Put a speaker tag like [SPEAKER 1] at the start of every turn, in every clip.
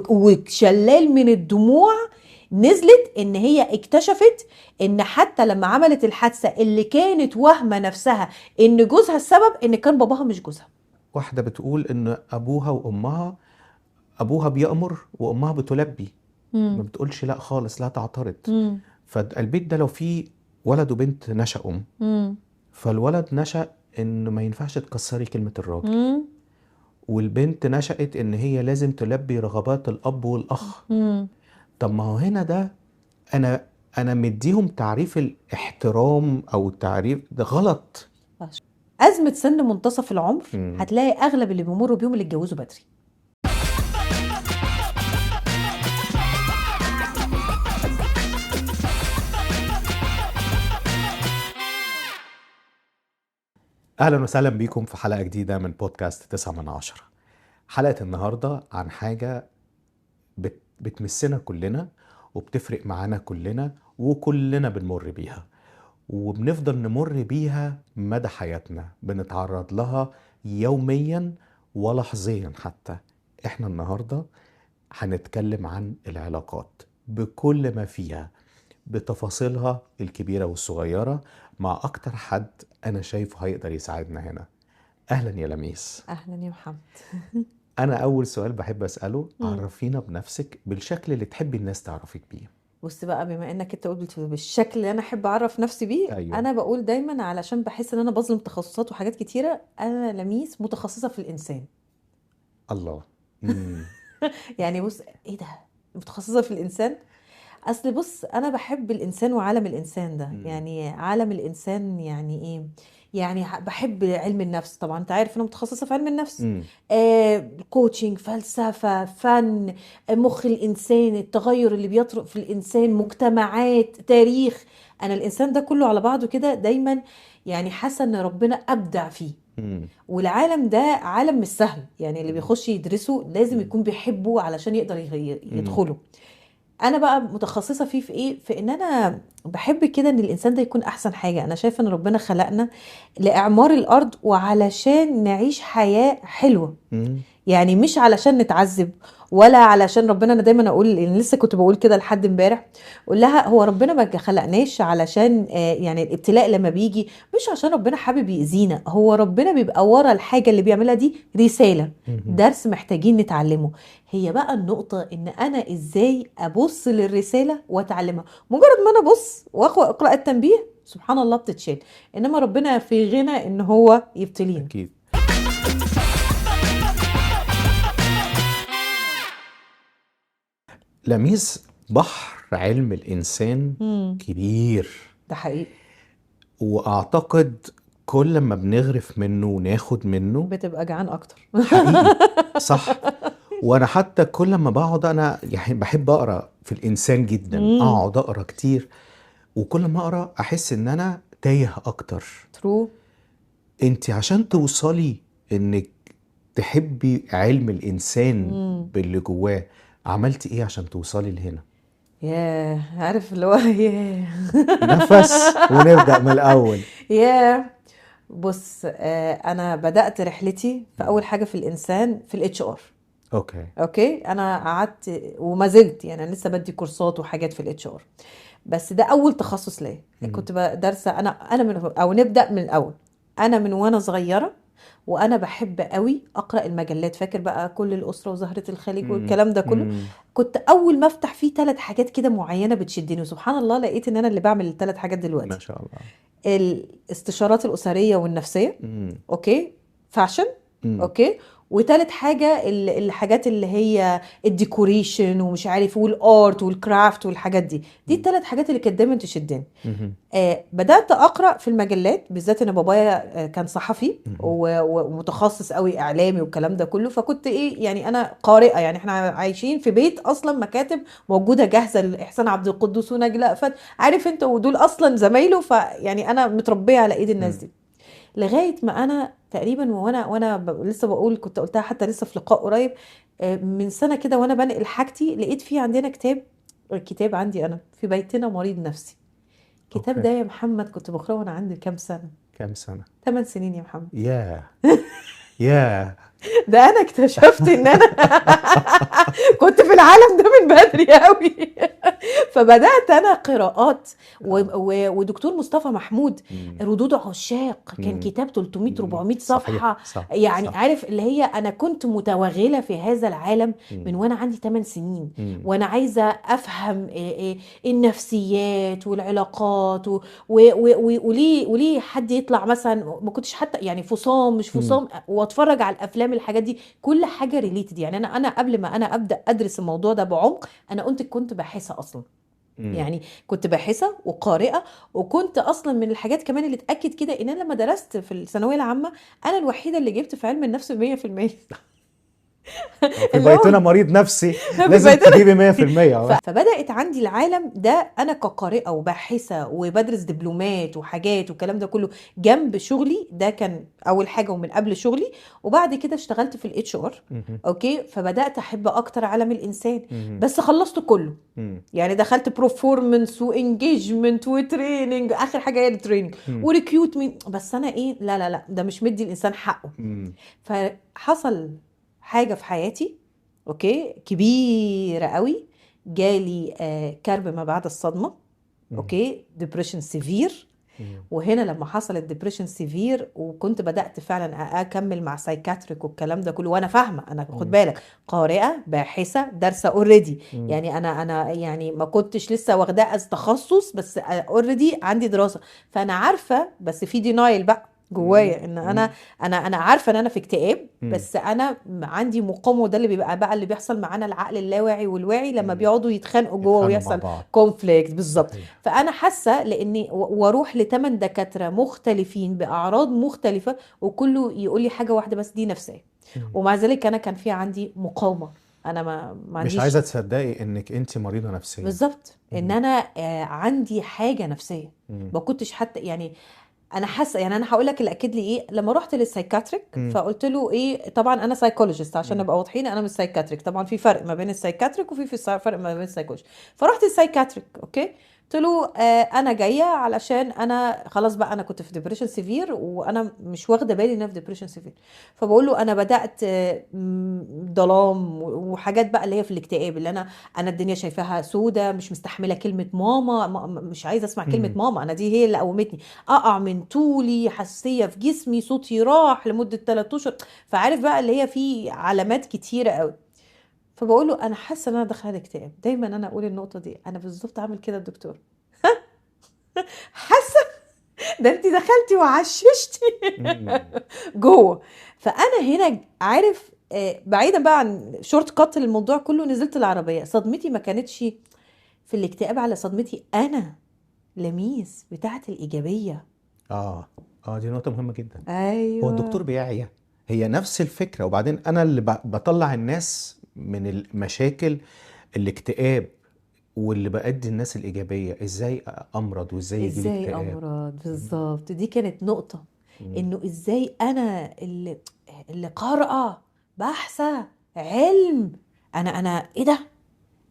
[SPEAKER 1] وشلال من الدموع نزلت ان هي اكتشفت ان حتى لما عملت الحادثة اللي كانت وهمة نفسها ان جوزها السبب، ان كان باباها مش جوزها.
[SPEAKER 2] واحدة بتقول ان ابوها وامها، ابوها بيأمر وامها بتلبي، ما بتقولش لا خالص، لا تعترض. فالبيت ده لو فيه ولد وبنت نشأوا، فالولد نشأ ان ما ينفعش تكسري كلمة الراجل، والبنت نشأت ان هي لازم تلبي رغبات الاب والاخ. طب ما هو هنا ده انا مديهم تعريف الاحترام او تعريف ده غلط.
[SPEAKER 1] أزمة سن منتصف العمر
[SPEAKER 2] مم.
[SPEAKER 1] هتلاقي أغلب اللي بيمروا بيهم اللي اتجوزوا بدري.
[SPEAKER 2] اهلا وسهلا بيكم في حلقة جديدة من بودكاست 9/10. حلقة النهاردة عن حاجة بتمسنا كلنا وبتفرق معانا كلنا وكلنا بنمر بيها، وبنفضل نمر بيها مدى حياتنا، بنتعرض لها يوميا ولحظيا حتى. احنا النهاردة هنتكلم عن العلاقات بكل ما فيها، بتفاصيلها الكبيرة والصغيرة، مع أكتر حد أنا شايفه هيقدر يساعدنا هنا. أهلا يا لميس.
[SPEAKER 1] أهلا يا محمد.
[SPEAKER 2] أنا أول سؤال بحب أسأله، عرفينا بنفسك بالشكل اللي تحبي الناس تعرفك بيه.
[SPEAKER 1] بص بقى، بما انك انت قلت بالشكل اللي انا احب اعرف نفسي بيه،
[SPEAKER 2] أيوة.
[SPEAKER 1] انا بقول دايما علشان بحس ان انا بظلم تخصصات وحاجات كتيره، انا لميس متخصصه في الانسان.
[SPEAKER 2] الله.
[SPEAKER 1] يعني بص، ايه ده متخصصه في الانسان؟ اصل بص، انا بحب الانسان وعالم الانسان ده. يعني عالم الانسان يعني ايه؟ يعني بحب علم النفس. طبعا انت عارف انا متخصصه في علم النفس. كوتشنج، فلسفه، فن، مخ الانسان، التغير اللي بيطرق في الانسان، مجتمعات، تاريخ. انا الانسان ده كله على بعضه كده دايما يعني حاسه ان ربنا ابدع فيه. والعالم ده عالم مش سهل، يعني اللي بيخش يدرسه لازم يكون بيحبه علشان يقدر يدخله. انا بقى متخصصه فيه في ايه؟ في ان انا بحب كده ان الانسان ده يكون احسن حاجه. انا شايفه ان ربنا خلقنا لاعمار الارض وعلشان نعيش حياه حلوه، يعني مش علشان نتعذب ولا علشان ربنا. انا دايما اقول، يعني لسه كنت بقول كده لحد امبارح، اقول لها هو ربنا ما خلقناش علشان يعني الابتلاء لما بيجي مش عشان ربنا حابب يأذينا، هو ربنا بيبقى ورا الحاجه اللي بيعملها دي رساله، درس محتاجين نتعلمه. هي بقى النقطه ان انا ازاي ابص للرساله واتعلمها. مجرد ما انا ابص واقرا التنبيه، سبحان الله بتتشال. انما ربنا في غنى ان هو يبتلينا.
[SPEAKER 2] أكيد. لميس، بحر علم الإنسان كبير،
[SPEAKER 1] ده حقيقي.
[SPEAKER 2] وأعتقد كل ما بنغرف منه وناخد منه
[SPEAKER 1] بتبقى جعان اكتر.
[SPEAKER 2] حقيقي. صح. وأنا حتى كل ما بقعد، أنا يعني بحب أقرأ في الإنسان جدا، أقعد أقرأ كتير، وكل ما أقرأ أحس إن أنا تايه أكتر.
[SPEAKER 1] ترو.
[SPEAKER 2] أنت عشان توصلي إنك تحبي علم الإنسان باللي جواه، عملتي إيه عشان توصلي لهنا؟
[SPEAKER 1] ياه، عارف اللي هو ياه.
[SPEAKER 2] نفس ونبدأ من الأول.
[SPEAKER 1] ياه. بص، انا بدأت رحلتي في اول حاجة في الانسان في الاتش ار. اوكي، انا قعدت وما زلت، يعني انا لسه بدي كورسات وحاجات في الاتش ار، بس ده اول تخصص ليا. كنت بدرس انا من، او نبدأ من الاول. انا من وانا صغيرة وانا بحب قوي اقرا المجلات. فاكر بقى كل الاسره وزهره الخليج والكلام ده كله؟ كنت اول ما افتح فيه 3 حاجات كده معينه بتشدني، وسبحان الله لقيت ان انا اللي بعمل ال3 حاجات
[SPEAKER 2] ما
[SPEAKER 1] دلوقتي.
[SPEAKER 2] شاء الله.
[SPEAKER 1] الاستشارات الاسريه والنفسيه، اوكي، فاشن، اوكي، وتالت حاجة الحاجات اللي هي الديكوريشن ومش عارف والارت والكرافت والحاجات دي التلات حاجات اللي كانت دايما تشدني. بدأت أقرأ في المجلات، بالذات إن بابايا كان صحفي ومتخصص قوي إعلامي والكلام ده كله، فكنت إيه يعني أنا قارئة. يعني إحنا عايشين في بيت أصلا مكاتب موجودة جاهزة لإحسان عبد القدوس ونجلاء فتحي، عارف أنت، ودول أصلا زمايله، فيعني أنا متربية على إيد الناس دي. لغايه ما انا تقريبا لسه بقول، كنت قلتها حتى لسه في لقاء قريب من سنه كده، وانا بنقل حاجتي لقيت فيه عندنا كتاب عندي انا في بيتنا مريض نفسي. الكتاب ده يا محمد كنت بقراه وانا عندي كام سنه؟
[SPEAKER 2] كام سنة؟
[SPEAKER 1] 8 سنين يا محمد.
[SPEAKER 2] ياه.
[SPEAKER 1] ده انا اكتشفت ان انا كنت في العالم ده من بدري قوي. فبدات انا قراءات ودكتور مصطفى محمود
[SPEAKER 2] مم.
[SPEAKER 1] ردود عشاق، كان
[SPEAKER 2] مم.
[SPEAKER 1] كتاب 300
[SPEAKER 2] مم.
[SPEAKER 1] 400
[SPEAKER 2] صحيح،
[SPEAKER 1] صفحه.
[SPEAKER 2] صح
[SPEAKER 1] يعني
[SPEAKER 2] صح.
[SPEAKER 1] عارف اللي هي انا كنت متوغله في هذا العالم من
[SPEAKER 2] مم.
[SPEAKER 1] وانا عندي 8 سنين،
[SPEAKER 2] مم.
[SPEAKER 1] وانا عايزه افهم النفسيات والعلاقات وليه حد يطلع مثلا ما كنتش حتى يعني فصام مش
[SPEAKER 2] مم.
[SPEAKER 1] فصام، واتفرج على الافلام الحاجات دي كل حاجه ريليتد. يعني انا قبل ما انا ابدا ادرس الموضوع ده بعمق، انا كنت باحثه اصلا.
[SPEAKER 2] مم.
[SPEAKER 1] يعني كنت باحثه وقارئه، وكنت اصلا من الحاجات كمان اللي اتاكد كده ان انا لما درست في الثانويه العامه انا الوحيده اللي جبت في علم النفس 100%.
[SPEAKER 2] في
[SPEAKER 1] اللي هو
[SPEAKER 2] بيتنا مريض نفسي
[SPEAKER 1] في
[SPEAKER 2] لازم
[SPEAKER 1] بيتنا.
[SPEAKER 2] تجيبي 100%.
[SPEAKER 1] فبدأت عندي العالم ده، انا كقارئة وباحثة وبدرس دبلومات وحاجات والكلام ده كله جنب شغلي، ده كان اول حاجة ومن قبل شغلي. وبعد كده اشتغلت في الاتش ار.
[SPEAKER 2] مهم.
[SPEAKER 1] اوكي، فبدأت احب اكتر عالم الانسان،
[SPEAKER 2] مهم.
[SPEAKER 1] بس خلصت كله.
[SPEAKER 2] مم.
[SPEAKER 1] يعني دخلت بروفورمنس وانجيجمنت وتريننج، اخر حاجه هي التريننج
[SPEAKER 2] مم.
[SPEAKER 1] وريكيوتمنت. بس انا لا لا لا، ده مش مدي الانسان حقه.
[SPEAKER 2] مم.
[SPEAKER 1] فحصل حاجه في حياتي اوكي كبيره قوي، جالي كرب ما بعد الصدمه.
[SPEAKER 2] مم.
[SPEAKER 1] اوكي، ديبريشن سيفير.
[SPEAKER 2] مم.
[SPEAKER 1] وهنا لما حصل الديبريشن سيفير وكنت بدأت فعلا اكمل مع سايكاتريك والكلام ده كله، وانا فاهمه، انا خد
[SPEAKER 2] مم.
[SPEAKER 1] بالك قارئه باحثه دارسه اوريدي.
[SPEAKER 2] مم.
[SPEAKER 1] يعني انا يعني ما كنتش لسه واخداه از تخصص، بس اوريدي عندي دراسه. فانا عارفه، بس في دينايل بقى
[SPEAKER 2] مم.
[SPEAKER 1] جوايا ان انا
[SPEAKER 2] مم.
[SPEAKER 1] انا عارفه ان انا في اكتئاب،
[SPEAKER 2] مم.
[SPEAKER 1] بس انا عندي مقاومه. وده اللي بيبقى بقى اللي بيحصل معانا العقل اللاواعي والواعي لما
[SPEAKER 2] مم.
[SPEAKER 1] بيقعدوا يتخانقوا جوه
[SPEAKER 2] يتخانقوا مع
[SPEAKER 1] ويحصل
[SPEAKER 2] بعض.
[SPEAKER 1] كونفليكت بالظبط.
[SPEAKER 2] صحيح.
[SPEAKER 1] فانا حاسه لاني واروح ل8 دكاتره مختلفين باعراض مختلفه، وكله يقول لي حاجه واحده بس، دي نفسيه.
[SPEAKER 2] مم.
[SPEAKER 1] ومع ذلك انا كان في عندي مقاومه، انا ما
[SPEAKER 2] مش
[SPEAKER 1] عنديش.
[SPEAKER 2] عايزة تصدقي انك انت مريضة نفسيا.
[SPEAKER 1] بالظبط، ان
[SPEAKER 2] مم.
[SPEAKER 1] انا عندي حاجه نفسيه.
[SPEAKER 2] مم.
[SPEAKER 1] ما كنتش حتى يعني انا حاسه. يعني انا هقول لك اللي اكد لي ايه، لما رحت للسايكاتريك
[SPEAKER 2] مم.
[SPEAKER 1] فقلت له ايه، طبعا انا سايكولوجيست عشان
[SPEAKER 2] مم.
[SPEAKER 1] نبقى واضحين، انا مش سايكاتريك. طبعا في فرق ما بين السايكاتريك فرق ما بين السايكولوجي. فرحت السايكاتريك اوكي، قلت له انا جايه علشان انا خلاص بقى، انا كنت في ديبريشن سيفير وانا مش واخده بالي ان انا في ديبريشن سيفير. فبقول له انا بدات ظلام وحاجات بقى اللي هي في الاكتئاب، اللي انا الدنيا شايفاها سودة، مش مستحمله كلمه ماما، مش عايزه اسمع كلمه
[SPEAKER 2] مم.
[SPEAKER 1] ماما، انا دي هي اللي قومتني. اقع من طولي، حساسيه في جسمي، صوتي راح لمده 3 اشهر. فعارف بقى اللي هي في علامات كتيره قوي. فبقول له انا حاسه ان انا دخلت اكتئاب. دايما انا اقول النقطه دي، انا بالظبط عامل كده الدكتور. حاسه ده انت دخلتي وعششتي
[SPEAKER 2] مم.
[SPEAKER 1] جوه. فانا هنا عارف بعيدا بقى عن شورت كات الموضوع كله، نزلت العربيه. صدمتي ما كانتش في الاكتئاب، على صدمتي انا لميس بتاعت الايجابيه.
[SPEAKER 2] اه دي نقطة مهمة جدا. هو
[SPEAKER 1] ايوه
[SPEAKER 2] الدكتور بيعيا، هي نفس الفكرة. وبعدين انا اللي بطلع الناس من المشاكل، الاكتئاب، واللي بأدي الناس الإيجابية. ازاي امرض وازاي يجيلي
[SPEAKER 1] ازاي
[SPEAKER 2] اكتئاب.
[SPEAKER 1] امراض بالظبط، دي كانت نقطه.
[SPEAKER 2] مم.
[SPEAKER 1] انه ازاي انا اللي قارئه باحثه علم، انا ايه ده،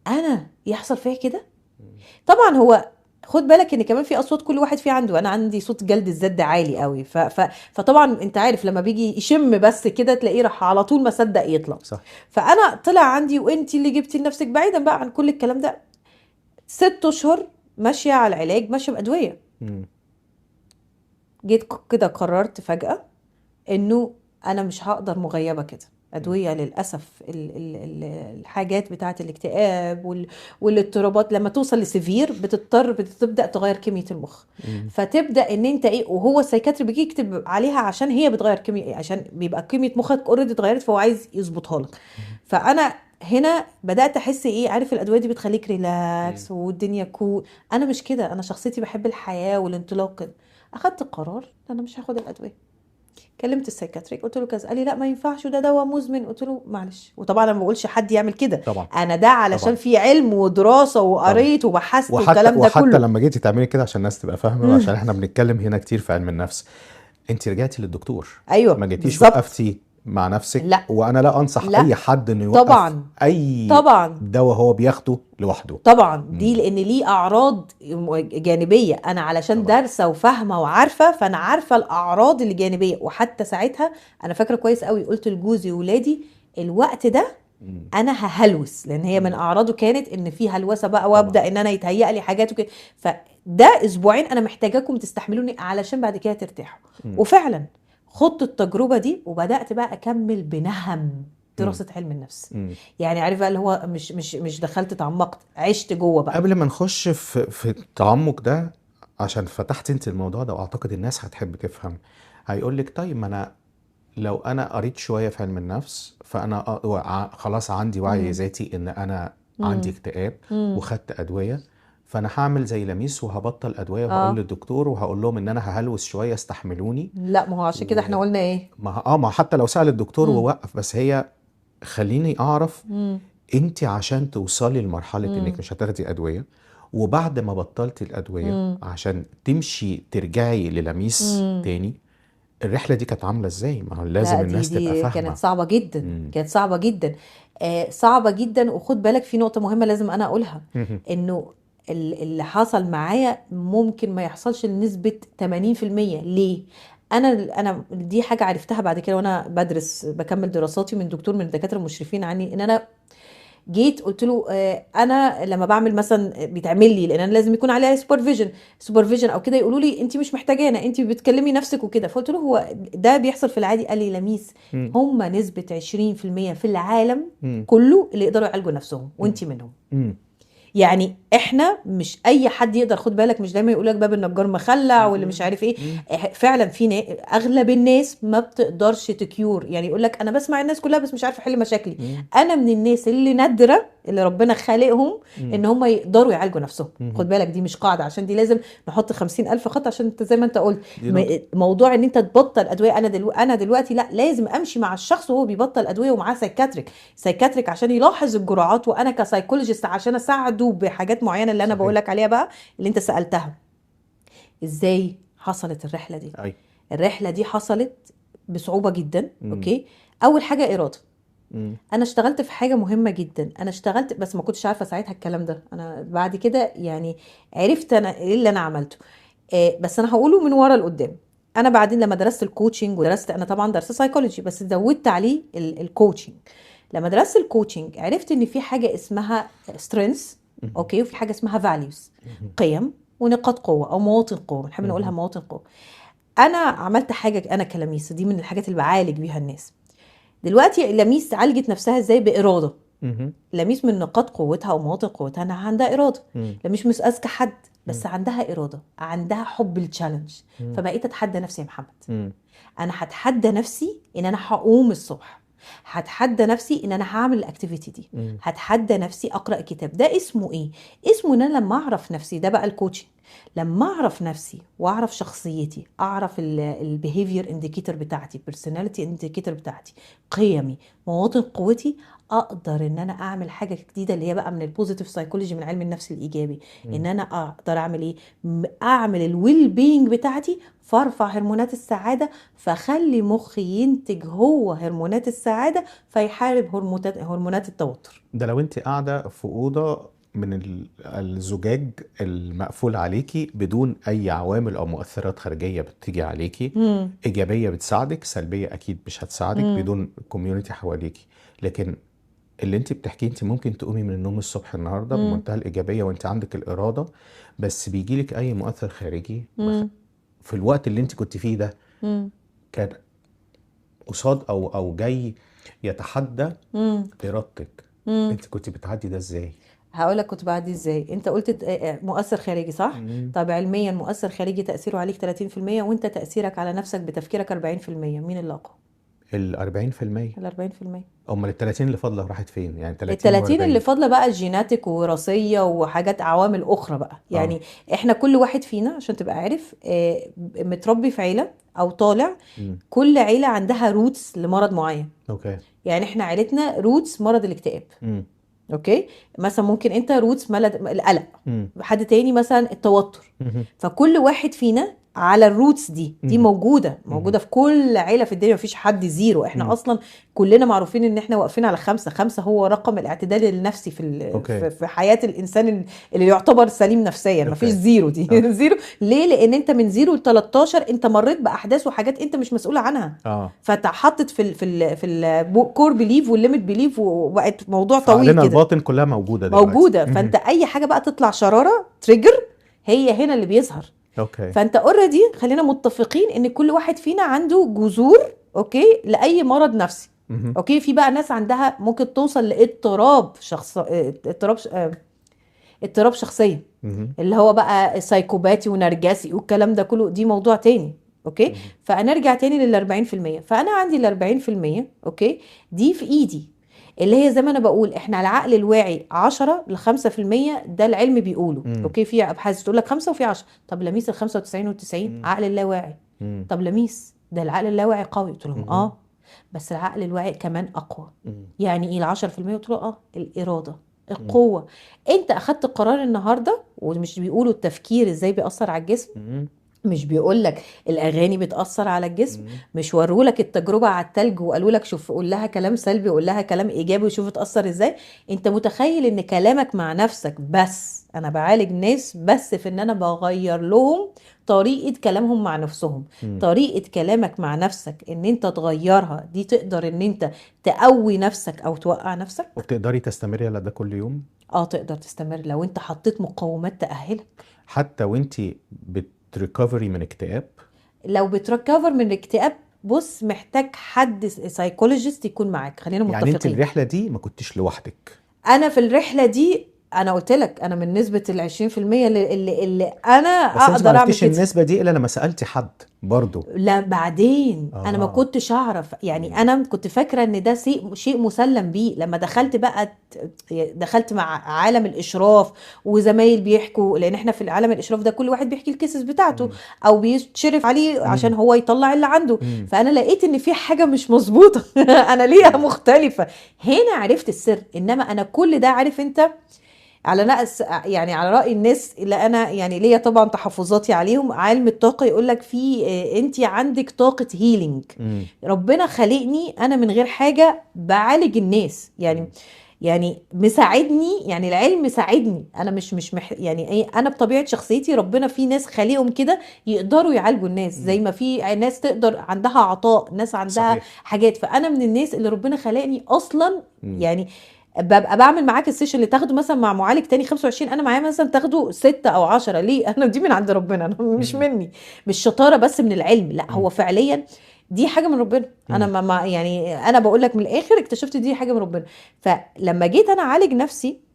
[SPEAKER 1] انا يحصل فيا كده.
[SPEAKER 2] مم.
[SPEAKER 1] طبعا هو خد بالك ان كمان في اصوات كل واحد فيه عنده. انا عندي صوت جلد الذات ده عالي قوي، فطبعا انت عارف لما بيجي يشم بس كده تلاقيه راح على طول ما صدق يطلع.
[SPEAKER 2] صح.
[SPEAKER 1] فانا طلع عندي، وانتي اللي جبتي لنفسك بعيدا بقى عن كل الكلام ده، 6 اشهر ماشيه على العلاج، ماشيه بادويه.
[SPEAKER 2] مم.
[SPEAKER 1] جيت كده قررت فجأة انه انا مش هقدر مغيبة كده
[SPEAKER 2] مم.
[SPEAKER 1] ادوية. للأسف الحاجات بتاعة الاكتئاب والاضطرابات لما توصل لسيفير بتبدأ تغير كمية المخ.
[SPEAKER 2] مم.
[SPEAKER 1] فتبدأ ان انت ايه، وهو السايكاتري بيجي يكتب عليها عشان هي بتغير كمية، عشان بيبقى كمية مخك اوريدي اتغيرت، فهو عايز يظبطها لك.
[SPEAKER 2] مم.
[SPEAKER 1] فانا هنا بدأت احس ايه، عارف الادوية دي بتخليك
[SPEAKER 2] مم.
[SPEAKER 1] ريلاكس والدنيا كول. انا مش كده، انا شخصيتي بحب الحياة والانطلاق. اخدت قرار انا مش هاخد الادويه. كلمت السايكاتريك قلت له كذا، قال لي لا ما ينفعش، ده دواء مزمن. قلت له معلش. وطبعا انا ما بقولش حد يعمل كده،
[SPEAKER 2] طبعا
[SPEAKER 1] انا ده علشان
[SPEAKER 2] طبعا
[SPEAKER 1] في علم ودراسه
[SPEAKER 2] طبعا.
[SPEAKER 1] وقريت وبحثت
[SPEAKER 2] وحتى
[SPEAKER 1] والكلام ده كله.
[SPEAKER 2] لما جيتي تعملي كده عشان الناس تبقى فاهمة، وعشان احنا بنتكلم هنا كتير في علم النفس، انت رجعتي للدكتور،
[SPEAKER 1] ايوه
[SPEAKER 2] ما جيتيش
[SPEAKER 1] بالظبط.
[SPEAKER 2] وقفتي مع نفسك،
[SPEAKER 1] لا
[SPEAKER 2] وانا لا انصح
[SPEAKER 1] لا
[SPEAKER 2] اي حد انه يوقف
[SPEAKER 1] طبعا
[SPEAKER 2] اي
[SPEAKER 1] طبعا
[SPEAKER 2] دواء هو بياخده لوحده.
[SPEAKER 1] طبعا دي
[SPEAKER 2] مم.
[SPEAKER 1] لان ليه اعراض جانبيه، انا علشان
[SPEAKER 2] طبعا.
[SPEAKER 1] دارسه وفاهمه وعارفه، فانا عارفه الاعراض الجانبيه. وحتى ساعتها انا فاكره كويس قوي قلت لجوزي وولادي الوقت ده
[SPEAKER 2] مم.
[SPEAKER 1] انا ههلوس، لان هي من
[SPEAKER 2] مم.
[SPEAKER 1] اعراضه كانت ان في هلوسه بقى،
[SPEAKER 2] طبعا.
[SPEAKER 1] وابدا ان انا يتهيأ لي حاجات وكده. فده اسبوعين انا محتاجاكم تستحملوني علشان بعد كده ترتاحوا.
[SPEAKER 2] مم.
[SPEAKER 1] وفعلا خدت التجربه دي وبدات بقى اكمل بنهم
[SPEAKER 2] مم.
[SPEAKER 1] دراسه علم النفس.
[SPEAKER 2] مم.
[SPEAKER 1] يعني عارف بقى اللي هو مش دخلت اتعمقت، عشت جوه بقى.
[SPEAKER 2] قبل ما نخش في التعمق ده، عشان فتحت انت الموضوع ده واعتقد الناس هتحب تفهم، هيقول لك طيب ما انا لو انا قريت شوية في علم النفس فانا خلاص عندي وعي
[SPEAKER 1] امم
[SPEAKER 2] ذاتي ان انا عندي
[SPEAKER 1] امم
[SPEAKER 2] اكتئاب
[SPEAKER 1] امم
[SPEAKER 2] وخدت ادوية، فانا هعمل زي لميس وهبطل ادوية وهقول
[SPEAKER 1] اه
[SPEAKER 2] للدكتور وهقول لهم ان انا ههلوس شوية استحملوني.
[SPEAKER 1] لا، ما هو عشان كده احنا قلنا ايه.
[SPEAKER 2] ما حتى لو سأل الدكتور
[SPEAKER 1] امم
[SPEAKER 2] ووقف، بس هي خليني اعرف
[SPEAKER 1] امم
[SPEAKER 2] انت عشان توصلي لمرحلة انك
[SPEAKER 1] امم
[SPEAKER 2] مش هتاخدي ادوية، وبعد ما بطلتي الادوية
[SPEAKER 1] امم
[SPEAKER 2] عشان تمشي ترجعي للميس
[SPEAKER 1] امم
[SPEAKER 2] تاني، الرحلة دي كانت عاملة ازاي؟ ما هو
[SPEAKER 1] لا،
[SPEAKER 2] لازم
[SPEAKER 1] دي
[SPEAKER 2] الناس تبقى
[SPEAKER 1] دي كانت
[SPEAKER 2] فاهمة.
[SPEAKER 1] صعبة جدا،
[SPEAKER 2] مم.
[SPEAKER 1] كانت صعبة جدا. صعبة جدا. وخد بالك في نقطة مهمة لازم أنا أقولها،
[SPEAKER 2] مهم.
[SPEAKER 1] إنه اللي حصل معايا ممكن ما يحصلش لنسبة 80%. ليه؟ أنا دي حاجة عرفتها بعد كده وأنا بدرس بكمل دراساتي من دكتور من الدكاترة المشرفين عني، إن أنا جيت قلت له انا لما بعمل مثلا بيتعمل لي، لان انا لازم يكون عليها سوبرفيجن او كده، يقولوا لي انت مش محتاجانا، انت بتكلمي نفسك وكده. فقلت له هو ده بيحصل في العادي؟ قال لي لميس،
[SPEAKER 2] مم.
[SPEAKER 1] هم نسبة 20% في العالم
[SPEAKER 2] مم.
[SPEAKER 1] كله اللي يقدروا يعالجوا نفسهم،
[SPEAKER 2] مم.
[SPEAKER 1] وانت منهم.
[SPEAKER 2] مم.
[SPEAKER 1] يعني احنا مش اي حد يقدر. خد بالك مش دايما يقول لك باب النجار مخلع واللي مش
[SPEAKER 2] مم.
[SPEAKER 1] عارف ايه.
[SPEAKER 2] مم.
[SPEAKER 1] فعلا في اغلب الناس ما بتقدرش تكيور. يعني يقول لك انا بسمع الناس كلها بس مش عارفه احل مشاكلي.
[SPEAKER 2] مم.
[SPEAKER 1] انا من الناس اللي نادره اللي ربنا خالقهم
[SPEAKER 2] مم.
[SPEAKER 1] ان هم يقدروا يعالجوا نفسهم.
[SPEAKER 2] مم.
[SPEAKER 1] خد بالك دي مش قاعده، عشان دي لازم نحط 50,000 خط، عشان انت زي ما انت قلت
[SPEAKER 2] دي نقطة.
[SPEAKER 1] موضوع ان انت تبطل ادويه. انا دلوقتي لا، لازم امشي مع الشخص وهو بيبطل ادويه ومعاه سايكاتريك عشان يلاحظ الجرعات، وانا كسايكولوجيست عشان اساعده بحاجات معينه اللي انا بقول
[SPEAKER 2] صحيح.
[SPEAKER 1] لك عليها بقى، اللي انت سالتها. ازاي حصلت الرحله دي؟
[SPEAKER 2] اي.
[SPEAKER 1] الرحله دي حصلت بصعوبه جدا.
[SPEAKER 2] مم.
[SPEAKER 1] اوكي، اول حاجه اراده.
[SPEAKER 2] مم.
[SPEAKER 1] انا اشتغلت في حاجه مهمه جدا، انا اشتغلت بس ما كنتش عارفه ساعتها الكلام ده. انا بعد كده يعني عرفت انا ايه اللي انا عملته. بس انا هقوله من ورا لقدام. انا بعدين لما درست الكوتشنج ودرست، انا طبعا درست سايكولوجي بس زودت عليه الكوتشنج. لما درست الكوتشنج عرفت ان في حاجه اسمها سترينث،
[SPEAKER 2] مم.
[SPEAKER 1] اوكي، وفي حاجه اسمها فاليوز،
[SPEAKER 2] مم.
[SPEAKER 1] قيم ونقاط قوه او مواطن قوه، بنحب نقولها
[SPEAKER 2] مم.
[SPEAKER 1] مواطن قوه. انا عملت حاجه، انا كلميس دي من الحاجات اللي بعالج بيها الناس. دلوقتي لميس عالجت نفسها ازاي؟ باراده.
[SPEAKER 2] مم.
[SPEAKER 1] لميس من نقاط قوتها او مواطن قوتها انها عندها اراده.
[SPEAKER 2] مم.
[SPEAKER 1] لميس مش اذكى حد، بس
[SPEAKER 2] مم.
[SPEAKER 1] عندها اراده، عندها حب التشالنج.
[SPEAKER 2] مم.
[SPEAKER 1] فبقيت اتحدى نفسي يا محمد.
[SPEAKER 2] مم.
[SPEAKER 1] انا هتحدى نفسي ان انا هقوم الصبح، هتحدى نفسي ان انا هعمل الاكتيفيتي دي،
[SPEAKER 2] مم.
[SPEAKER 1] هتحدى نفسي اقرا كتاب. ده اسمه ايه؟ اسمه ان انا لما اعرف نفسي، ده بقى الكوتشنج. لما اعرف نفسي واعرف شخصيتي، اعرف البيهيفير انديكيتور بتاعتي، بيرسوناليتي انديكيتور بتاعتي، قيمي، مواطن قوتي، اقدر ان انا اعمل حاجه جديده اللي هي بقى من البوزيتيف سايكولوجي، من علم النفس الايجابي. ان
[SPEAKER 2] مم.
[SPEAKER 1] انا اقدر اعمل ايه؟ اعمل الويل بينج بتاعتي، فارفع هرمونات السعاده، فخلي مخي ينتج هو هرمونات السعاده، فيحارب هرمونات التوتر.
[SPEAKER 2] ده لو انت قاعدة في أوضة من الزجاج المقفول عليكي بدون أي عوامل أو مؤثرات خارجية بتيجي عليكي،
[SPEAKER 1] امم
[SPEAKER 2] إيجابية بتساعدك، سلبية أكيد مش هتساعدك
[SPEAKER 1] امم
[SPEAKER 2] بدون كوميونتي حواليكي. لكن اللي انت بتحكيه، انت ممكن تقومي من النوم الصبح النهاردة
[SPEAKER 1] امم
[SPEAKER 2] بمنتهى الإيجابية وانت عندك الإرادة، بس بيجيلك أي مؤثر خارجي
[SPEAKER 1] امم
[SPEAKER 2] في الوقت اللي انت كنت فيه ده
[SPEAKER 1] امم
[SPEAKER 2] كان قصاد أو جاي يتحدى
[SPEAKER 1] امم
[SPEAKER 2] إرادتك،
[SPEAKER 1] امم
[SPEAKER 2] انت كنت بتعدي ده ازاي؟
[SPEAKER 1] هقول لك كنت بعدي ازاي. انت قلت مؤثر خارجي، صح؟
[SPEAKER 2] مم.
[SPEAKER 1] طب علميا مؤثر خارجي تأثيره عليك 30%، وانت تأثيرك على نفسك بتفكيرك 40%. مين اللي اقوى؟
[SPEAKER 2] ال 40%.
[SPEAKER 1] ال 40%.
[SPEAKER 2] امال ال 30 اللي فاضله راحت فين؟ يعني
[SPEAKER 1] ال
[SPEAKER 2] 30
[SPEAKER 1] 30 اللي
[SPEAKER 2] و40.
[SPEAKER 1] فاضله بقى الجيناتيك ووراثيه وحاجات عوامل اخرى بقى.
[SPEAKER 2] اه.
[SPEAKER 1] يعني احنا كل واحد فينا عشان تبقى عارف متربي في عيله او طالع،
[SPEAKER 2] مم.
[SPEAKER 1] كل عيله عندها روتس لمرض معين.
[SPEAKER 2] اوكي.
[SPEAKER 1] يعني احنا عيلتنا روتس مرض الاكتئاب.
[SPEAKER 2] مم.
[SPEAKER 1] اوكي، مثلا ممكن انت روتس القلق،
[SPEAKER 2] مم.
[SPEAKER 1] حد تاني مثلا التوتر.
[SPEAKER 2] مم.
[SPEAKER 1] فكل واحد فينا على الروتس دي
[SPEAKER 2] مم.
[SPEAKER 1] موجوده
[SPEAKER 2] مم.
[SPEAKER 1] في كل عيله في الدنيا. مفيش حد زيرو، احنا
[SPEAKER 2] مم.
[SPEAKER 1] اصلا كلنا معروفين ان احنا واقفين على 5 هو رقم الاعتدال النفسي
[SPEAKER 2] اوكي.
[SPEAKER 1] في حياه الانسان اللي يعتبر سليم نفسيا. مفيش
[SPEAKER 2] اوكي.
[SPEAKER 1] زيرو دي
[SPEAKER 2] اه.
[SPEAKER 1] زيرو. ليه؟ لان انت من 0 ل 13 انت مريت باحداث وحاجات انت مش مسؤول عنها،
[SPEAKER 2] اه.
[SPEAKER 1] فتحطت في الكور بليف والليميت بليف، وبقت موضوع طويل
[SPEAKER 2] فعقلنا
[SPEAKER 1] كده
[SPEAKER 2] الباطن كلها موجودة دلوقتي.
[SPEAKER 1] موجوده. فانت اي حاجه بقى تطلع شراره تريجر، هي هنا اللي بيظهر.
[SPEAKER 2] اوكي.
[SPEAKER 1] فانت اوريدي خلينا متفقين ان كل واحد فينا عنده جذور اوكي لاي مرض نفسي.
[SPEAKER 2] مهم.
[SPEAKER 1] اوكي، في بقى ناس عندها ممكن توصل لاضطراب اضطراب شخصيه،
[SPEAKER 2] مهم.
[SPEAKER 1] اللي هو بقى سايكوباتي ونرجسي والكلام ده كله، دي موضوع تاني. اوكي،
[SPEAKER 2] مهم.
[SPEAKER 1] فهنرجع تاني لل 40%. فانا عندي ال 40% اوكي دي في ايدي، اللي هي زي ما انا بقول احنا العقل الواعي 10 ل 5%، ده العلم بيقوله.
[SPEAKER 2] مم.
[SPEAKER 1] اوكي، في ابحاث تقول لك 5 وفي 10. طب لميس ال 95 وال90
[SPEAKER 2] مم.
[SPEAKER 1] عقل اللاواعي.
[SPEAKER 2] مم.
[SPEAKER 1] طب لميس ده العقل اللاواعي قوي. قلت لهم
[SPEAKER 2] مهم.
[SPEAKER 1] بس العقل الواعي كمان اقوى.
[SPEAKER 2] مم.
[SPEAKER 1] يعني ايه ال 10%؟ قلت له الاراده،
[SPEAKER 2] مم.
[SPEAKER 1] القوه. انت اخدت قرار النهارده، ومش بيقولوا التفكير ازاي بيأثر على الجسم،
[SPEAKER 2] مم.
[SPEAKER 1] مش بيقول لك الاغاني بتاثر على الجسم،
[SPEAKER 2] مم.
[SPEAKER 1] مش وروا لك التجربه على التلج وقالوا لك شوف قول لها كلام سلبي وقول لها كلام ايجابي وشوف اتاثر ازاي. انت متخيل ان كلامك مع نفسك بس، انا بعالج ناس بس في ان انا بغير لهم طريقه كلامهم مع نفسهم.
[SPEAKER 2] مم.
[SPEAKER 1] طريقه كلامك مع نفسك ان انت تغيرها، دي تقدر ان انت تقوي نفسك او توقع نفسك.
[SPEAKER 2] وبتقدري تستمري على ده كل يوم
[SPEAKER 1] تقدر تستمر لو انت حطيت مقومات تأهلك.
[SPEAKER 2] حتى وانتي بتريكفري من اكتئاب؟
[SPEAKER 1] لو بتركفر من الاكتئاب، بص محتاج حد سايكولوجيست يكون معاك، خلينا
[SPEAKER 2] يعني انت
[SPEAKER 1] متفقين.
[SPEAKER 2] الرحلة دي ما كنتش لوحدك؟
[SPEAKER 1] انا في الرحله دي انا قلت لك انا من نسبه ال 20% اللي انا
[SPEAKER 2] بس انت ما
[SPEAKER 1] اقدر اعمل
[SPEAKER 2] عرفتيش
[SPEAKER 1] كده.
[SPEAKER 2] النسبة دي الا لما سألتي حد برضو.
[SPEAKER 1] لا بعدين انا ما
[SPEAKER 2] اه.
[SPEAKER 1] كنتش اعرف، يعني
[SPEAKER 2] مم.
[SPEAKER 1] انا كنت فاكره ان ده شيء مسلم بيه. لما دخلت بقى دخلت مع عالم الاشراف وزمايل بيحكوا، لان احنا في عالم الاشراف ده كل واحد بيحكي الكيسز بتاعته
[SPEAKER 2] مم.
[SPEAKER 1] او بيشرف عليه عشان
[SPEAKER 2] مم.
[SPEAKER 1] هو يطلع اللي عنده.
[SPEAKER 2] مم.
[SPEAKER 1] فانا لقيت ان في حاجه مش مظبوطه انا ليها
[SPEAKER 2] مم.
[SPEAKER 1] مختلفه. هنا عرفت السر. انما انا كل ده عارف انت على نقص، يعني على رأي الناس اللي انا يعني ليا طبعا تحفظاتي عليهم، علم الطاقة يقول لك في انت عندك طاقة هيلينج.
[SPEAKER 2] مم.
[SPEAKER 1] ربنا خلقني انا من غير حاجة بعالج الناس، يعني
[SPEAKER 2] مم.
[SPEAKER 1] يعني مساعدني، يعني العلم مساعدني. انا يعني ايه، انا بطبيعه شخصيتي ربنا في ناس خليهم كده يقدروا يعالجوا الناس، زي
[SPEAKER 2] مم.
[SPEAKER 1] ما في ناس تقدر عندها عطاء، ناس عندها
[SPEAKER 2] صحيح.
[SPEAKER 1] حاجات. فانا من الناس اللي ربنا خلقني اصلا.
[SPEAKER 2] مم.
[SPEAKER 1] يعني ببقى بعمل معاك السيشن اللي تاخده مثلا مع معالج تاني 25، انا معايا مثلا تاخده 6 أو 10. ليه؟ انا دي من عند ربنا، انا مش
[SPEAKER 2] مم.
[SPEAKER 1] مني، مش شطاره بس من العلم، لا
[SPEAKER 2] مم.
[SPEAKER 1] هو فعليا دي حاجه من ربنا. انا
[SPEAKER 2] مم.
[SPEAKER 1] يعني انا بقول لك من الاخر اكتشفت دي حاجه من ربنا. فلما جيت انا اعالج نفسي،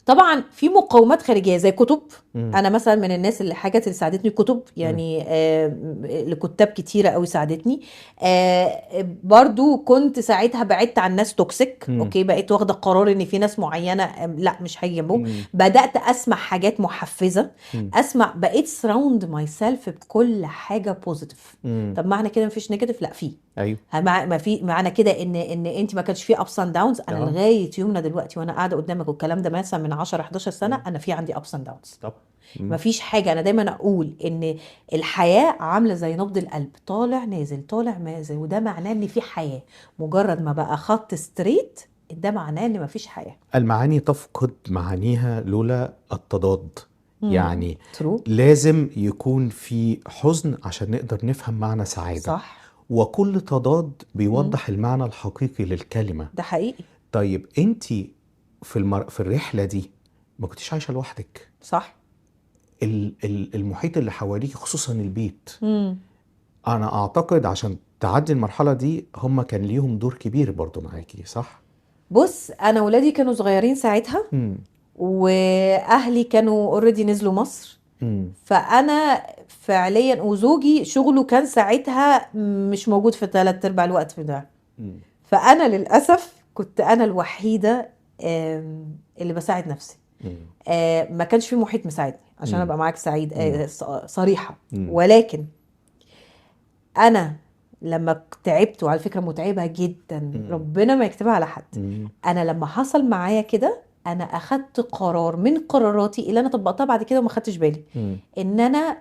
[SPEAKER 1] طبعا في مقومات خارجيه زي كتب.
[SPEAKER 2] مم.
[SPEAKER 1] انا مثلا من الناس اللي حاجات اللي ساعدتني كتب،
[SPEAKER 2] مم.
[SPEAKER 1] يعني لكتاب كتيره قوي ساعدتني. برضو كنت ساعتها بعدت عن ناس توكسيك.
[SPEAKER 2] مم.
[SPEAKER 1] اوكي، بقيت واخده قرار ان في ناس معينه لا مش هيجي جنبهم.
[SPEAKER 2] مم.
[SPEAKER 1] بدات اسمع حاجات محفزه،
[SPEAKER 2] مم.
[SPEAKER 1] بقيت سراوند ماي سيلف بكل حاجه بوزيتيف.
[SPEAKER 2] مم.
[SPEAKER 1] طب معنى كده مفيش نيجاتيف؟ لا في.
[SPEAKER 2] ايوه.
[SPEAKER 1] ما في معنى كده ان انت ما كانش في ابس اند داونز. انا
[SPEAKER 2] اه.
[SPEAKER 1] لغايه يومنا دلوقتي وانا قاعده قدامك والكلام ده مثلا من 10 11 سنه،
[SPEAKER 2] مم.
[SPEAKER 1] انا في عندي ابس اند داونز.
[SPEAKER 2] طب. مم.
[SPEAKER 1] ما فيش حاجه. انا دايما اقول ان الحياه عامله زي نبض القلب، طالع نازل طالع نازل، وده معناه ان في حياه. مجرد ما بقى خط ستريت ده معناه ان ما فيش حياه.
[SPEAKER 2] المعاني تفقد معانيها لولا التضاد. يعني
[SPEAKER 1] ترو.
[SPEAKER 2] لازم يكون في حزن عشان نقدر نفهم معنى سعادة،
[SPEAKER 1] صح.
[SPEAKER 2] وكل تضاد
[SPEAKER 1] مم.
[SPEAKER 2] بيوضح المعنى الحقيقي للكلمة.
[SPEAKER 1] ده حقيقي.
[SPEAKER 2] طيب انتي في الرحلة دي ما كنتيش عايشة لوحدك.
[SPEAKER 1] صح.
[SPEAKER 2] المحيط اللي حواليك خصوصا البيت،
[SPEAKER 1] مم.
[SPEAKER 2] انا اعتقد عشان تعدي المرحلة دي هم كان ليهم دور كبير برضو معاكي، صح؟
[SPEAKER 1] بص انا ولادي كانوا صغيرين ساعتها،
[SPEAKER 2] مم.
[SPEAKER 1] واهلي كانوا اوريدي نزلوا مصر.
[SPEAKER 2] مم.
[SPEAKER 1] فانا فعليا، وزوجي شغله كان ساعتها مش موجود في 3/4 الوقت ده.
[SPEAKER 2] مم.
[SPEAKER 1] فانا للاسف كنت انا الوحيده اللي بساعد نفسي.
[SPEAKER 2] مم.
[SPEAKER 1] ما كانش في محيط مساعدني عشان
[SPEAKER 2] مم.
[SPEAKER 1] ابقى معاك سعيد
[SPEAKER 2] مم.
[SPEAKER 1] صريحه.
[SPEAKER 2] مم.
[SPEAKER 1] ولكن انا لما تعبت، وعلى فكره متعبه جدا،
[SPEAKER 2] مم.
[SPEAKER 1] ربنا ما يكتبها على حد.
[SPEAKER 2] مم.
[SPEAKER 1] انا لما حصل معايا كده، انا اخدت قرار من قراراتي اللي انا طبقتها بعد كده وما خدتش بالي،
[SPEAKER 2] مم.
[SPEAKER 1] ان انا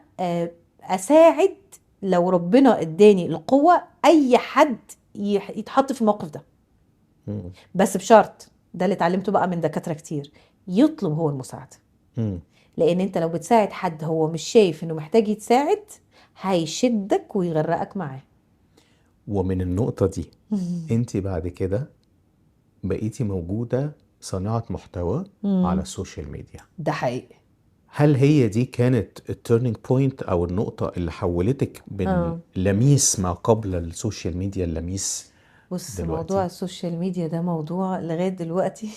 [SPEAKER 1] اساعد لو ربنا اداني القوة اي حد يتحط في الموقف ده،
[SPEAKER 2] مم.
[SPEAKER 1] بس بشرط، ده اللي اتعلمته بقى من دكاترة كتير، يطلب هو المساعدة.
[SPEAKER 2] مم.
[SPEAKER 1] لان انت لو بتساعد حد هو مش شايف انه محتاج يتساعد هيشدك ويغرقك معاه.
[SPEAKER 2] ومن النقطة دي انت بعد كده بقيتي موجودة صانعة محتوى على السوشيال ميديا.
[SPEAKER 1] ده حقيقي.
[SPEAKER 2] هل هي دي كانت التيرنينج بوينت او النقطة اللي حولتك من لميس ما قبل السوشيال ميديا لميس
[SPEAKER 1] بص،
[SPEAKER 2] دلوقتي؟
[SPEAKER 1] موضوع السوشيال ميديا ده موضوع لغاية دلوقتي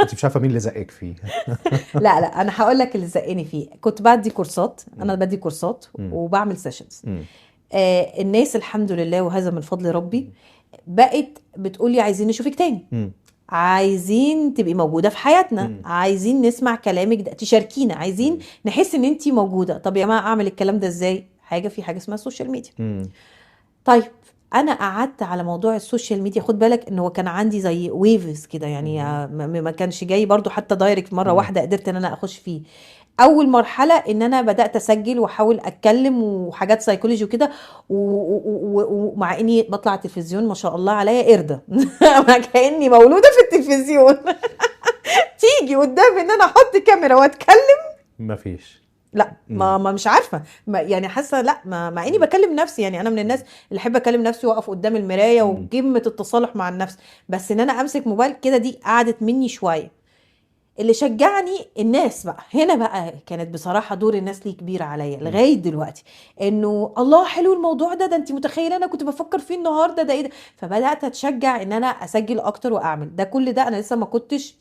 [SPEAKER 2] انت مش عارفة مين اللي زقك فيه.
[SPEAKER 1] لا انا هقول لك اللي زقني فيه. كنت بدي كورسات، انا بدي كورسات وبعمل سيشنز. الناس الحمد لله وهذا من فضل ربي بقت بتقولي عايزين نشوفك تاني، عايزين تبقي موجودة في حياتنا، عايزين نسمع كلامك ده، تشاركينا، عايزين نحس ان انتي موجودة. طب يا جماعة اعمل الكلام ده ازاي؟ في حاجة اسمها السوشيال ميديا. طيب انا قعدت على موضوع السوشيال ميديا، خد بالك ان هو كان عندي زي ويفز كده، يعني ما كانش جاي برضو حتى دايركت مرة واحدة قدرت ان انا اخش فيه. اول مرحله ان انا بدات اسجل واحاول اتكلم وحاجات سايكولوجي وكده، ومع اني بطلع التلفزيون ما شاء الله عليا قرده كاني مولوده في التلفزيون تيجي قدامي ان انا احط كاميرا واتكلم
[SPEAKER 2] مفيش.
[SPEAKER 1] لا، ما مش عارفه، يعني حاسه لا، مع اني بكلم نفسي، يعني انا من الناس اللي احب اكلم نفسي واقف قدام المرايه وقمه التصالح مع النفس، بس ان انا امسك موبايل كده دي قعدت مني شويه. اللي شجعني الناس بقى هنا بقى، كانت بصراحة دور الناس ليه كبير عليا لغاية دلوقتي، انه الله حلو الموضوع ده انت متخيلة انا كنت بفكر فيه النهاردة، ده ايه ده؟ فبدأت اتشجع ان انا اسجل اكتر واعمل ده. كل ده انا لسه ما كنتش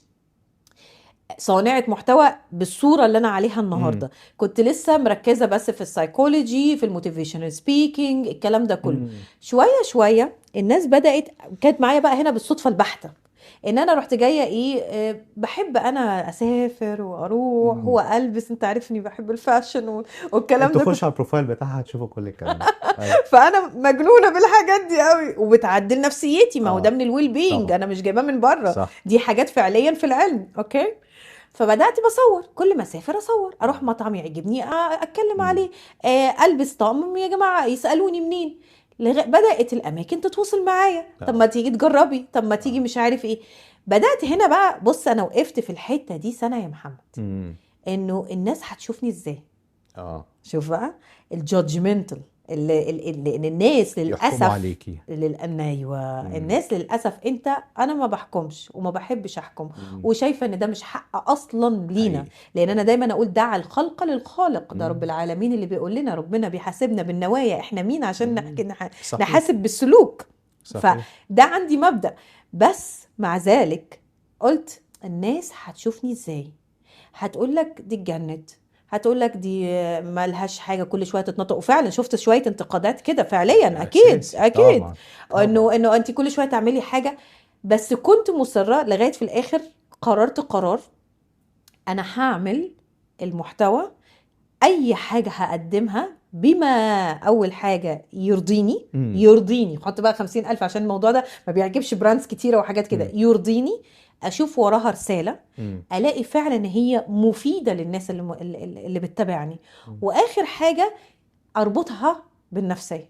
[SPEAKER 1] صانعة محتوى بالصورة اللي انا عليها النهاردة، كنت لسه مركزة بس في السايكولوجي، في الموتيفيشنال سبيكينج، الكلام ده كله. شوية شوية الناس بدأت، كانت معايا بقى هنا بالصدفة البحتة، ان انا رحت جايه بحب انا اسافر واروح والبس، انت عارفني بحب الفاشن والكلام ده.
[SPEAKER 2] تخش على البروفايل بتاعها تشوفوا كل الكلام ده.
[SPEAKER 1] فانا مجنونه بالحاجات دي قوي وبتعدل نفسيتي، ما هو ده من الويل بينج، انا مش جايباه من بره، دي حاجات فعليا في العلم. اوكي، فبدات بصور، كل ما اسافر اصور، اروح مطعم يعجبني اتكلم عليه، البس طقم يا جماعه يسالوني منين، بدات الاماكن تتواصل معايا، طب ما تيجي تجربي، طب ما تيجي مش عارف ايه. بدات هنا بقى، بص انا وقفت في الحته دي سنه يا محمد، انه الناس هتشوفني ازاي. شوف بقى الجادجمنتال اللي الناس للاسف
[SPEAKER 2] عليكي.
[SPEAKER 1] ايوه الناس للاسف، انا ما بحكمش وما بحبش احكم، وشايفه ان ده مش حق اصلا لينا، لان انا دايما اقول دع الخلق للخالق، ده رب العالمين اللي بيقول لنا، ربنا بيحاسبنا بالنوايا، احنا مين عشان نحاسب بالسلوك؟ فده عندي مبدأ. بس مع ذلك قلت الناس هتشوفني ازاي؟ هتقولك دي اتجنت، هتقولك دي مالهاش حاجه، كل شويه تتنطق. وفعلا شفت شويه انتقادات كده فعليا، اكيد
[SPEAKER 2] طبعا.
[SPEAKER 1] انه انت كل شويه تعملي حاجه، بس كنت مصره لغايه في الاخر قررت قرار، انا هعمل المحتوى، اي حاجه هقدمها بما اول حاجه يرضيني، حط بقى 50,000 عشان الموضوع ده ما بيعجبش براندز كتيره وحاجات كده، يرضيني، اشوف وراها رساله، الاقي فعلا ان هي مفيده للناس اللي بتتابعني، واخر حاجه اربطها بالنفسيه،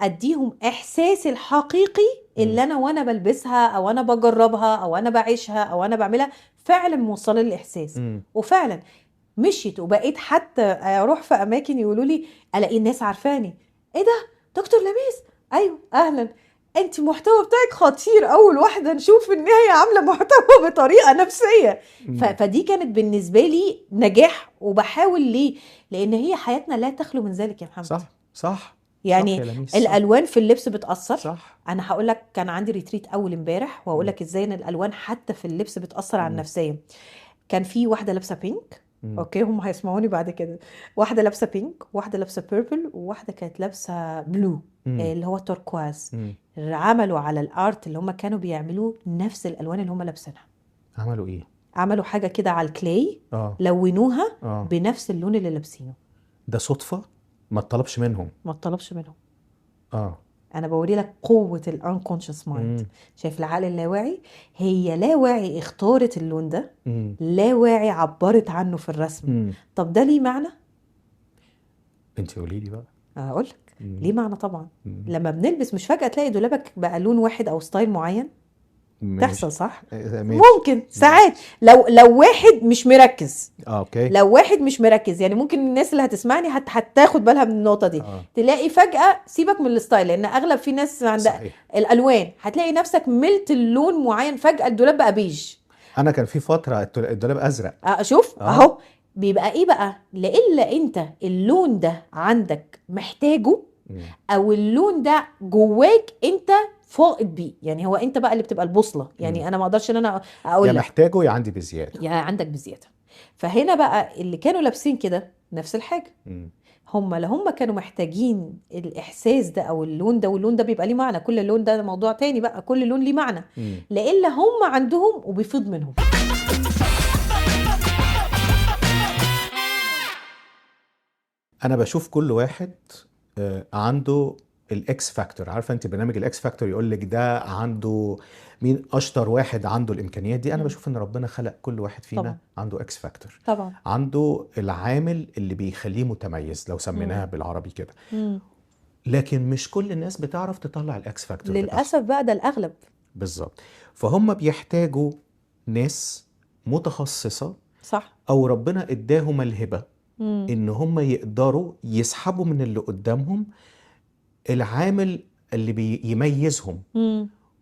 [SPEAKER 1] اديهم احساسي الحقيقي اللي انا وانا بلبسها او انا بجربها او انا بعيشها او انا بعملها، فعلا موصله الاحساس. وفعلا مشيت، وبقيت حتى اروح في اماكن يقولوا لي، الاقي الناس عارفاني، ايه ده دكتور لميس؟ ايوه اهلا، انت المحتوى بتاعك خطير، اول واحده نشوف ان هي عامله محتوى بطريقه نفسيه. فدي كانت بالنسبه لي نجاح، وبحاول ليه؟ لان هي حياتنا لا تخلو من ذلك يا محمد.
[SPEAKER 2] صح
[SPEAKER 1] يعني
[SPEAKER 2] صح
[SPEAKER 1] الالوان في اللبس بتاثر.
[SPEAKER 2] صح.
[SPEAKER 1] انا هقول لك كان عندي ريتريت اول امبارح، وهقول لك ازاي ان الالوان حتى في اللبس بتاثر على النفسيه. كان في واحده لابسه بينك، اوكي هم هيسمعوني بعد كده، واحده لابسه بينك، واحده لابسه بيربل، وواحده كانت لابسه بلو اللي هو توركواز. عملوا على الارت اللي هم كانوا بيعملوه نفس الالوان اللي هم لابسينها.
[SPEAKER 2] عملوا ايه؟
[SPEAKER 1] عملوا حاجه كده على الكلاي، لونوها بنفس اللون اللي لابسينه.
[SPEAKER 2] ده صدفه؟ ما اتطلبش منهم؟
[SPEAKER 1] انا بوري لك قوه الانكونشس مايند. شايف العقل اللاواعي؟ هي لا واعي اختارت اللون ده، لا واعي عبرت عنه في الرسم. طب ده ليه معنى؟
[SPEAKER 2] انت قولي لي بقى.
[SPEAKER 1] اقول لك
[SPEAKER 2] مم.
[SPEAKER 1] ليه معنى طبعا.
[SPEAKER 2] مم.
[SPEAKER 1] لما بنلبس مش فجأة تلاقي دولابك بقى لون واحد او ستايل معين،
[SPEAKER 2] ماشي.
[SPEAKER 1] تحصل صح؟
[SPEAKER 2] ماشي.
[SPEAKER 1] ممكن ساعات لو واحد مش مركز،
[SPEAKER 2] اوكي.
[SPEAKER 1] لو واحد مش مركز يعني ممكن الناس اللي هتسمعني هتاخد بالها من النقطة دي. تلاقي فجأة سيبك من الستايل، لان اغلب في ناس عند
[SPEAKER 2] صحيح.
[SPEAKER 1] الالوان هتلاقي نفسك ملت اللون معين، فجأة الدولاب بقى بيج.
[SPEAKER 2] انا كان في فتره الدولاب ازرق.
[SPEAKER 1] شوف اهو بيبقى ايه بقى، لا انت اللون ده عندك محتاجه، او اللون ده جواك انت فائض بيه. يعني هو انت بقى اللي بتبقى البوصله. يعني انا ما اقدرش ان انا اقول
[SPEAKER 2] يا
[SPEAKER 1] لك
[SPEAKER 2] محتاجه يا عندي بزياده،
[SPEAKER 1] يا عندك بزياده. فهنا بقى اللي كانوا لابسين كده نفس الحاجه، هم كانوا محتاجين الاحساس ده او اللون ده، واللون ده بيبقى ليه معنى. كل لون ده موضوع تاني بقى، كل لون ليه معنى، لإلا هم عندهم وبيفيض منهم.
[SPEAKER 2] انا بشوف كل واحد عنده الاكس فاكتور. عارفه انت برنامج الاكس فاكتور يقول لك ده عنده مين اشطر واحد عنده الامكانيات دي. انا بشوف ان ربنا خلق كل واحد فينا
[SPEAKER 1] طبعا.
[SPEAKER 2] عنده اكس فاكتور،
[SPEAKER 1] طبعا
[SPEAKER 2] عنده العامل اللي بيخليه متميز لو سميناها بالعربي كده. لكن مش كل الناس بتعرف تطلع الاكس فاكتور
[SPEAKER 1] للاسف بقى ده الاغلب.
[SPEAKER 2] بالظبط. فهم بيحتاجوا ناس متخصصة،
[SPEAKER 1] صح،
[SPEAKER 2] او ربنا اداهم الهبة ان هم يقدروا يسحبوا من اللي قدامهم العامل اللي بيميزهم.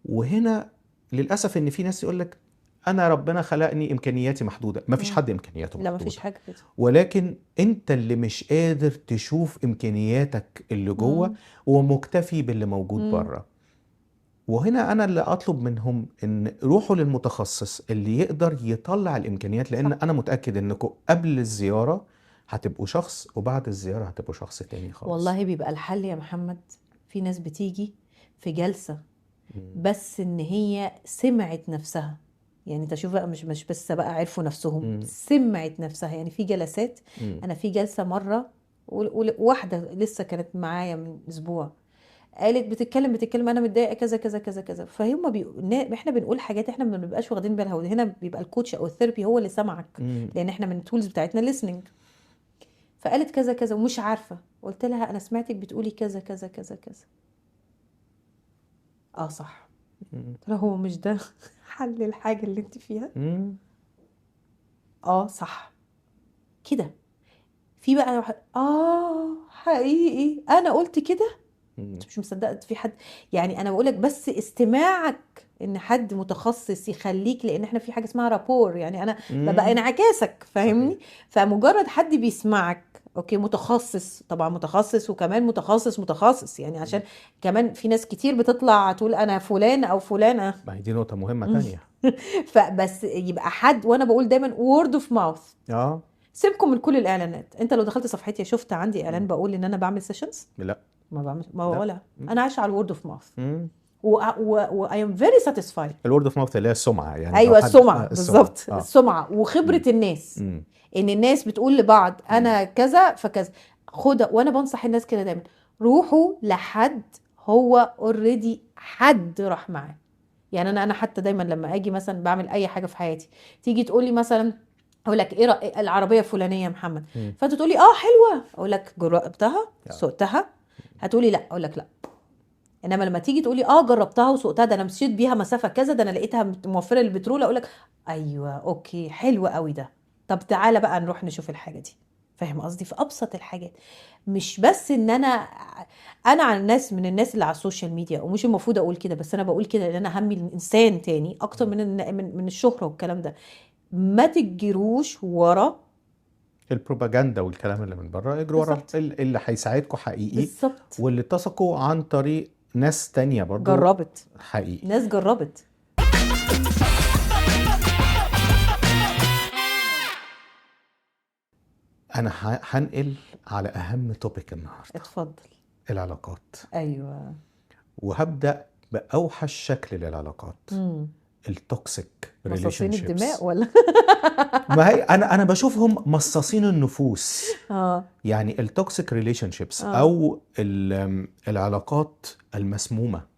[SPEAKER 2] وهنا للأسف ان في ناس يقولك انا ربنا خلقني امكانياتي محدودة. ما فيش حد امكانياته محدودة،
[SPEAKER 1] لا ما فيش حاجة كده.
[SPEAKER 2] ولكن انت اللي مش قادر تشوف امكانياتك اللي جوه ومكتفي باللي موجود بره. وهنا انا اللي اطلب منهم ان روحوا للمتخصص اللي يقدر يطلع الامكانيات، لان انا متأكد انكم قبل الزيارة هتبقوا شخص وبعد الزيارة هتبقوا شخص تاني خالص.
[SPEAKER 1] والله بيبقى الحل يا محمد، في ناس بتيجي في جلسة بس ان هي سمعت نفسها. يعني انت شوف بقى، مش بس بقى عرفوا نفسهم، سمعت نفسها. يعني في جلسات، انا في جلسة مرة واحدة لسه كانت معايا من اسبوع، قالت بتتكلم انا متضايقه كذا كذا كذا كذا. فهم احنا بنقول حاجات احنا ما بنبقاش واخدين بالها، وهنا بيبقى الكوتش او الثيرابي هو اللي سمعك، لان احنا من التولز بتاعتنا listening. فقالت كذا كذا ومش عارفه. قلت لها انا سمعتك بتقولي كذا كذا كذا كذا. صح. قلت لها هو مش ده حل الحاجه اللي انت فيها؟ صح كده. في بقى حقيقي انا قلت كده. انت مش مصدقه في حد. يعني انا بقولك بس استماعك ان حد متخصص يخليك، لان احنا في حاجه اسمها رابور. يعني انا ببقى انعكاسك، فاهمني؟ فمجرد حد بيسمعك اوكي متخصص، طبعا متخصص وكمان متخصص يعني عشان كمان في ناس كتير بتطلع تقول انا فلان او فلانه.
[SPEAKER 2] ما هي دي نقطه مهمه تانية.
[SPEAKER 1] فبس يبقى حد، وانا بقول دايما word of mouth. سيبكم من كل الاعلانات. انت لو دخلت صفحتي شفت عندي اعلان بقول ان انا بعمل سيشنز؟
[SPEAKER 2] لا
[SPEAKER 1] ما بعمل، ما ولا انا عايشه على الورد اوف ماوث. و I am very satisfied.
[SPEAKER 2] الورد اوف ماوث اللي هي السمعه، يعني
[SPEAKER 1] ايوه السمعه بالظبط. السمعه وخبره الناس، ان الناس بتقول لبعض انا كذا فكذا. خد، وانا بنصح الناس كده دايما، روحوا لحد هو اوريدي حد راح معاه. يعني انا حتى دايما لما اجي مثلا بعمل اي حاجه في حياتي، تيجي تقول لي مثلا، اقول لك ايه العربيه الفلانيه يا محمد، فانت تقول لي حلوه، اقول لك جربتها سوقتها، هتقولي لا، اقول لك لا. انما لما تيجي تقولي جربتها وسوقتها، ده انا مشيت بيها مسافه كذا، ده انا لقيتها موفره للبترول، اقول لك ايوه اوكي حلوه قوي ده. طب تعالى بقى نروح نشوف الحاجه دي. فاهم قصدي؟ في ابسط الحاجات. مش بس ان انا عن الناس، من الناس اللي على السوشيال ميديا، ومش المفروض اقول كده، بس انا بقول كده لان انا همي الانسان تاني اكتر من الشهره والكلام ده. ما تجروش ورا
[SPEAKER 2] البروباجندا والكلام اللي من بره، اجروا ورا اللي هيساعدكم حقيقي
[SPEAKER 1] بالظبط، واللي
[SPEAKER 2] اتثقوا عن طريق ناس تانية برضو
[SPEAKER 1] جربت
[SPEAKER 2] حقيقي،
[SPEAKER 1] ناس جربت.
[SPEAKER 2] انا هنقل على اهم توبيك النهارده.
[SPEAKER 1] اتفضل.
[SPEAKER 2] العلاقات.
[SPEAKER 1] ايوه.
[SPEAKER 2] وهبدأ بأوحش شكل للعلاقات، التوكسيك
[SPEAKER 1] مصاصين الدماء ولا
[SPEAKER 2] ما هي انا بشوفهم مصاصين النفوس. يعني التوكسيك ريليشن شيبس او العلاقات المسمومه.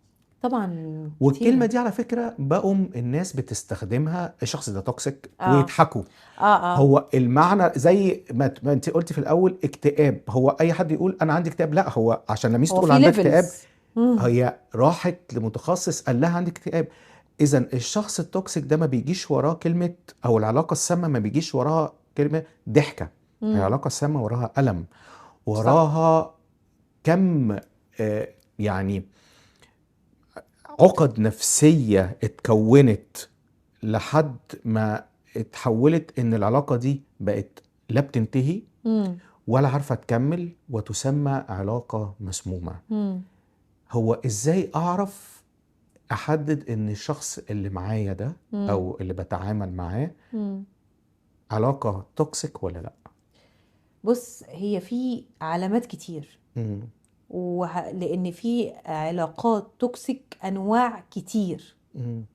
[SPEAKER 1] طبعا
[SPEAKER 2] والكلمة
[SPEAKER 1] كتير.
[SPEAKER 2] دي على فكرة بقوا الناس بتستخدمها، الشخص ده توكسيك،
[SPEAKER 1] اه
[SPEAKER 2] ويضحكوا.
[SPEAKER 1] اه
[SPEAKER 2] هو المعنى زي ما انت قلتي في الاول، اكتئاب. هو اي حد يقول انا عندي اكتئاب، لا، هو عشان لما
[SPEAKER 1] هو
[SPEAKER 2] تقول
[SPEAKER 1] في
[SPEAKER 2] عندها اكتئاب،
[SPEAKER 1] ليفلز.
[SPEAKER 2] هي راحت لمتخصص قال لها عندك اكتئاب. اذا الشخص التوكسيك ده ما بيجيش وراه كلمة، او العلاقة السامة ما بيجيش وراها كلمة ضحكة. العلاقة السامة وراها ألم،
[SPEAKER 1] صح.
[SPEAKER 2] وراها كم يعني عقد نفسية اتكونت لحد ما اتحولت ان العلاقة دي بقت لا بتنتهي
[SPEAKER 1] امم
[SPEAKER 2] ولا عارفة تكمل، وتسمى علاقة مسمومة.
[SPEAKER 1] امم
[SPEAKER 2] هو ازاي اعرف احدد ان الشخص اللي معايا ده
[SPEAKER 1] امم
[SPEAKER 2] او اللي بتعامل معاه
[SPEAKER 1] امم
[SPEAKER 2] علاقة توكسيك ولا لا؟
[SPEAKER 1] بص، هي في علامات كتير،
[SPEAKER 2] مم.
[SPEAKER 1] لان في علاقات توكسيك انواع كتير.
[SPEAKER 2] مم.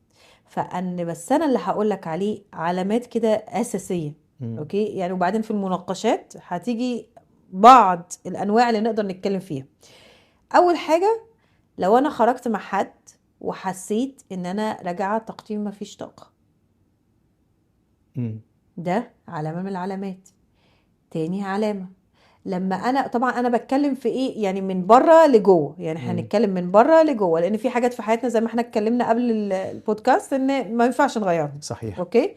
[SPEAKER 1] بس انا اللي هقول لك عليه علامات كده اساسيه.
[SPEAKER 2] مم.
[SPEAKER 1] اوكي يعني، وبعدين في المناقشات هتيجي بعض الانواع اللي نقدر نتكلم فيها. اول حاجه، لو انا خرجت مع حد وحسيت ان انا راجعه طاقتي مفيش طاقه،
[SPEAKER 2] مم.
[SPEAKER 1] ده علامه من العلامات. تاني علامه، لما انا طبعا انا بتكلم في ايه يعني، من بره لجوه، يعني
[SPEAKER 2] مم.
[SPEAKER 1] هنتكلم من بره لجوه، لان في حاجات في حياتنا زي ما احنا اتكلمنا قبل البودكاست ان ما ينفعش نغيرها.
[SPEAKER 2] صحيح.
[SPEAKER 1] اوكي،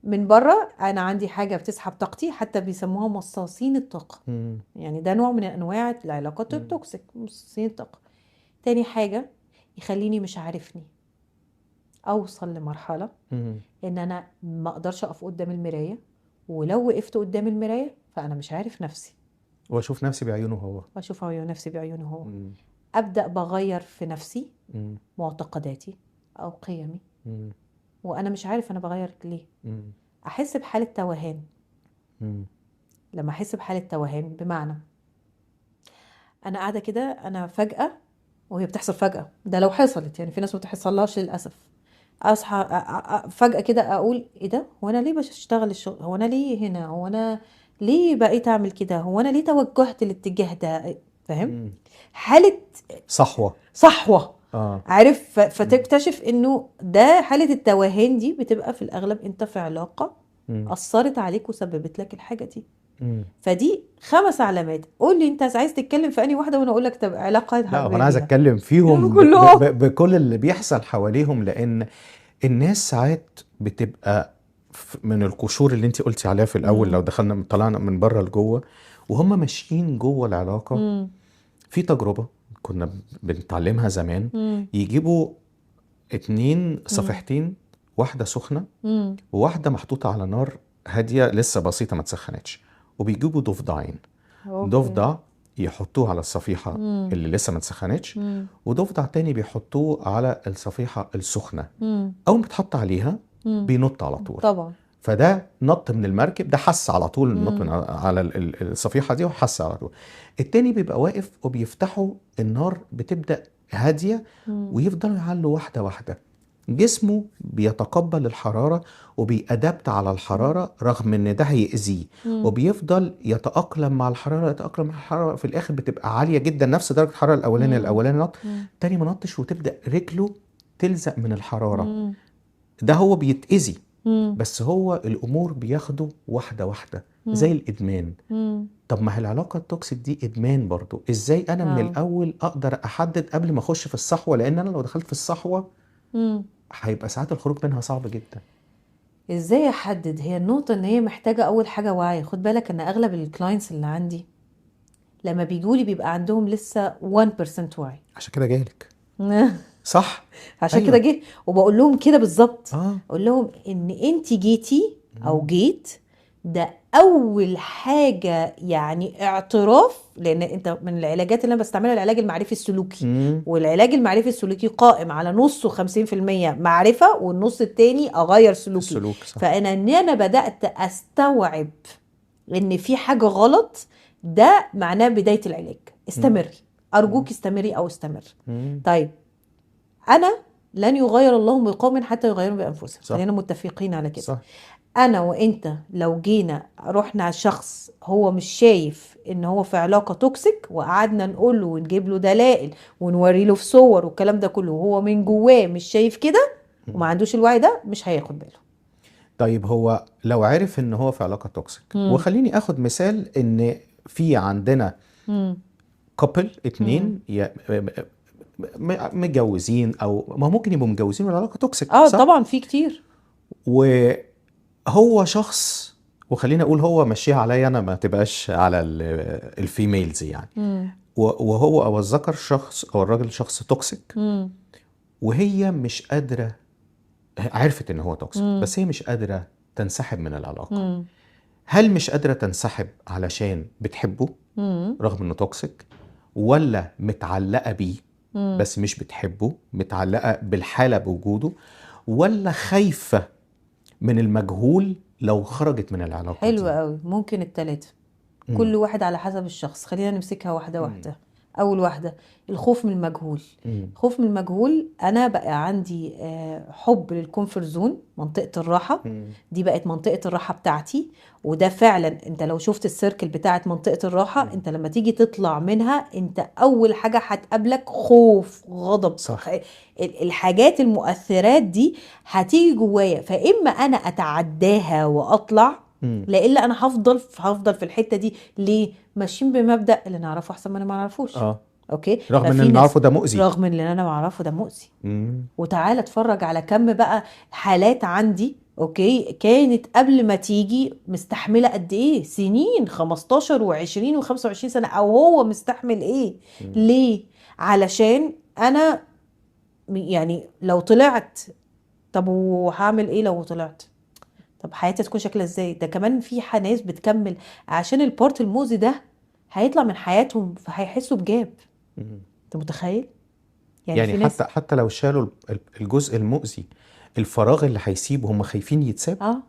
[SPEAKER 1] من بره انا عندي حاجه بتسحب طاقتي، حتى بيسموها مصاصين الطاقه.
[SPEAKER 2] مم.
[SPEAKER 1] يعني ده نوع من انواع العلاقات
[SPEAKER 2] مم.
[SPEAKER 1] التوكسيك، مصاصين الطاقه. تاني حاجه، يخليني مش عارفني، اوصل لمرحله
[SPEAKER 2] مم.
[SPEAKER 1] ان انا ما اقدرش اقف قدام المرايه، ولو وقفت قدام المرايه فانا مش عارف نفسي،
[SPEAKER 2] واشوف نفسي بعيونه هو.
[SPEAKER 1] واشوف نفسي بعيونه هو.
[SPEAKER 2] مم.
[SPEAKER 1] ابدا بغير في نفسي،
[SPEAKER 2] مم.
[SPEAKER 1] معتقداتي او قيمي،
[SPEAKER 2] مم.
[SPEAKER 1] وانا مش عارف انا بغير ليه.
[SPEAKER 2] مم.
[SPEAKER 1] احس بحاله توهان.
[SPEAKER 2] مم.
[SPEAKER 1] لما احس بحاله توهان، بمعنى انا قاعده كده، انا فجاه، وهي بتحصل فجاه، ده لو حصلت، يعني في ناس ما بتحصلهاش للاسف، اصحى فجاه كده اقول ايه ده، هو انا ليه بشتغل الشغل، هو انا ليه هنا، هو انا ليه بقيت اعمل كده، هو انا ليه توجهت الاتجاه ده، فاهم؟
[SPEAKER 2] مم.
[SPEAKER 1] حاله
[SPEAKER 2] صحوة.
[SPEAKER 1] صحوه.
[SPEAKER 2] اه.
[SPEAKER 1] عارف،
[SPEAKER 2] مم.
[SPEAKER 1] فتكتشف انه ده حالة التوهان دي بتبقى في الاغلب انت في علاقة
[SPEAKER 2] مم.
[SPEAKER 1] اثرت عليك وسببت لك الحاجة دي.
[SPEAKER 2] مم.
[SPEAKER 1] فدي 5 علامات. قول لي انت عايز تتكلم في انهي واحدة وانا اقول لك طب علاقة
[SPEAKER 2] لا، هو انا عايز
[SPEAKER 1] بيها.
[SPEAKER 2] اتكلم فيهم
[SPEAKER 1] كلهم.
[SPEAKER 2] بكل اللي بيحصل حواليهم، لان الناس ساعات بتبقى من القشور اللي انت قلتي عليها في الاول، لو
[SPEAKER 1] مم.
[SPEAKER 2] دخلنا طلعنا من بره لجوه وهم ماشيين جوه العلاقة.
[SPEAKER 1] مم.
[SPEAKER 2] في تجربة كنا بنتعلمها زمان،
[SPEAKER 1] مم.
[SPEAKER 2] يجيبوا 2
[SPEAKER 1] مم.
[SPEAKER 2] صفيحتين، واحدة سخنة
[SPEAKER 1] مم.
[SPEAKER 2] وواحدة محطوطة على نار هادية لسه بسيطة ما تسخنتش، وبيجيبوا ضفدعين.
[SPEAKER 1] اوكي.
[SPEAKER 2] ضفدع يحطوه على الصفيحة
[SPEAKER 1] مم.
[SPEAKER 2] اللي لسه ما تسخنتش،
[SPEAKER 1] مم.
[SPEAKER 2] وضفدع تاني بيحطوه على الصفيحة السخنة.
[SPEAKER 1] مم.
[SPEAKER 2] أول ما بتحط عليها
[SPEAKER 1] مم.
[SPEAKER 2] بينط على طول.
[SPEAKER 1] طبعا.
[SPEAKER 2] فده نط من المركب، ده حس على طول، نط من
[SPEAKER 1] مم.
[SPEAKER 2] على الصفيحة دي وحس على طول. التاني بيبقى واقف وبيفتحوا النار، بتبدأ هادية،
[SPEAKER 1] مم.
[SPEAKER 2] ويفضلوا يعلوا واحدة واحدة. جسمه بيتقبل الحرارة وبيأدبت على الحرارة رغم ان ده هيأذيه،
[SPEAKER 1] مم.
[SPEAKER 2] وبيفضل يتأقلم مع الحرارة، يتأقلم مع الحرارة، في الآخر بتبقى عالية جدا نفس درجة الحرارة الأولاني.
[SPEAKER 1] مم.
[SPEAKER 2] الأولاني نط،
[SPEAKER 1] مم.
[SPEAKER 2] تاني ما نطش، وتبدأ رجله تلزق من الحرارة.
[SPEAKER 1] مم.
[SPEAKER 2] ده هو بيتأذي،
[SPEAKER 1] مم.
[SPEAKER 2] بس هو الأمور بياخده واحدة واحدة زي
[SPEAKER 1] مم.
[SPEAKER 2] الإدمان.
[SPEAKER 1] مم.
[SPEAKER 2] طب ما هي العلاقة التوكسيك دي إدمان برضو، إزاي أنا من
[SPEAKER 1] اه.
[SPEAKER 2] الأول أقدر أحدد قبل ما أخش في الصحوة؟ لأن أنا لو دخلت في الصحوة
[SPEAKER 1] مم.
[SPEAKER 2] هيبقى ساعات الخروج منها صعب جدا.
[SPEAKER 1] ازاي احدد؟ هي النقطة ان هي محتاجة اول حاجة وعي. خد بالك ان اغلب الكلاينتس اللي عندي لما بيجولي بيبقى عندهم لسه 1% وعي.
[SPEAKER 2] عشان كده جايلك. صح.
[SPEAKER 1] عشان كده
[SPEAKER 2] أيوه.
[SPEAKER 1] جه وبقول لهم كده بالظبط.
[SPEAKER 2] آه.
[SPEAKER 1] اقول لهم ان انت جيتي او
[SPEAKER 2] مم.
[SPEAKER 1] جيت، ده اول حاجة يعني اعتراف، لان انت من العلاجات اللي انا بستعملها العلاج المعرفي السلوكي،
[SPEAKER 2] مم.
[SPEAKER 1] والعلاج المعرفي السلوكي قائم على نصه 50% معرفة والنص التاني اغير سلوكي.
[SPEAKER 2] السلوك صح.
[SPEAKER 1] فانا بدأت استوعب ان في حاجة غلط، ده معناه بداية العلاج.
[SPEAKER 2] مم.
[SPEAKER 1] استمري،
[SPEAKER 2] مم.
[SPEAKER 1] ارجوك استمري او استمر.
[SPEAKER 2] مم.
[SPEAKER 1] طيب، انا لن يغير الله بقوم حتى يغيروا بانفسهم،
[SPEAKER 2] صح.
[SPEAKER 1] خلينا متفقين على كده.
[SPEAKER 2] صح.
[SPEAKER 1] انا وانت لو جينا رحنا على شخص هو مش شايف ان هو في علاقة توكسيك، وقعدنا نقول له ونجيب له دلائل ونوري له في صور والكلام ده كله، وهو من جواه مش شايف كده وما عندوش الوعي ده، مش هياخد باله.
[SPEAKER 2] طيب هو لو عرف ان هو في علاقة توكسيك،
[SPEAKER 1] امم.
[SPEAKER 2] وخليني اخد مثال ان في عندنا
[SPEAKER 1] امم.
[SPEAKER 2] كابل
[SPEAKER 1] امم.
[SPEAKER 2] اتنين متجوزين، او ما ممكن يبقوا متجوزين والعلاقة توكسيك،
[SPEAKER 1] اه
[SPEAKER 2] صح؟
[SPEAKER 1] طبعا في كتير.
[SPEAKER 2] وهو شخص، وخليني اقول هو مشيها عليا انا، ما تبقاش على الفيميلز يعني.
[SPEAKER 1] امم.
[SPEAKER 2] وهو او الذكر شخص، او الراجل شخص توكسيك،
[SPEAKER 1] امم.
[SPEAKER 2] وهي مش قادرة، عرفت ان هو توكسيك
[SPEAKER 1] امم.
[SPEAKER 2] بس هي مش قادرة تنسحب من العلاقة.
[SPEAKER 1] امم.
[SPEAKER 2] هل مش قادرة تنسحب علشان بتحبه
[SPEAKER 1] امم.
[SPEAKER 2] رغم انه توكسيك، ولا متعلقة بيه
[SPEAKER 1] امم.
[SPEAKER 2] بس مش بتحبه، متعلقة بالحالة بوجوده، ولا خايفة من المجهول لو خرجت من العلاقة
[SPEAKER 1] حلو
[SPEAKER 2] دي؟
[SPEAKER 1] قوي، ممكن التلاتة.
[SPEAKER 2] مم.
[SPEAKER 1] كل واحد على حسب الشخص، خلينا نمسكها واحدة
[SPEAKER 2] مم.
[SPEAKER 1] واحدة. أول واحدة، الخوف من المجهول.
[SPEAKER 2] مم.
[SPEAKER 1] خوف من المجهول، أنا بقى عندي حب للكومفورت زون، منطقة الراحة.
[SPEAKER 2] مم.
[SPEAKER 1] دي بقت منطقة الراحة بتاعتي. وده فعلا انت لو شفت السيركل بتاعت منطقة الراحة،
[SPEAKER 2] مم.
[SPEAKER 1] انت لما تيجي تطلع منها، انت أول حاجة هتقابلك خوف، غضب،
[SPEAKER 2] صح.
[SPEAKER 1] الحاجات المؤثرات دي هتيجي جوايا، فإما أنا أتعداها وأطلع،
[SPEAKER 2] مم.
[SPEAKER 1] لا الا انا هفضل في الحته دي. ليه؟ ماشيين بمبدا اللي نعرفه احسن ما انا ما نعرفوش.
[SPEAKER 2] اه،
[SPEAKER 1] اوكي،
[SPEAKER 2] رغم ان
[SPEAKER 1] ففي
[SPEAKER 2] اللي
[SPEAKER 1] ناس
[SPEAKER 2] نعرفه ده مؤذي.
[SPEAKER 1] رغم ان اللي انا ما اعرفه ده مؤذي.
[SPEAKER 2] مم.
[SPEAKER 1] وتعالى اتفرج على كم بقى حالات عندي، اوكي، كانت قبل ما تيجي مستحمله قد ايه سنين، 15 و20 و25 سنه، او هو مستحمل ايه.
[SPEAKER 2] مم.
[SPEAKER 1] ليه؟ علشان انا يعني لو طلعت، طب وهعمل ايه لو طلعت؟ طب حياتي تكون شكلها ازاي؟ ده كمان في ناس بتكمل عشان البارت المؤذي ده هيطلع من حياتهم، فهيحسوا بجاب.
[SPEAKER 2] مم.
[SPEAKER 1] انت متخيل؟ يعني
[SPEAKER 2] يعني
[SPEAKER 1] في ناس،
[SPEAKER 2] حتى لو شالوا الجزء المؤذي، الفراغ اللي هيسيبه هم خايفين يتساب.
[SPEAKER 1] اه،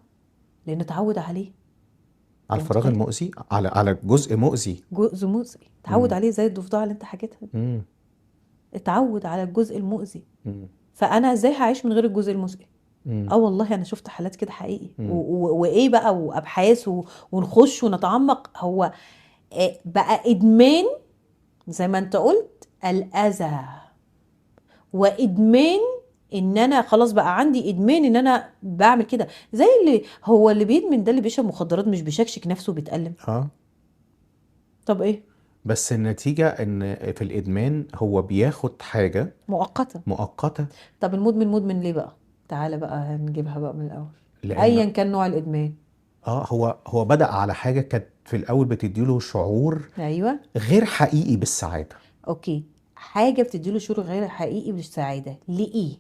[SPEAKER 1] لانه اتعود عليه.
[SPEAKER 2] على
[SPEAKER 1] انت
[SPEAKER 2] الفراغ
[SPEAKER 1] متخيل؟
[SPEAKER 2] المؤذي، على جزء مؤذي.
[SPEAKER 1] جزء مؤذي اتعود
[SPEAKER 2] مم.
[SPEAKER 1] عليه، زي الضفدعه اللي انت حكيتها دي.
[SPEAKER 2] مم.
[SPEAKER 1] اتعود على الجزء المؤذي.
[SPEAKER 2] مم.
[SPEAKER 1] فانا ازاي هعيش من غير الجزء المؤذي؟
[SPEAKER 2] مم.
[SPEAKER 1] اه والله انا شفت حالات كده حقيقي،
[SPEAKER 2] مم.
[SPEAKER 1] وايه بقى، وابحاث ونخش ونتعمق. هو بقى ادمان، زي ما انت قلت، الاذى. وادمان ان انا خلاص بقى عندي ادمان ان انا بعمل كده. زي اللي بيدمن ده، اللي بيشرب مخدرات مش بيشكشك نفسه بيتألم.
[SPEAKER 2] اه،
[SPEAKER 1] طب ايه؟
[SPEAKER 2] بس النتيجة ان في الادمان هو بياخد حاجة
[SPEAKER 1] مؤقتة.
[SPEAKER 2] مؤقتة.
[SPEAKER 1] طب المدمن مدمن ليه بقى؟ تعالى بقى هنجيبها بقى من الاول.
[SPEAKER 2] لان
[SPEAKER 1] ايا كان نوع الادمان.
[SPEAKER 2] هو بدأ على حاجة كانت في الاول بتديله شعور
[SPEAKER 1] ايوه.
[SPEAKER 2] غير حقيقي بالسعادة،
[SPEAKER 1] اوكي، حاجة بتديله شعور غير حقيقي بالسعادة، ليه؟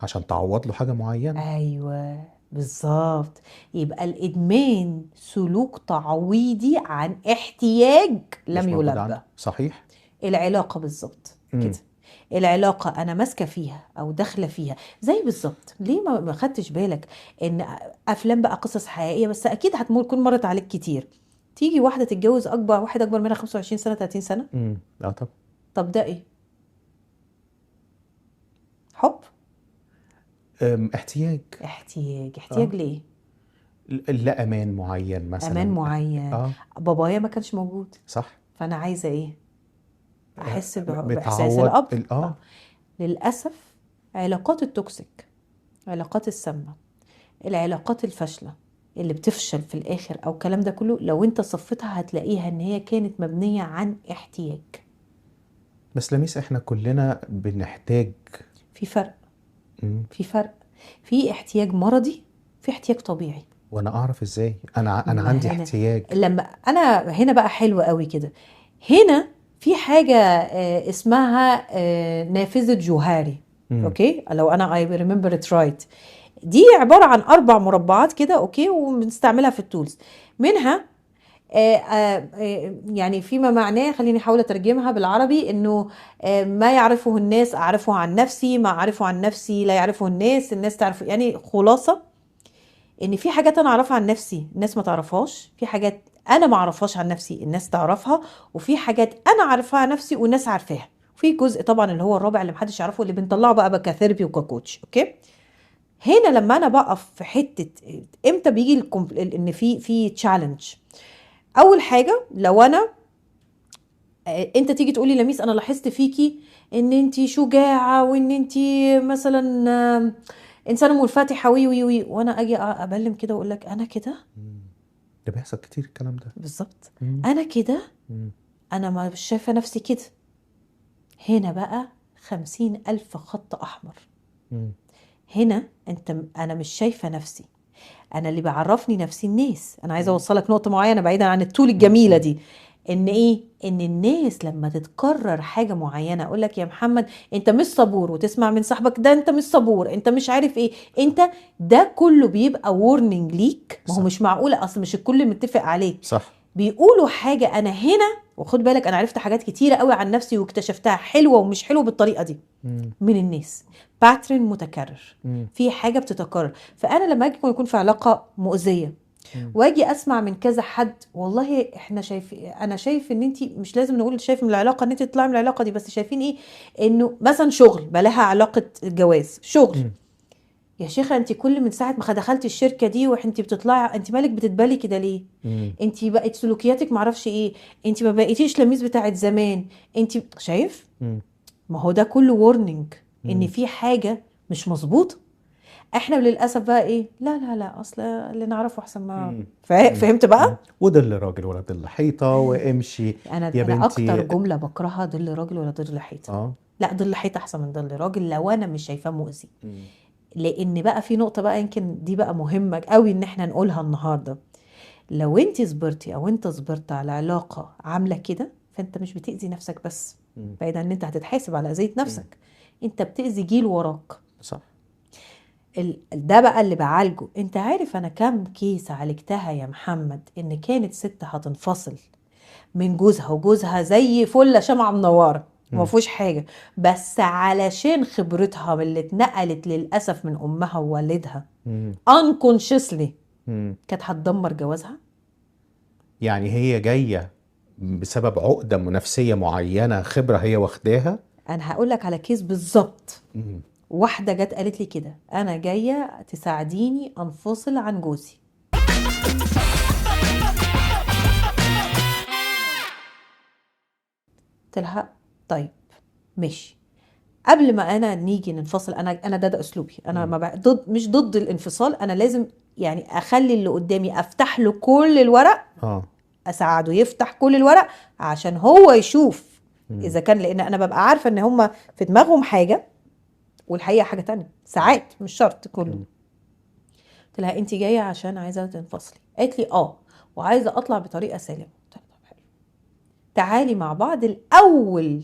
[SPEAKER 2] عشان تعوض له حاجة معينة.
[SPEAKER 1] ايوه بالظبط. يبقى الادمان سلوك تعويضي عن احتياج لم
[SPEAKER 2] مش موجود
[SPEAKER 1] يلبى.
[SPEAKER 2] عنده، صحيح.
[SPEAKER 1] العلاقة بالظبط كده.
[SPEAKER 2] مم.
[SPEAKER 1] العلاقة أنا ماسكة فيها أو داخلة فيها، زي بالظبط. ليه ما خدتش بالك إن أفلام بقى قصص حقيقية، بس أكيد تكون مرت عليك كتير. تيجي واحدة تتجوز واحد أكبر منها 25 سنة 30 سنة.
[SPEAKER 2] اه طب.
[SPEAKER 1] طب ده إيه؟ حب؟
[SPEAKER 2] احتياج.
[SPEAKER 1] احتياج
[SPEAKER 2] اه،
[SPEAKER 1] ليه؟
[SPEAKER 2] لا امان معين
[SPEAKER 1] أمان
[SPEAKER 2] مثلا.
[SPEAKER 1] معين.
[SPEAKER 2] اه،
[SPEAKER 1] بابايا ما كانش موجود،
[SPEAKER 2] صح.
[SPEAKER 1] فأنا عايزة إيه؟ أحس بإحساس
[SPEAKER 2] بتعوض
[SPEAKER 1] الأب. للأسف علاقات التوكسيك، علاقات السامة، العلاقات الفاشلة اللي بتفشل في الآخر أو الكلام ده كله، لو انت صفتها هتلاقيها ان هي كانت مبنية عن احتياج.
[SPEAKER 2] بس لميس، احنا كلنا بنحتاج.
[SPEAKER 1] في فرق.
[SPEAKER 2] مم.
[SPEAKER 1] في فرق. في احتياج مرضي، في احتياج طبيعي.
[SPEAKER 2] وانا اعرف ازاي انا
[SPEAKER 1] ما
[SPEAKER 2] عندي
[SPEAKER 1] هنا
[SPEAKER 2] احتياج؟
[SPEAKER 1] لما انا هنا بقى حلو قوي كده. هنا في حاجة اسمها نافذة جوهري.
[SPEAKER 2] مم.
[SPEAKER 1] اوكي، لو انا I remember it right. دي عبارة عن 4 مربعات كده، اوكي، وبنستعملها في التولز. منها يعني فيما معناه، خليني احاول اترجمها بالعربي، انه ما يعرفه الناس اعرفه عن نفسي، ما اعرفه عن نفسي لا يعرفه الناس تعرفه. يعني خلاصة ان في حاجات انا اعرفها عن نفسي الناس ما تعرفهاش، في حاجات انا ما اعرفهاش عن نفسي الناس تعرفها، وفي حاجات انا عارفاها عن نفسي والناس عارفاها. في جزء طبعا اللي هو الرابع اللي محدش يعرفه، اللي بنطلعه بقى كثيرابي وككوتش. اوكي، هنا لما انا بقف في حته امتى بيجي ان في تشالنج. اول حاجه لو انا انت تيجي تقولي لميس انا لاحظت فيكي ان انت شجاعه وان انت مثلا انسانه منفتحه وي وي وي، وانا اجي ابلم كده واقول لك انا كده
[SPEAKER 2] ده بيحصل كتير الكلام ده.
[SPEAKER 1] بالظبط.
[SPEAKER 2] مم.
[SPEAKER 1] انا كده
[SPEAKER 2] مم.
[SPEAKER 1] انا ما مش شايفه نفسي كده. هنا بقى 50,000 خط احمر.
[SPEAKER 2] مم.
[SPEAKER 1] هنا انا مش شايفه نفسي، انا اللي بعرفني نفسي الناس. انا عايزه اوصلك نقطه معينه بعيدا عن الطول الجميله دي، ان ايه، ان الناس لما تتكرر حاجه معينه اقول لك يا محمد انت مش صبور، وتسمع من صاحبك ده انت مش صبور، انت مش عارف ايه، انت ده كله بيبقى وورنينج ليك. ما هو
[SPEAKER 2] صح.
[SPEAKER 1] مش معقوله، اصل مش الكل متفق عليه.
[SPEAKER 2] صح.
[SPEAKER 1] بيقولوا حاجه انا هنا، وخد بالك انا عرفت حاجات كتيره قوي عن نفسي واكتشفتها حلوه ومش حلوه بالطريقه دي
[SPEAKER 2] مم.
[SPEAKER 1] من الناس. باترن متكرر،
[SPEAKER 2] مم.
[SPEAKER 1] في حاجه بتتكرر. فانا لما اجي يكون في علاقه مؤذيه
[SPEAKER 2] مم.
[SPEAKER 1] واجي اسمع من كذا حد والله احنا انا شايف ان انت مش لازم نقول شايف من العلاقه ان انت تطلعي من العلاقه دي، بس شايفين ايه، انه مثلا شغل بلاها علاقه جواز، شغل
[SPEAKER 2] مم.
[SPEAKER 1] يا شيخه انت كل من ساعه ما دخلتي الشركه دي وانت بتطلعي، انت مالك بتتبالي كده ليه؟
[SPEAKER 2] مم.
[SPEAKER 1] انت بقت سلوكياتك معرفش ايه، انت ما بقيتيش لميس بتاعت زمان، انت شايف.
[SPEAKER 2] مم.
[SPEAKER 1] ما هو ده كله وورنينج ان
[SPEAKER 2] مم.
[SPEAKER 1] في حاجه مش مظبوطه. احنا للاسف بقى ايه، لا لا لا اصل اللي نعرفه احسن ما
[SPEAKER 2] مم.
[SPEAKER 1] فهمت بقى.
[SPEAKER 2] وظل راجل ولا ظل حيطة وامشي يا
[SPEAKER 1] انا اكتر
[SPEAKER 2] بنتي.
[SPEAKER 1] جمله بكرهها ظل راجل ولا ظل حيطه.
[SPEAKER 2] اه.
[SPEAKER 1] لا ظل حيطه احسن من ظل راجل لو انا مش شايفاه مؤذي.
[SPEAKER 2] مم.
[SPEAKER 1] لان بقى في نقطه بقى يمكن دي بقى مهمه قوي ان احنا نقولها النهارده. لو انت صبرتي او انت صبرت على علاقه عامله كده، فانت مش بتاذي نفسك بس،
[SPEAKER 2] مم.
[SPEAKER 1] بعيد عن ان انت هتتحاسب على اذيه نفسك، انت بتاذي جيل وراك.
[SPEAKER 2] صح.
[SPEAKER 1] ده بقى اللي بعالجه. انت عارف انا كم كيس عالجتها يا محمد، ان كانت ست هتنفصل من جوزها وجوزها زي فل شمعة منورة وما
[SPEAKER 2] مم.
[SPEAKER 1] فيهوش حاجة، بس علشان خبرتها اللي اتنقلت للأسف من أمها ووالدها
[SPEAKER 2] مم.
[SPEAKER 1] unconsciously
[SPEAKER 2] مم.
[SPEAKER 1] كانت هتدمر جوازها.
[SPEAKER 2] يعني هي جاية بسبب عقدة نفسية معينة، خبرة هي واخداها.
[SPEAKER 1] أنا هقولك على كيس بالظبط.
[SPEAKER 2] مم.
[SPEAKER 1] واحدة جت قالت لي كده، أنا جاية تساعديني أنفصل عن جوزي. قلت لها طيب ماشي، قبل ما انا نيجي ننفصل، انا ده اسلوبي، انا ما ضد، مش ضد الانفصال، انا لازم يعني اخلي اللي قدامي افتح له كل الورق،
[SPEAKER 2] اه.
[SPEAKER 1] اساعده يفتح كل الورق عشان هو يشوف
[SPEAKER 2] مم.
[SPEAKER 1] اذا كان، لان انا ببقى عارفه ان هم في دماغهم حاجه والحقيقه حاجه تانية ساعات، مش شرط كله.
[SPEAKER 2] مم.
[SPEAKER 1] قلت لها انت جايه عشان عايزه تنفصلي؟ قالت لي اه، وعايزه اطلع بطريقه سليمه. قلت لها طب حلو، تعالي مع بعض الاول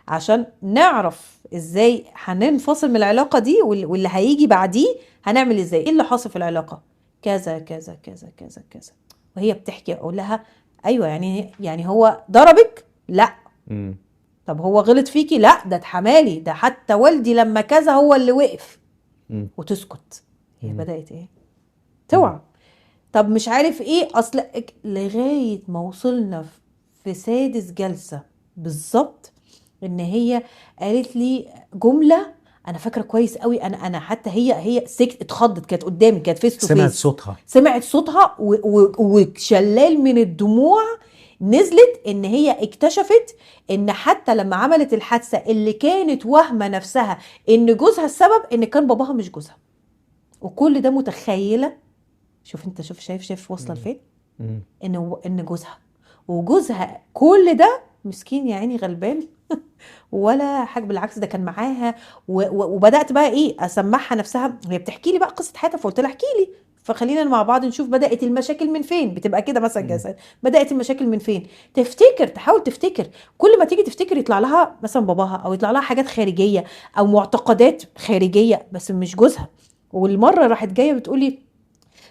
[SPEAKER 1] عشان نعرف ازاي هننفصل من العلاقة دي، واللي هيجي بعديه هنعمل ازاي، ايه اللي حاصل في العلاقة، كذا كذا كذا كذا كذا. وهي بتحكي اقول لها ايوه، يعني هو ضربك؟ لا.
[SPEAKER 2] مم.
[SPEAKER 1] طب هو غلط فيكي؟ لا، ده اتحمالي، ده حتى والدي لما كذا هو اللي وقف.
[SPEAKER 2] مم.
[SPEAKER 1] وتسكت. هي
[SPEAKER 2] مم.
[SPEAKER 1] بدأت ايه، توعى. طب مش عارف ايه، اصل لغاية ما وصلنا في سادس جلسة بالظبط، ان هي قالت لي جملة انا فاكرة كويس قوي. انا حتى هي سكت، اتخضت، كانت قدامي، كانت فيس تو
[SPEAKER 2] سمعت
[SPEAKER 1] فيس،
[SPEAKER 2] صوتها.
[SPEAKER 1] سمعت صوتها وشلال من الدموع نزلت. ان هي اكتشفت ان حتى لما عملت الحادثة اللي كانت واهمة نفسها ان جوزها السبب، ان كان باباها مش جوزها. وكل ده متخيلة، شوف انت، شايف واصله
[SPEAKER 2] مم.
[SPEAKER 1] لفين،
[SPEAKER 2] مم.
[SPEAKER 1] ان وجوزها كل ده مسكين يا عيني غلبان ولا حاجه، بالعكس ده كان معاها. وبدات بقى ايه اسمعها نفسها، هي بتحكي لي بقى قصه حياتها، فقلت لها احكي لي، فخلينا مع بعض نشوف بدات المشاكل من فين. بتبقى كده مثلا
[SPEAKER 2] مم.
[SPEAKER 1] جلسات، بدات المشاكل من فين، تحاول تفتكر. كل ما تيجي تفتكر يطلع لها مثلا باباها، او يطلع لها حاجات خارجيه او معتقدات خارجيه بس مش جوزها. والمره راحت جايه بتقولي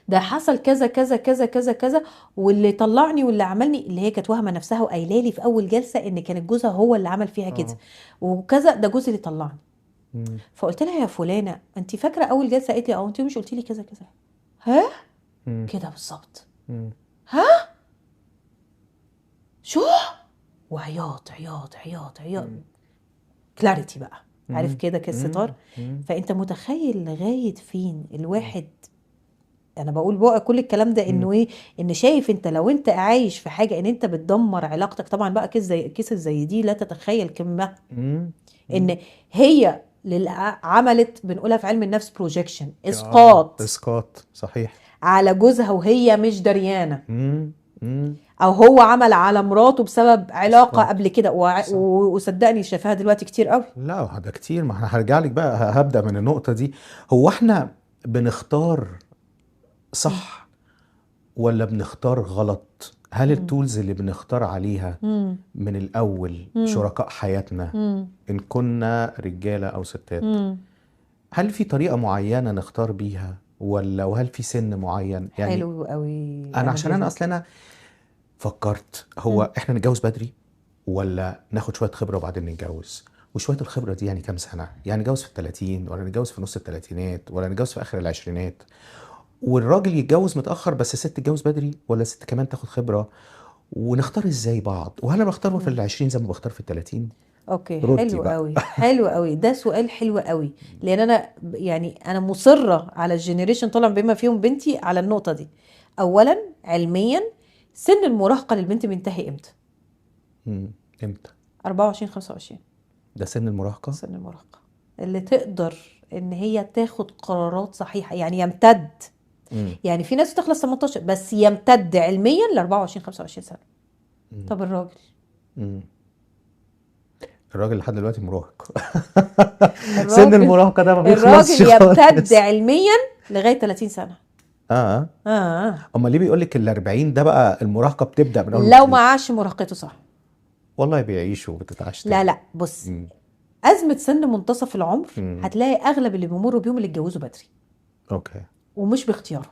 [SPEAKER 1] ده حصل كذا كذا كذا كذا كذا، واللي طلعني واللي عملني، اللي هي كانت واهمه نفسها وقايله لي في اول جلسه ان كانت جوزها هو اللي عمل فيها كده
[SPEAKER 2] اه.
[SPEAKER 1] وكذا، ده جوزي اللي طلعني.
[SPEAKER 2] مم.
[SPEAKER 1] فقلت لها يا فلانه انت فاكره اول جلسه؟ قالت لي اه. انت مش قلتي لي كذا كذا؟ ها
[SPEAKER 2] مم.
[SPEAKER 1] كده بالظبط.
[SPEAKER 2] مم.
[SPEAKER 1] ها شو؟ وعياط عياط عياط عياط.
[SPEAKER 2] مم.
[SPEAKER 1] كلاريتي بقى. عارف
[SPEAKER 2] مم.
[SPEAKER 1] كده كالستار.
[SPEAKER 2] مم.
[SPEAKER 1] فانت متخيل لغاية فين الواحد. انا بقول بقى كل الكلام ده
[SPEAKER 2] مم.
[SPEAKER 1] انه ايه، ان شايف انت لو انت عايش في حاجة ان انت بتدمر علاقتك. طبعا بقى كيس زي دي لا تتخيل كمها.
[SPEAKER 2] مم. مم.
[SPEAKER 1] ان هي عملت، بنقولها في علم النفس بروجيكشن، اسقاط
[SPEAKER 2] اسقاط صحيح.
[SPEAKER 1] على جوزها وهي مش دريانة،
[SPEAKER 2] مم. مم.
[SPEAKER 1] او هو عمل على مراته بسبب علاقة
[SPEAKER 2] اسقاط
[SPEAKER 1] قبل كده
[SPEAKER 2] صح.
[SPEAKER 1] وصدقني شايفاها دلوقتي كتير قوي.
[SPEAKER 2] لا ده كتير، ما احنا هرجع لك بقى، هبدأ من النقطة دي. هو احنا بنختار
[SPEAKER 1] مم.
[SPEAKER 2] صح ولا بنختار غلط؟ هل
[SPEAKER 1] مم.
[SPEAKER 2] التولز اللي بنختار عليها
[SPEAKER 1] مم.
[SPEAKER 2] من الأول
[SPEAKER 1] مم.
[SPEAKER 2] شركاء حياتنا،
[SPEAKER 1] مم.
[SPEAKER 2] إن كنا رجالة أو ستات،
[SPEAKER 1] مم.
[SPEAKER 2] هل في طريقة معينة نختار بيها، وهل في سن معين يعني؟
[SPEAKER 1] حلو قوي،
[SPEAKER 2] أنا
[SPEAKER 1] انا
[SPEAKER 2] عشان أنا
[SPEAKER 1] بيزك.
[SPEAKER 2] أصلا فكرت،
[SPEAKER 1] مم.
[SPEAKER 2] هو إحنا نتجوز بدري ولا ناخد شوية خبرة وبعدين نتجوز؟ وشوية الخبرة دي يعني كام سنة؟ يعني نتجوز في ال30 ولا نتجوز في نص التلاتينات ولا نتجوز في آخر العشرينات؟ والراجل يتجوز متأخر بس الست تتجوز بدري، ولا الست كمان تاخد خبرة؟ ونختار ازاي بعض؟ وهل انا بختار في
[SPEAKER 1] مم.
[SPEAKER 2] ال20 زي ما بختار في ال30؟
[SPEAKER 1] اوكي،
[SPEAKER 2] ردي
[SPEAKER 1] حلو
[SPEAKER 2] بقى.
[SPEAKER 1] قوي، حلو قوي، ده سؤال حلو قوي. لان انا يعني انا مصرة على الجينيريشن طالع بما فيهم بنتي على النقطة دي. اولا علميا سن المراهقة للبنت بينتهي امتى؟
[SPEAKER 2] امتى؟
[SPEAKER 1] 24 25.
[SPEAKER 2] ده سن المراهقة؟
[SPEAKER 1] سن المراهقة اللي تقدر ان هي تاخد قرارات صحيحة، يعني يمتد.
[SPEAKER 2] مم.
[SPEAKER 1] يعني في ناس تخلص 18 بس يمتد علميا ل 24 25 سنة.
[SPEAKER 2] مم.
[SPEAKER 1] طب الراجل؟
[SPEAKER 2] مم. الراجل لحد دلوقتي مراهق. سن
[SPEAKER 1] الراجل
[SPEAKER 2] المراهقة ده ما
[SPEAKER 1] الراجل
[SPEAKER 2] بيخلصش
[SPEAKER 1] يمتد
[SPEAKER 2] خالص.
[SPEAKER 1] علميا لغاية 30 سنة.
[SPEAKER 2] اه.
[SPEAKER 1] اه
[SPEAKER 2] اما ليه بيقول لك ال40 ده بقى المراهقة بتبدأ من اول ما
[SPEAKER 1] لو ما
[SPEAKER 2] بتليد؟
[SPEAKER 1] عاش مراهقته صح.
[SPEAKER 2] والله بيعيش وبتتعاش
[SPEAKER 1] لا
[SPEAKER 2] تاني.
[SPEAKER 1] لا بص،
[SPEAKER 2] مم.
[SPEAKER 1] أزمة سن منتصف العمر
[SPEAKER 2] مم.
[SPEAKER 1] هتلاقي أغلب اللي بيمروا بيهم اللي اتجوزوا بدري
[SPEAKER 2] اوكي.
[SPEAKER 1] ومش باختيارهم.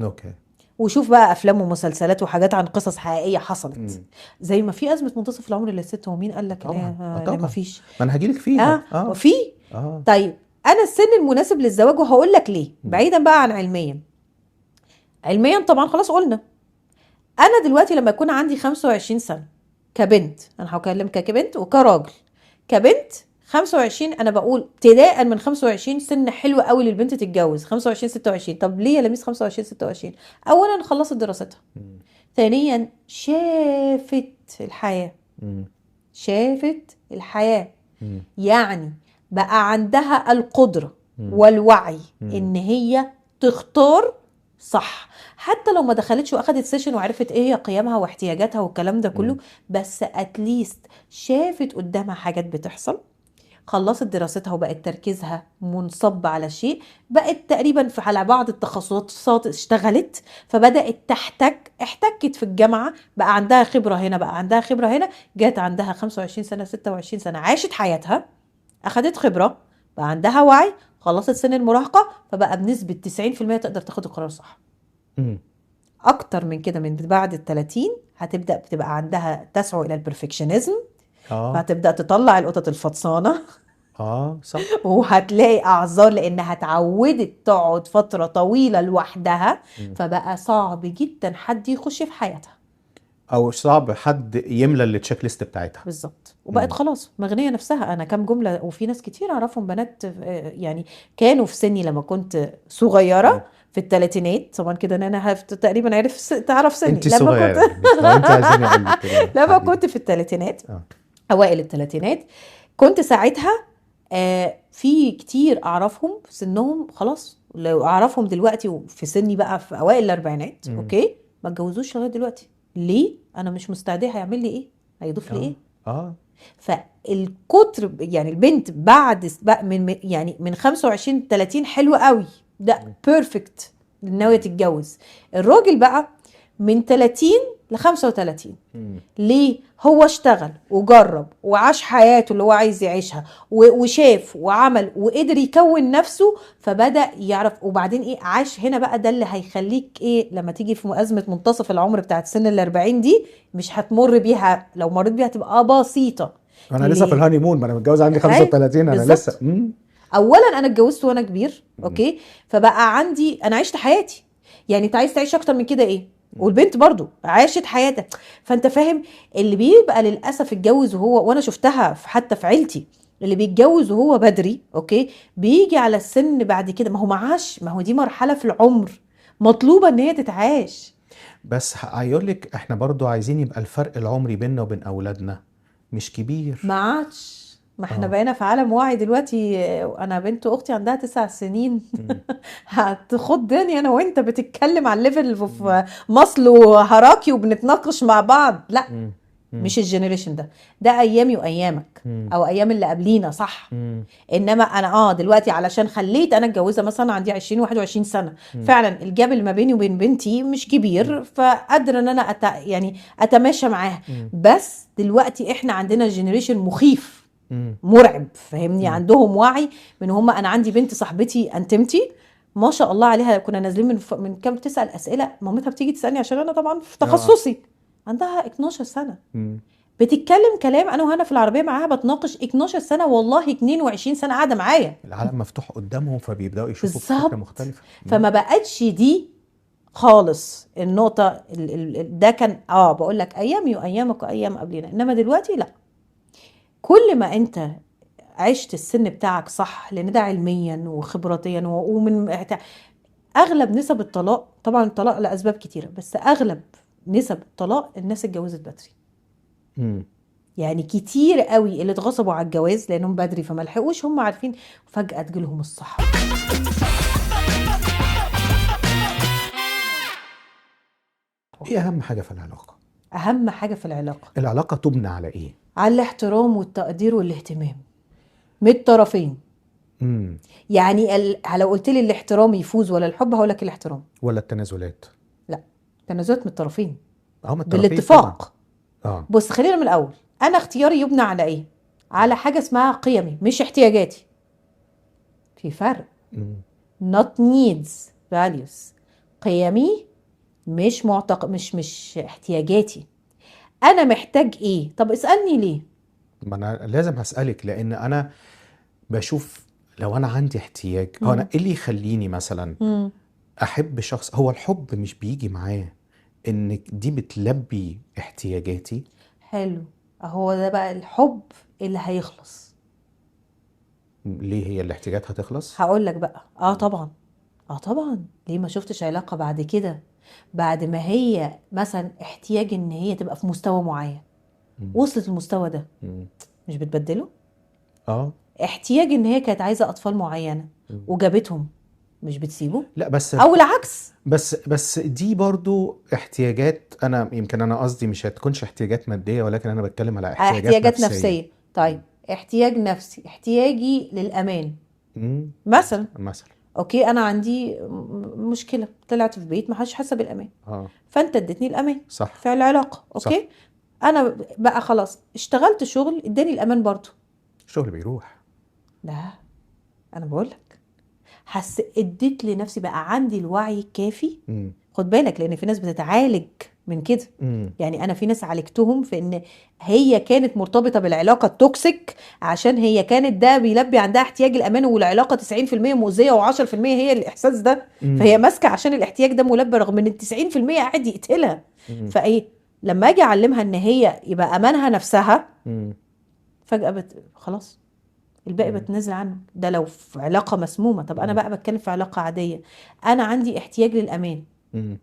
[SPEAKER 2] اوكي.
[SPEAKER 1] وشوف بقى أفلام ومسلسلات وحاجات عن قصص حقيقية حصلت.
[SPEAKER 2] مم.
[SPEAKER 1] زي ما في أزمة منتصف العمر للست، ومين قال لك
[SPEAKER 2] طبعا
[SPEAKER 1] لا ما
[SPEAKER 2] طبعا،
[SPEAKER 1] فيش؟
[SPEAKER 2] ما انا هجيلك فيها.
[SPEAKER 1] وفي.
[SPEAKER 2] اه.
[SPEAKER 1] طيب أنا السن المناسب للزواج، وهقول لك ليه
[SPEAKER 2] مم.
[SPEAKER 1] بعيدا بقى عن علميا. علميا طبعا خلاص قلنا. أنا دلوقتي لما يكون عندي 25 سنة كبنت، أنا هكلمك كبنت وكراجل. كبنت 25، انا بقول ابتداء من 25 سن حلو قوي للبنت تتجوز. 25 26. طب ليه يا لميس 25 26؟ اولا خلصت دراستها.
[SPEAKER 2] مم.
[SPEAKER 1] ثانيا شافت الحياة.
[SPEAKER 2] مم.
[SPEAKER 1] شافت الحياة.
[SPEAKER 2] مم.
[SPEAKER 1] يعني بقى عندها القدرة
[SPEAKER 2] مم.
[SPEAKER 1] والوعي
[SPEAKER 2] مم.
[SPEAKER 1] ان هي تختار صح. حتى لو ما دخلتش واخدت سيشن وعرفت ايه هي قيمها واحتياجاتها والكلام ده كله،
[SPEAKER 2] مم.
[SPEAKER 1] بس اتليست شافت قدامها حاجات بتحصل. خلصت دراستها وبقت تركيزها منصب على شيء. بقت تقريبا على بعض التخصصات اشتغلت. فبدأت احتكت في الجامعة، بقى عندها خبرة هنا، بقى عندها خبرة هنا. جات عندها 25 سنة 26 سنة، عاشت حياتها، أخدت خبرة، بقى عندها وعي، خلصت سن المراهقة، فبقى بنسبة 90% تقدر تاخد القرار صح.
[SPEAKER 2] مم.
[SPEAKER 1] أكتر من كده من بعد ال30 هتبدأ بتبقى عندها تسعى إلى البرفكشنزم.
[SPEAKER 2] اه.
[SPEAKER 1] فهتبدأ تطلع القطط الفطسانة
[SPEAKER 2] اه صح.
[SPEAKER 1] وهتلاقي اعذار لانها اتعودت تقعد فتره طويله لوحدها.
[SPEAKER 2] مم.
[SPEAKER 1] فبقى صعب جدا حد يخش في حياتها.
[SPEAKER 2] او صعب حد يملى التشيك ليست بتاعتها.
[SPEAKER 1] بالظبط. وبقت
[SPEAKER 2] مم.
[SPEAKER 1] خلاص مغنيه نفسها. انا كام جمله، وفي ناس كتير اعرفهم بنات يعني كانوا في سني لما كنت صغيره في الثلاثينات. طبعا كده ان انا تقريبا تعرف سني
[SPEAKER 2] انت
[SPEAKER 1] لما كنت
[SPEAKER 2] صغيرة لو انت عايزاني اقول لك كده
[SPEAKER 1] لما
[SPEAKER 2] حديدي.
[SPEAKER 1] كنت في الثلاثينات،
[SPEAKER 2] اه.
[SPEAKER 1] اوائل الثلاثينات. كنت ساعتها في كتير اعرفهم في سنهم خلاص. لو اعرفهم دلوقتي في سني بقى في اوائل الاربعينات،
[SPEAKER 2] مم.
[SPEAKER 1] اوكي، ما اتجوزوش لغايه دلوقتي. ليه؟ انا مش مستعديه. هيعمل لي ايه؟ هيضيف لي
[SPEAKER 2] اه.
[SPEAKER 1] ايه؟
[SPEAKER 2] اه.
[SPEAKER 1] فالكتر يعني البنت بعد بقى يعني من 25 30 حلو قوي، ده
[SPEAKER 2] مم.
[SPEAKER 1] بيرفكت ناويه تتجوز. الراجل بقى من 30 ل 35.
[SPEAKER 2] مم.
[SPEAKER 1] ليه؟ هو اشتغل وجرب وعاش حياته اللي هو عايز يعيشها وشاف وعمل وقدر يكون نفسه. فبدأ يعرف. وبعدين ايه؟ عاش هنا بقى. ده اللي هيخليك ايه لما تيجي في أزمة منتصف العمر بتاعت سن ال40 دي، مش هتمر بيها. لو مريت بيها تبقى بسيطة.
[SPEAKER 2] انا لسه في
[SPEAKER 1] ليه؟
[SPEAKER 2] الهاني مون، ما انا متجوز عندي
[SPEAKER 1] اي
[SPEAKER 2] 35، انا لسه.
[SPEAKER 1] بالظبط. اولا انا اتجوزت وانا كبير،
[SPEAKER 2] مم.
[SPEAKER 1] اوكي، فبقى عندي انا عشت حياتي. يعني انت عايز تعيش اكتر من كده ايه؟
[SPEAKER 2] مم.
[SPEAKER 1] والبنت برضو عاشت حياتها. فانت فاهم اللي بيبقى للاسف اتجوز وانا شفتها حتى في عيلتي، اللي بيتجوز وهو بدري اوكي بيجي على السن بعد كده، ما هو معاش، ما هو دي مرحلة في العمر مطلوبة ان هي تتعاش.
[SPEAKER 2] بس هيقول لك احنا برضو عايزين يبقى الفرق العمري بيننا وبين اولادنا مش كبير.
[SPEAKER 1] ما عادش، ما احنا
[SPEAKER 2] اه.
[SPEAKER 1] بقينا في عالم واعي دلوقتي. انا بنت اختي عندها 9 سنين
[SPEAKER 2] مم.
[SPEAKER 1] هتخضني انا وانت بتتكلم عن ليفل
[SPEAKER 2] مم.
[SPEAKER 1] في مصل وهراكي وبنتناقش مع بعض. لا،
[SPEAKER 2] مم. مم.
[SPEAKER 1] مش الجنريشن ده ايامي وايامك،
[SPEAKER 2] مم.
[SPEAKER 1] او ايام اللي قبلينا، صح.
[SPEAKER 2] مم.
[SPEAKER 1] انما انا دلوقتي علشان خليت انا اتجوزه مثلا عندي 20 21 سنه،
[SPEAKER 2] مم.
[SPEAKER 1] فعلا الجاب اللي ما بيني وبين بنتي مش
[SPEAKER 2] مم.
[SPEAKER 1] كبير، فقادره ان انا يعني اتماشى معاها.
[SPEAKER 2] مم.
[SPEAKER 1] بس دلوقتي احنا عندنا جنريشن مخيف
[SPEAKER 2] مم.
[SPEAKER 1] مرعب، فاهمني؟
[SPEAKER 2] مم.
[SPEAKER 1] عندهم وعي من هم. انا عندي بنت صاحبتي انتمتي ما شاء الله عليها، كنا نازلين من كام تسال اسئله، مامتها بتيجي تسالني عشان انا طبعا في
[SPEAKER 2] اه.
[SPEAKER 1] تخصصي. عندها 12 سنه
[SPEAKER 2] مم.
[SPEAKER 1] بتتكلم كلام، انا وهنا في العربيه معاها بتناقش. 12 سنه والله 22 سنه قاعده معايا.
[SPEAKER 2] العالم مفتوح قدامهم فبيبدأوا يشوفوا بفكرة
[SPEAKER 1] بالظبط.
[SPEAKER 2] مختلفة. مم.
[SPEAKER 1] فما بقتش دي خالص النقطه. ده كان بقول لك ايامي وايامك وايام قبلنا، انما دلوقتي لا. كل ما انت عشت السن بتاعك صح، لان ده علميا وخبراتيا اغلب نسب الطلاق، طبعا الطلاق لاسباب كتيره، بس اغلب نسب الطلاق الناس اتجوزت بدري.
[SPEAKER 2] مم.
[SPEAKER 1] يعني كتير قوي اللي اتغصبوا على الجواز لانهم بدري فما لحقوش، هم عارفين فجأة تجيلهم الصحة.
[SPEAKER 2] ايه اهم حاجة في العلاقة؟
[SPEAKER 1] اهم حاجة في العلاقة
[SPEAKER 2] العلاقة تبنى على ايه؟
[SPEAKER 1] على الاحترام والتقدير والاهتمام من الطرفين.
[SPEAKER 2] مم.
[SPEAKER 1] يعني لو قلت لي الاحترام يفوز ولا الحب، هقول لك الاحترام.
[SPEAKER 2] ولا التنازلات؟
[SPEAKER 1] لا، تنازلات من الطرفين
[SPEAKER 2] اه، من الطرفين طبعا.
[SPEAKER 1] بالاتفاق.
[SPEAKER 2] اه.
[SPEAKER 1] بص خلينا من الاول، انا اختياري يبنى على ايه؟ على حاجة اسمها قيمي مش احتياجاتي. في فرق.
[SPEAKER 2] مم.
[SPEAKER 1] not needs values. قيمي مش مش احتياجاتي. انا محتاج ايه؟ طب اسألني ليه.
[SPEAKER 2] ما انا لازم هسألك، لان انا بشوف لو انا عندي احتياج، هو انا
[SPEAKER 1] مم.
[SPEAKER 2] ايه اللي يخليني مثلا
[SPEAKER 1] مم.
[SPEAKER 2] احب شخص؟ هو الحب مش بيجي معاه انك دي بتلبي احتياجاتي؟
[SPEAKER 1] حلو، هو ده بقى الحب اللي هيخلص.
[SPEAKER 2] ليه هي الاحتياجات هتخلص؟
[SPEAKER 1] هقول لك بقى.
[SPEAKER 2] مم.
[SPEAKER 1] طبعا. طبعا. ليه ما شفتش علاقة بعد كده، بعد ما هي مثلا احتياج ان هي تبقى في مستوى معين،
[SPEAKER 2] مم.
[SPEAKER 1] وصلت المستوى ده
[SPEAKER 2] مم.
[SPEAKER 1] مش بتبدله.
[SPEAKER 2] اه.
[SPEAKER 1] احتياج ان هي كانت عايزة اطفال معينة
[SPEAKER 2] مم.
[SPEAKER 1] وجابتهم، مش بتسيبه.
[SPEAKER 2] لا بس
[SPEAKER 1] او العكس.
[SPEAKER 2] بس دي برضو احتياجات. انا يمكن انا قصدي مش هتكونش احتياجات مادية، ولكن انا بتكلم على احتياجات
[SPEAKER 1] احتياجات
[SPEAKER 2] نفسية.
[SPEAKER 1] نفسية. طيب، احتياج نفسي، احتياجي للأمان
[SPEAKER 2] مم.
[SPEAKER 1] مثلا.
[SPEAKER 2] مثلا.
[SPEAKER 1] اوكي، انا عندي مشكلة، طلعت في بيت ما حدش حاسة بالأمان،
[SPEAKER 2] اه.
[SPEAKER 1] فانت اديتني الأمان
[SPEAKER 2] صح.
[SPEAKER 1] في العلاقة.
[SPEAKER 2] صح.
[SPEAKER 1] اوكي، انا بقى خلاص اشتغلت شغل اداني الأمان برضو.
[SPEAKER 2] الشغل بيروح.
[SPEAKER 1] لا، انا بقولك اديت لنفسي بقى عندي الوعي الكافي.
[SPEAKER 2] مم.
[SPEAKER 1] خد بالك، لان في ناس بتتعالج من كده.
[SPEAKER 2] مم.
[SPEAKER 1] يعني انا في ناس عالجتهم في ان هي كانت مرتبطه بالعلاقه التوكسيك، عشان هي كانت ده بيلبي عندها احتياج الامان، والعلاقه 90% مؤذيه و10% هي الاحساس ده.
[SPEAKER 2] مم.
[SPEAKER 1] فهي ماسكه عشان الاحتياج ده ملبي، رغم ان ال 90% قاعد يقتلها.
[SPEAKER 2] مم.
[SPEAKER 1] فايه لما اجي اعلمها ان هي يبقى امانها نفسها،
[SPEAKER 2] مم.
[SPEAKER 1] فجاه خلاص الباقي
[SPEAKER 2] مم.
[SPEAKER 1] بتنازل عنه. ده لو في علاقه مسمومه. طب انا
[SPEAKER 2] مم.
[SPEAKER 1] بقى بتكلم في علاقه عاديه، انا عندي احتياج للامان،
[SPEAKER 2] مم.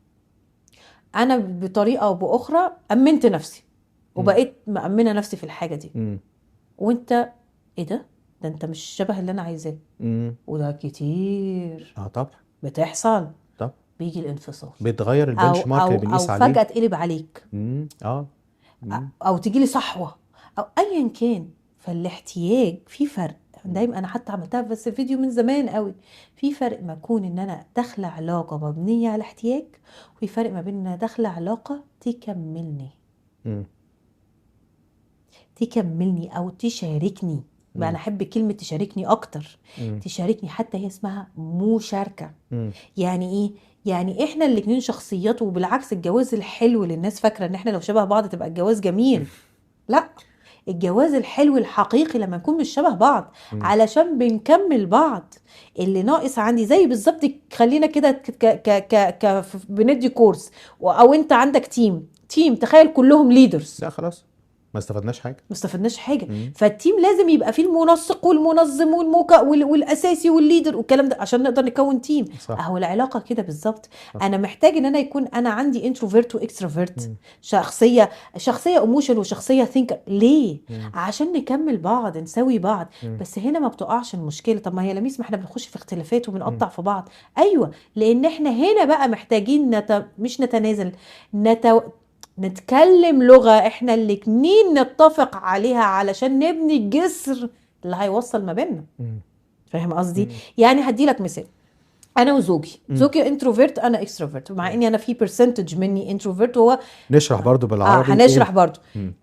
[SPEAKER 1] انا بطريقه او باخرى امنت نفسي
[SPEAKER 2] مم.
[SPEAKER 1] وبقيت مأمنه نفسي في الحاجه دي،
[SPEAKER 2] مم.
[SPEAKER 1] وانت ايه ده انت مش شبه اللي انا عايزاه.
[SPEAKER 2] مم.
[SPEAKER 1] وده كتير
[SPEAKER 2] طبعا.
[SPEAKER 1] بتحصل.
[SPEAKER 2] طب
[SPEAKER 1] بيجي الانفصال،
[SPEAKER 2] بيتغير
[SPEAKER 1] او
[SPEAKER 2] البنش مارك
[SPEAKER 1] او
[SPEAKER 2] اللي
[SPEAKER 1] او
[SPEAKER 2] بنقيس
[SPEAKER 1] فجاه
[SPEAKER 2] عليه.
[SPEAKER 1] تقلب عليك،
[SPEAKER 2] اه. مم.
[SPEAKER 1] او تجيلي صحوه، او ايا كان. فالاحتياج في فرق.
[SPEAKER 2] مم.
[SPEAKER 1] دايما انا حتى عملتها بس فيديو من زمان قوي. في فرق ما اكون ان انا داخله علاقه مبنيه على احتياج، وفي فرق ما بين ان انا داخله علاقه تكملني
[SPEAKER 2] مم.
[SPEAKER 1] او تشاركني. بقى انا
[SPEAKER 2] مم.
[SPEAKER 1] احب كلمه تشاركني اكتر.
[SPEAKER 2] مم.
[SPEAKER 1] تشاركني، حتى هي اسمها مشاركه.
[SPEAKER 2] مم.
[SPEAKER 1] يعني ايه؟ يعني احنا الاتنين شخصيات. وبالعكس الجواز الحلو اللي الناس فاكره ان احنا لو شبه بعض تبقى الجواز جميل، لا. الجواز الحلو الحقيقي لما نكون مش شبه بعض،
[SPEAKER 2] مم.
[SPEAKER 1] علشان بنكمل بعض. اللي ناقص عندي زي بالظبط، خلينا كده بندي كورس، او انت عندك تيم تخيل كلهم ليدرز.
[SPEAKER 2] لا خلاص. ما استفدناش حاجه.
[SPEAKER 1] ما استفدناش حاجه.
[SPEAKER 2] مم.
[SPEAKER 1] فالتيم لازم يبقى فيه المنسق والمنظم والاساسي والليدر والكلام ده عشان نقدر نكون تيم.
[SPEAKER 2] صح.
[SPEAKER 1] اهو العلاقه كده بالظبط.
[SPEAKER 2] صح.
[SPEAKER 1] انا محتاج ان انا يكون انا عندي انتروفيرت واكستروفيرت،
[SPEAKER 2] مم.
[SPEAKER 1] شخصيه ايموشن وشخصيه ثينكر. ليه؟
[SPEAKER 2] مم.
[SPEAKER 1] عشان نكمل بعض، نساوي بعض.
[SPEAKER 2] مم.
[SPEAKER 1] بس هنا ما بتقعش المشكله. طب ما هي لميس، ما احنا بنخش في اختلافات
[SPEAKER 2] مم.
[SPEAKER 1] وبنقطع في بعض. ايوه، لان احنا هنا بقى محتاجين مش نتنازل، نتكلم لغة احنا الاتنين نتفق عليها علشان نبني الجسر اللي هيوصل ما بيننا.
[SPEAKER 2] مم.
[SPEAKER 1] فاهم قصدي؟
[SPEAKER 2] مم.
[SPEAKER 1] يعني هدي لك مثال. انا وزوجي،
[SPEAKER 2] مم.
[SPEAKER 1] زوجي انتروفيرت انا اكستروفيرت، مع اني انا في برسنتج مني انتروفيرت وهو
[SPEAKER 2] نشرح برضو بالعربي
[SPEAKER 1] هنشرح
[SPEAKER 2] ايه.
[SPEAKER 1] برضو.
[SPEAKER 2] مم.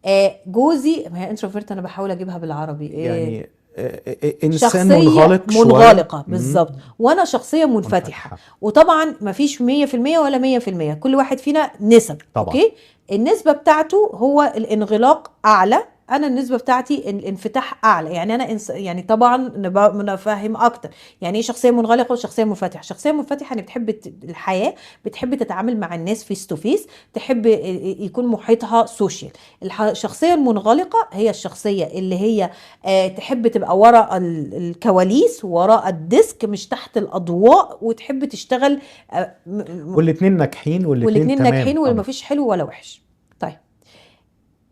[SPEAKER 1] جوزي، ما هي انتروفيرت انا بحاول اجيبها بالعربي
[SPEAKER 2] يعني انسان
[SPEAKER 1] شخصية
[SPEAKER 2] منغلق شويه.
[SPEAKER 1] منغلقة
[SPEAKER 2] مم.
[SPEAKER 1] بالظبط، وانا شخصية منفتحة.
[SPEAKER 2] منفتحه.
[SPEAKER 1] وطبعا مفيش 100% ولا 100%، كل واحد فينا نسب.
[SPEAKER 2] طبعا.
[SPEAKER 1] اوكي، النسبة بتاعته هو الانغلاق اعلى، انا النسبة بتاعتي الانفتاح اعلى. يعني انا يعني طبعا نفهم اكتر يعني ايه شخصية منغلقة وشخصية منفتحة. شخصية منفتحة يعني بتحب الحياة، بتحب تتعامل مع الناس فيس تو فيس، تحب يكون محيطها سوشيال. الشخصية المنغلقة هي الشخصية اللي هي تحب تبقى وراء الكواليس، وراء الديسك، مش تحت الأضواء، وتحب تشتغل
[SPEAKER 2] والاتنين ناجحين والاتنين تمام.
[SPEAKER 1] ناجحين ومفيش حلو ولا وحش. طيب،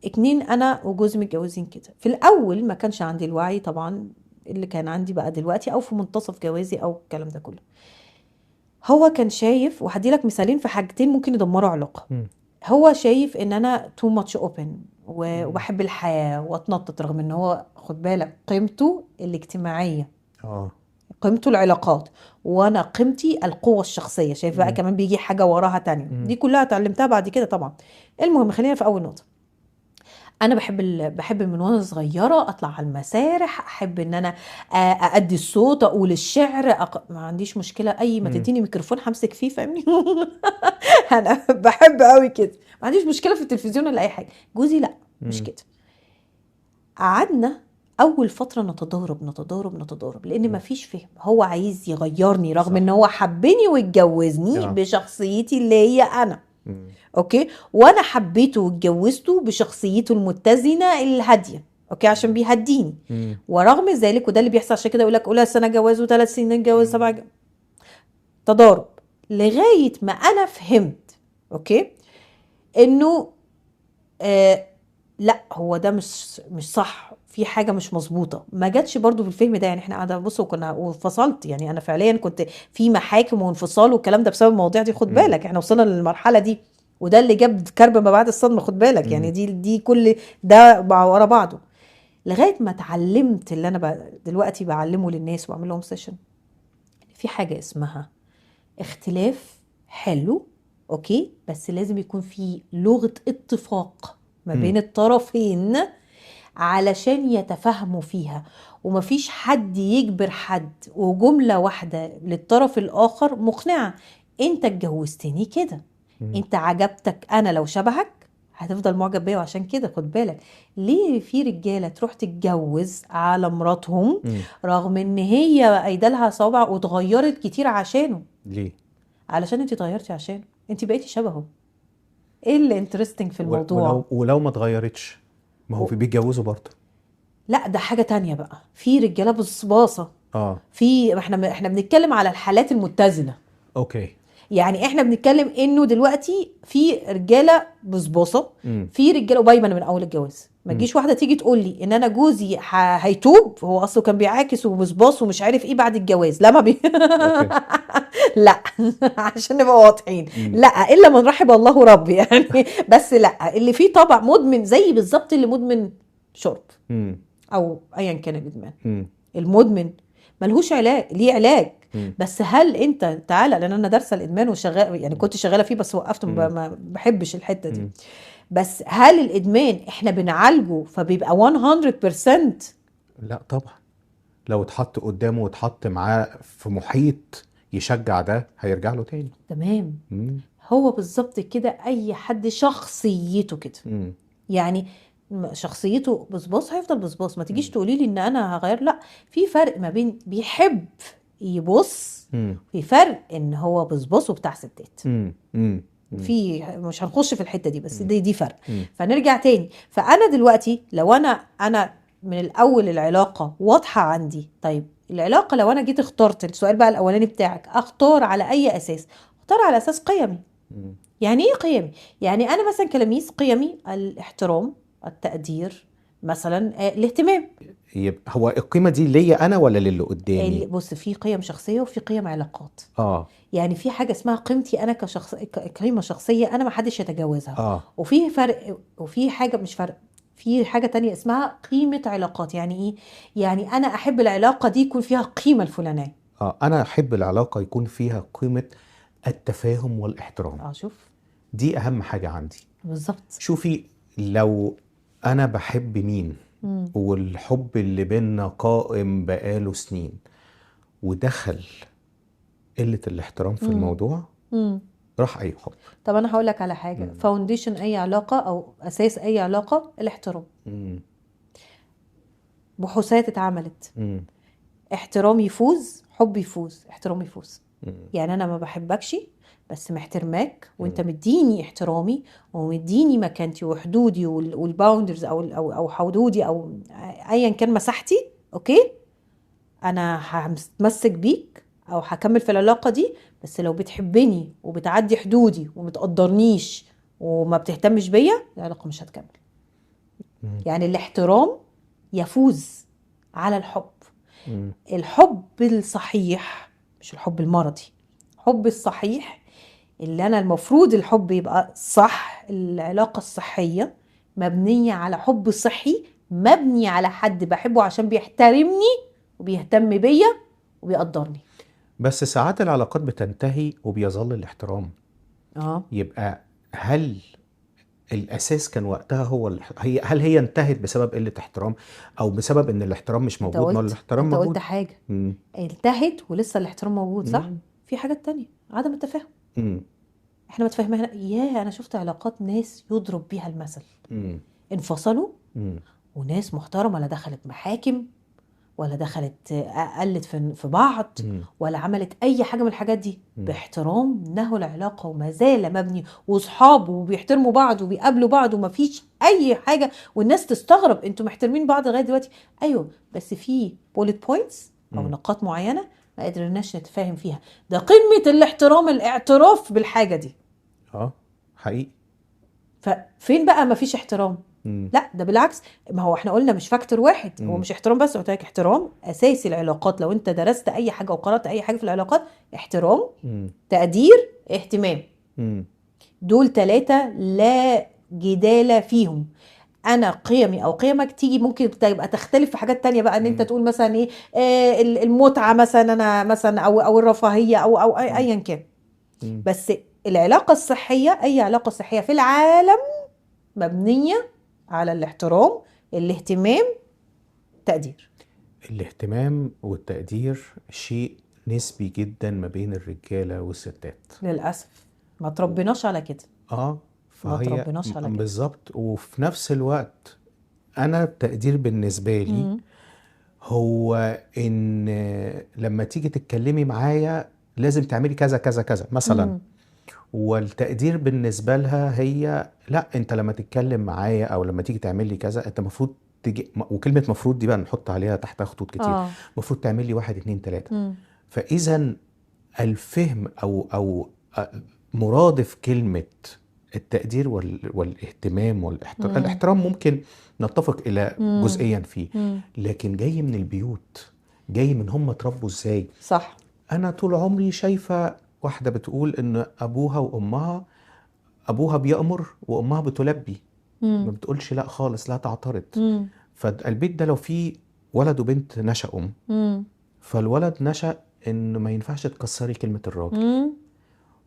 [SPEAKER 1] اتنين أنا وجوزي متجوزين كده. في الأول ما كانش عندي الوعي طبعا اللي كان عندي بقى دلوقتي، أو في منتصف جوازي أو الكلام ده كله. هو كان شايف، وهدي لك مثالين في حاجتين ممكن يدمروا علاقة. هو شايف ان انا too much open وبحب الحياة واتنطط، رغم ان هو خد بالك قيمته الاجتماعية، قيمته العلاقات، وانا قيمتي القوة الشخصية. شايف بقى كمان بيجي حاجة وراها تانية. دي كلها اتعلمتها بعد كده طبعا. المهم خلينا في اول نقطة. انا بحب من وانا صغيره اطلع على المسارح، احب ان انا اادي الصوت، اقول الشعر، ما عنديش مشكله. اي ما تديني ميكروفون همسك فيه، فاهمني؟ انا بحب قوي كده، ما عنديش مشكله في التلفزيون ولا اي حاجه. جوزي لا، مش كده. قعدنا اول فتره نتضارب لان ما فيش فهم. هو عايز يغيرني رغم
[SPEAKER 2] صح.
[SPEAKER 1] ان هو حبني واتجوزني بشخصيتي اللي هي انا. اوكي، وانا حبيته واتجوزته بشخصيته المتزنه الهاديه. اوكي، عشان بيهديني. ورغم ذلك، وده اللي بيحصل، عشان كده يقول لك اولى سنه جواز و3 سنين جواز 7 تضارب. لغايه ما انا فهمت اوكي انه لا، هو ده مش صح، في حاجه مش مظبوطه. ما جاتش برضو في الفهم ده. يعني احنا قاعده بصوا كنا وانفصلت، يعني انا فعليا كنت في محاكم وانفصال والكلام ده بسبب المواضيع دي. خد بالك احنا وصلنا للمرحله دي، وده اللي جاب كرب ما بعد الصدمه. خد بالك يعني دي كل ده ورا بعضه. لغايه ما اتعلمت اللي انا دلوقتي بعلمه للناس واعمل لهم سيشن. في حاجه اسمها اختلاف حلو، اوكي، بس لازم يكون في لغه اتفاق ما بين الطرفين علشان يتفاهموا فيها. ومفيش حد يجبر حد، وجملة واحدة للطرف الآخر مقنعة. انت اتجوزتني كده، انت عجبتك، انا لو شبهك هتفضل معجب بيا. وعشان كده خد بالك ليه في رجالة تروح تتجوز على مراتهم رغم ان هي ايدالها صوابع وتغيرت كتير عشانه.
[SPEAKER 2] ليه؟
[SPEAKER 1] علشان انت اتغيرتي عشانه، انت بقيتي شبهه. ايه اللي انترستنج في الموضوع؟
[SPEAKER 2] ولو ما اتغيرتش، ما هو في بيتجوزوا برضه.
[SPEAKER 1] لا، ده حاجة تانية بقى. في رجالة بصباصة. في احنا بنتكلم على الحالات المتزنة.
[SPEAKER 2] اوكي،
[SPEAKER 1] يعني احنا بنتكلم انه دلوقتي في رجالة بصباصة، في رجالة وبايمة من اول الجواز. ما تجيش واحدة تيجي تقول لي ان انا جوزي هيتوب، هو اصله كان بيعاكس وبصباص ومش عارف ايه بعد الجواز. لا، ما لا، عشان نبقى واضحين. لا، الا من رحب الله ربي يعني. بس لا، اللي فيه طبع مدمن زي بالظبط اللي مدمن شرب او ايا كان الادمان. المدمن ملهوش علاج، ليه علاج. بس هل انت تعالى، لان انا دارسه الادمان وشغال، يعني كنت شغاله فيه بس وقفت، ما بحبش الحته دي. بس هل الادمان احنا بنعالجه فبيبقى 100%؟
[SPEAKER 2] لا طبعا. لو اتحط قدامه واتحط معاه في محيط يشجع ده، هيرجع له تاني.
[SPEAKER 1] تمام. هو بالظبط كده. اي حد شخصيته كده، يعني شخصيته بصباص هيفضل بصباص. ما تجيش تقولي لي ان انا هغير. لا، في فرق ما بين بيحب يبص، في فرق ان هو بصباص وبتاع ستات. في مش هنخش في الحتة دي، بس
[SPEAKER 2] مم.
[SPEAKER 1] دي فرق.
[SPEAKER 2] مم.
[SPEAKER 1] فنرجع تاني. فانا دلوقتي لو انا من الاول العلاقة واضحة عندي، طيب العلاقة لو انا جيت اخترت السؤال بقى الاولاني بتاعك، اختار على اي اساس؟ اختار على اساس قيمي.
[SPEAKER 2] مم.
[SPEAKER 1] يعني ايه قيمي؟ يعني انا مثلا كلميس قيمي الاحترام، التقدير، مثلا الاهتمام.
[SPEAKER 2] يبقى هو القيمة دي ليا انا ولا للي قدامي؟
[SPEAKER 1] بص، في قيم شخصية وفي قيم علاقات.
[SPEAKER 2] اه
[SPEAKER 1] يعني في حاجة اسمها قيمتي أنا قيمة شخصية أنا ما حدش يتجاوزها.
[SPEAKER 2] اه
[SPEAKER 1] وفي فرق، وفي حاجة مش فرق، في حاجة تانية اسمها قيمة علاقات. يعني إيه؟ يعني أنا أحب العلاقة دي يكون فيها القيمة الفلانية.
[SPEAKER 2] انا احب العلاقة يكون فيها قيمة التفاهم والاحترام.
[SPEAKER 1] شوف.
[SPEAKER 2] دي اهم حاجة عندي.
[SPEAKER 1] بالظبط.
[SPEAKER 2] شوفي، لو انا بحب مين
[SPEAKER 1] مم.
[SPEAKER 2] والحب اللي بينا قائم بقاله سنين، ودخل قلة الاحترام في
[SPEAKER 1] مم.
[SPEAKER 2] الموضوع،
[SPEAKER 1] مم.
[SPEAKER 2] راح اي حب.
[SPEAKER 1] طب أنا هقول لك على حاجة.
[SPEAKER 2] مم.
[SPEAKER 1] فاونديشن أي علاقة أو أساس أي علاقة الاحترام.
[SPEAKER 2] مم.
[SPEAKER 1] بحوثات اتعملت،
[SPEAKER 2] مم.
[SPEAKER 1] احترام يفوز، حب يفوز، احترام يفوز.
[SPEAKER 2] مم.
[SPEAKER 1] يعني انا ما بحبكش بس محترماك، وانت
[SPEAKER 2] مم.
[SPEAKER 1] مديني احترامي ومديني مكانتي وحدودي والباوندرز او حدودي او ايا كان مساحتي. اوكي، انا هتمسك بيك او هكمل في العلاقة دي. بس لو بتحبني وبتعدي حدودي ومتقدرنيش وما بتهتمش بيا، العلاقة مش هتكمل.
[SPEAKER 2] مم.
[SPEAKER 1] يعني الاحترام يفوز على الحب.
[SPEAKER 2] مم.
[SPEAKER 1] الحب الصحيح، مش الحب المرضي، الحب الصحيح اللي انا المفروض الحب يبقى صح. العلاقة الصحية مبنية على حب صحي، مبني على حد بحبه عشان بيحترمني وبيهتم بيا وبيقدرني.
[SPEAKER 2] بس ساعات العلاقات بتنتهي وبيظل الاحترام. يبقى هل الاساس كان وقتها هل هي انتهت بسبب قلة احترام، او بسبب ان الاحترام مش
[SPEAKER 1] انت
[SPEAKER 2] موجود؟ ما
[SPEAKER 1] قلت
[SPEAKER 2] الاحترام
[SPEAKER 1] انت قلت
[SPEAKER 2] موجود.
[SPEAKER 1] حاجة
[SPEAKER 2] مم.
[SPEAKER 1] انتهت ولسه الاحترام موجود، صح؟
[SPEAKER 2] مم.
[SPEAKER 1] في حاجات تانية، عدم التفاهم.
[SPEAKER 2] مم.
[SPEAKER 1] احنا متفاهمين. انا شفت علاقات ناس يضرب بيها المثل،
[SPEAKER 2] مم.
[SPEAKER 1] انفصلوا
[SPEAKER 2] مم.
[SPEAKER 1] وناس محترمة، لا دخلت محاكم ولا دخلت قلت في بعض
[SPEAKER 2] مم.
[SPEAKER 1] ولا عملت اي حاجة من الحاجات دي.
[SPEAKER 2] مم.
[SPEAKER 1] باحترام نهوا العلاقة وما زال مبني، واصحاب وبيحترموا بعض وبيقابلوا بعض ومفيش اي حاجة. والناس تستغرب انتوا محترمين بعض لغاية دلوقتي. ايوه، بس في بوليت بوينتس او
[SPEAKER 2] مم.
[SPEAKER 1] نقاط معينة ما قدرناش نتفاهم فيها. ده قمة الاحترام، الاعتراف بالحاجة دي.
[SPEAKER 2] حقيقي.
[SPEAKER 1] ففين بقى ما فيش احترام؟
[SPEAKER 2] مم.
[SPEAKER 1] لا، ده بالعكس. ما هو احنا قلنا مش فاكتور واحد، هو
[SPEAKER 2] مم.
[SPEAKER 1] مش احترام بس. قلت لك احترام اساسي العلاقات. لو انت درست اي حاجه وقرات اي حاجه في العلاقات، احترام،
[SPEAKER 2] مم.
[SPEAKER 1] تقدير، اهتمام.
[SPEAKER 2] مم.
[SPEAKER 1] دول 3 لا جدال فيهم. انا قيمي او قيمك تيجي ممكن تبقى تختلف في حاجات تانية بقى. ان انت
[SPEAKER 2] مم.
[SPEAKER 1] تقول مثلا ايه، المتعه مثلا، انا مثلا او الرفاهيه او
[SPEAKER 2] مم.
[SPEAKER 1] ايا كان.
[SPEAKER 2] مم.
[SPEAKER 1] بس العلاقه الصحيه، اي علاقه صحيه في العالم، مبنية على الاحترام، الاهتمام، تقدير.
[SPEAKER 2] الاهتمام والتقدير شيء نسبي جدا ما بين الرجالة والستات.
[SPEAKER 1] للأسف ما تربيناش على كده. ما
[SPEAKER 2] فهي
[SPEAKER 1] تربيناش على كده.
[SPEAKER 2] بالظبط. وفي نفس الوقت انا التقدير بالنسبة لي
[SPEAKER 1] مم.
[SPEAKER 2] هو ان لما تيجي تتكلمي معايا لازم تعملي كذا كذا كذا مثلا.
[SPEAKER 1] مم.
[SPEAKER 2] والتقدير بالنسبة لها هي لا، انت لما تتكلم معايا او لما تيجي تعمل لي كذا انت المفروض تيجي. وكلمة مفروض دي بقى نحط عليها تحتها خطوط كتير. المفروض تعمل لي 1 2 3.
[SPEAKER 1] مم.
[SPEAKER 2] فاذا الفهم او مرادف كلمة التقدير والاهتمام والاحترام.
[SPEAKER 1] مم.
[SPEAKER 2] الاحترام ممكن نتفق الى
[SPEAKER 1] مم.
[SPEAKER 2] جزئيا فيه،
[SPEAKER 1] مم.
[SPEAKER 2] لكن جاي من البيوت، جاي من هم اتربوا ازاي.
[SPEAKER 1] صح.
[SPEAKER 2] انا طول عمري شايفة واحدة بتقول ان ابوها وامها، ابوها بيأمر وامها بتلبي، ما
[SPEAKER 1] مم.
[SPEAKER 2] بتقولش لا خالص، لا تعترض.
[SPEAKER 1] مم.
[SPEAKER 2] فالبيت ده لو فيه ولد وبنت نشأوا،
[SPEAKER 1] مم.
[SPEAKER 2] فالولد نشأ ان ما ينفعش تكسري كلمة الراجل،
[SPEAKER 1] مم.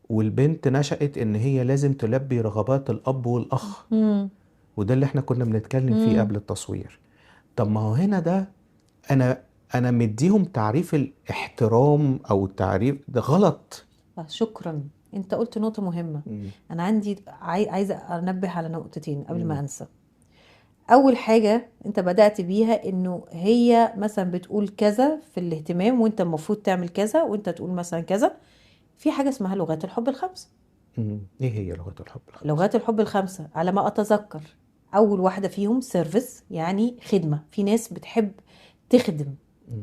[SPEAKER 2] والبنت نشأت ان هي لازم تلبي رغبات الاب والاخ.
[SPEAKER 1] مم.
[SPEAKER 2] وده اللي احنا كنا بنتكلم فيه
[SPEAKER 1] مم.
[SPEAKER 2] قبل التصوير. طب ما هو هنا ده انا مديهم تعريف الاحترام او التعريف ده غلط.
[SPEAKER 1] شكرا، انت قلت نقطة مهمة.
[SPEAKER 2] مم.
[SPEAKER 1] انا عندي عايزة انبه على نقطتين قبل ما
[SPEAKER 2] مم.
[SPEAKER 1] انسى. اول حاجة انت بدأت بيها انه هي مثلا بتقول كذا في الاهتمام وانت المفروض تعمل كذا، وانت تقول مثلا كذا. في حاجة اسمها لغات الحب الخمس.
[SPEAKER 2] ايه هي لغات الحب الخمسة؟
[SPEAKER 1] لغات الحب الخمسة على ما أتذكر، أول واحدة فيهم سيرفيس، يعني خدمة. في ناس بتحب تخدم،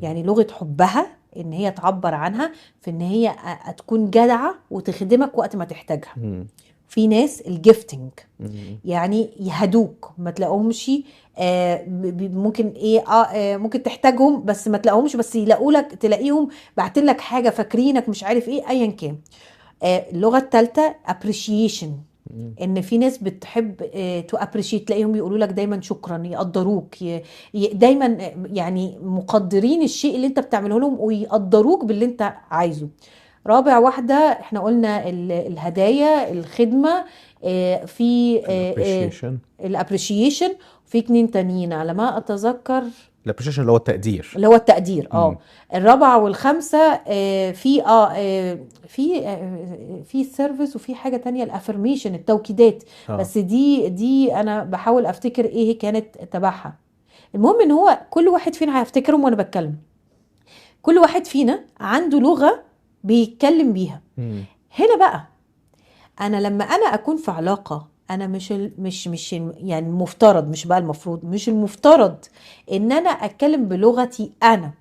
[SPEAKER 1] يعني لغة حبها إن هي تعبر عنها في إن هي تكون جدعة وتخدمك وقت ما تحتاجها. في ناس الجيفتنج، يعني يهدوك ما تلاقوهمش، ممكن ممكن تحتاجهم بس ما تلاقوهمش، بس تلاقيهم بعتين لك حاجة، فاكرينك، مش عارف ايه، ايا كان. اللغة الثالثة appreciation، ان في ناس بتحب تو appreciate، تلاقيهم يقولوا لك دايما شكرا، يقدروك، دايما يعني مقدرين الشيء اللي انت بتعمله لهم ويقدروك باللي انت عايزه. رابع واحدة احنا قلنا الهدايا، الخدمة، في الابريشيشن. في 2 تانيين على ما اتذكر.
[SPEAKER 2] الابريشيشن اللي هو التقدير،
[SPEAKER 1] الرابعة والخامسة في سيرفيس، وفي حاجة تانية الافرميشن، التوكيدات. بس دي انا بحاول افتكر ايه كانت تبعها. المهم ان هو كل واحد فينا هيفتكرهم وانا بتكلم. كل واحد فينا عنده لغة بيتكلم بيها. هنا بقى انا لما انا اكون في علاقة، انا مش يعني المفترض، مش بقى المفروض، مش المفترض ان انا اتكلم بلغتي انا،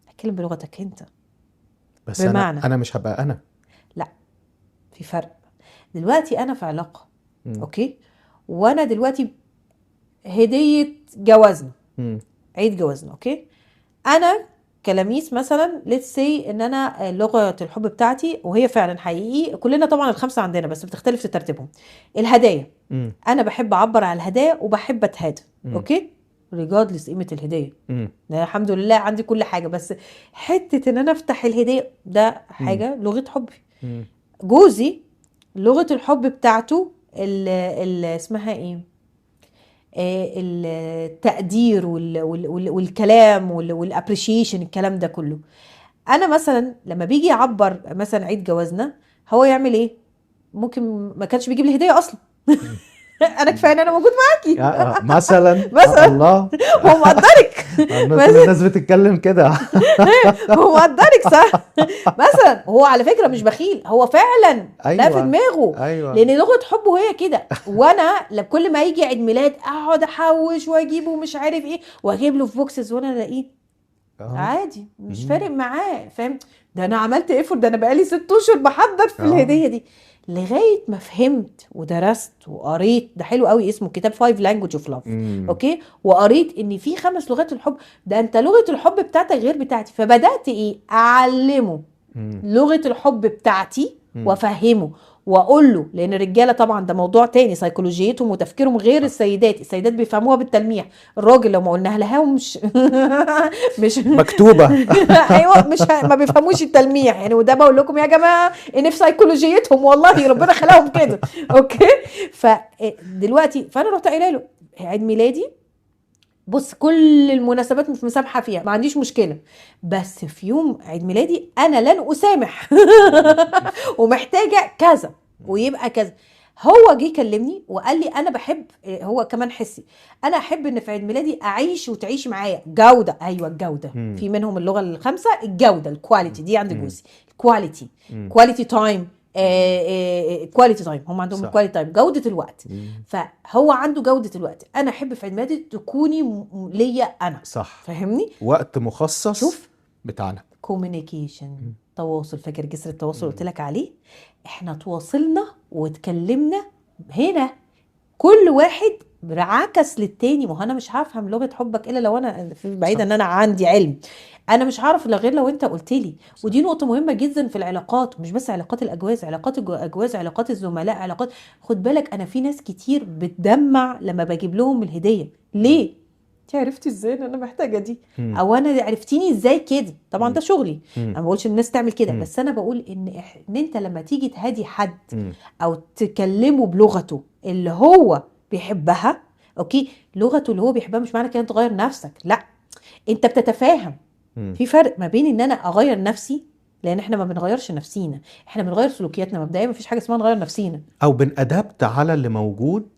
[SPEAKER 1] اتكلم بلغتك انت.
[SPEAKER 2] بس
[SPEAKER 1] بمعنى
[SPEAKER 2] انا مش هبقى انا.
[SPEAKER 1] لا، في فرق. دلوقتي انا في علاقة، اوكي، وانا دلوقتي هدية جوازنا، عيد جوازنا، اوكي. انا كلاميس مثلا let's say ان انا لغة الحب بتاعتي، وهي فعلا حقيقي كلنا طبعا الخمسة عندنا بس بتختلف في ترتيبهم. الهدايا، انا بحب اعبر عن الهدايا وبحب اتهادى، اوكي، ريجاردلس قيمة الهدية. الحمد لله عندي كل حاجة، بس حتة ان انا افتح الهدية ده حاجة لغة حبي. جوزي لغة الحب بتاعته اسمها ايه، التقدير والكلام والابريشيشن، الكلام ده كله. انا مثلا لما بيجي يعبر مثلا عيد جوازنا، هو يعمل ايه؟ ممكن ما كانش بيجيب لي هديه اصلا. انا كفايه ان انا موجود معاكي
[SPEAKER 2] مثلا الله
[SPEAKER 1] هو مقدرك.
[SPEAKER 2] كل الناس بتتكلم كده.
[SPEAKER 1] هو مقدرك صح. مثلا هو على فكره مش بخيل، هو فعلا لا في دماغه، لان لغه حبه هي كده. وانا كل ما يجي عيد ميلاد اقعد احوش واجيبه ومش عارف ايه، واجيب له في بوكسز، وانا الاقيه عادي مش فارق معاه، فاهم؟ ده انا عملت ايفورت، ده انا بقالي 6 اشهر بحضر في الهديه دي، لغايه ما فهمت ودرست وقريت. ده حلو قوي، اسمه كتاب 5 language of love، اوكي. وقريت ان في 5 لغات الحب. ده انت لغه الحب بتاعتك غير بتاعتي. فبدات اعلمه لغه الحب بتاعتي وافهمه واقول له، لان الرجاله طبعا ده موضوع تاني، سيكولوجيتهم وتفكيرهم غير السيدات بيفهموها بالتلميح. الراجل لو ما قلناها لها مش
[SPEAKER 2] مكتوبه
[SPEAKER 1] ايوه، مش ما بيفهموش التلميح يعني. وده بقول لكم يا جماعه ان في سيكولوجيتهم والله ربنا خلقهم كده، اوكي. فدلوقتي فانا رحت قايله له عيد ميلادي، بص كل المناسبات مش مسامحه فيها، ما عنديش مشكله، بس في يوم عيد ميلادي انا لن اسامح ومحتاجه كذا ويبقى كذا. هو جه كلمني وقال لي انا بحب، هو كمان حسي، انا احب ان في عيد ميلادي اعيش وتعيشي معايا جوده. ايوه الجوده، في منهم اللغه الخمسه، الجوده، الكواليتي دي عند جوزي، الكواليتي، كواليتي تايم، كواليتي تايم، هم عندهم كواليتي تايم، جوده الوقت. فهو عنده جوده الوقت، انا احب في عيد ميلادي تكوني ليا انا،
[SPEAKER 2] صح،
[SPEAKER 1] فاهمني؟
[SPEAKER 2] وقت مخصص.
[SPEAKER 1] شوف
[SPEAKER 2] بتاعنا
[SPEAKER 1] كوميونيكيشن، تواصل. فاكر جسر التواصل قلت لك عليه؟ احنا تواصلنا واتكلمنا هنا، كل واحد عكس للتاني. ما هو انا مش هفهم لغه حبك الا لو انا بعيد ان انا عندي علم، انا مش هعرف الا غير لو انت قلت لي. ودي نقطه مهمه جدا في العلاقات، مش بس علاقات الاجواز، علاقات الجواز، علاقات الزملاء، علاقات. خد بالك انا في ناس كتير بتدمع لما بجيب لهم الهديه. ليه؟ انت عرفتي ازاي ان انا محتاجه دي؟ او انا عرفتيني ازاي كده؟ طبعا ده شغلي، انا ما بقولش الناس تعمل كده، بس انا بقول ان انت لما تيجي تهدي حد او تكلمه بلغته اللي هو بيحبها، اوكي، لغته اللي هو بيحبها، مش معنى كده تغير نفسك، لا، انت بتتفاهم. في فرق ما بين ان انا اغير نفسي، لان احنا ما بنغيرش نفسينا، احنا بنغير سلوكياتنا مبدئيا، ما فيش حاجه اسمها نغير نفسينا،
[SPEAKER 2] او بنأدبت على اللي موجود.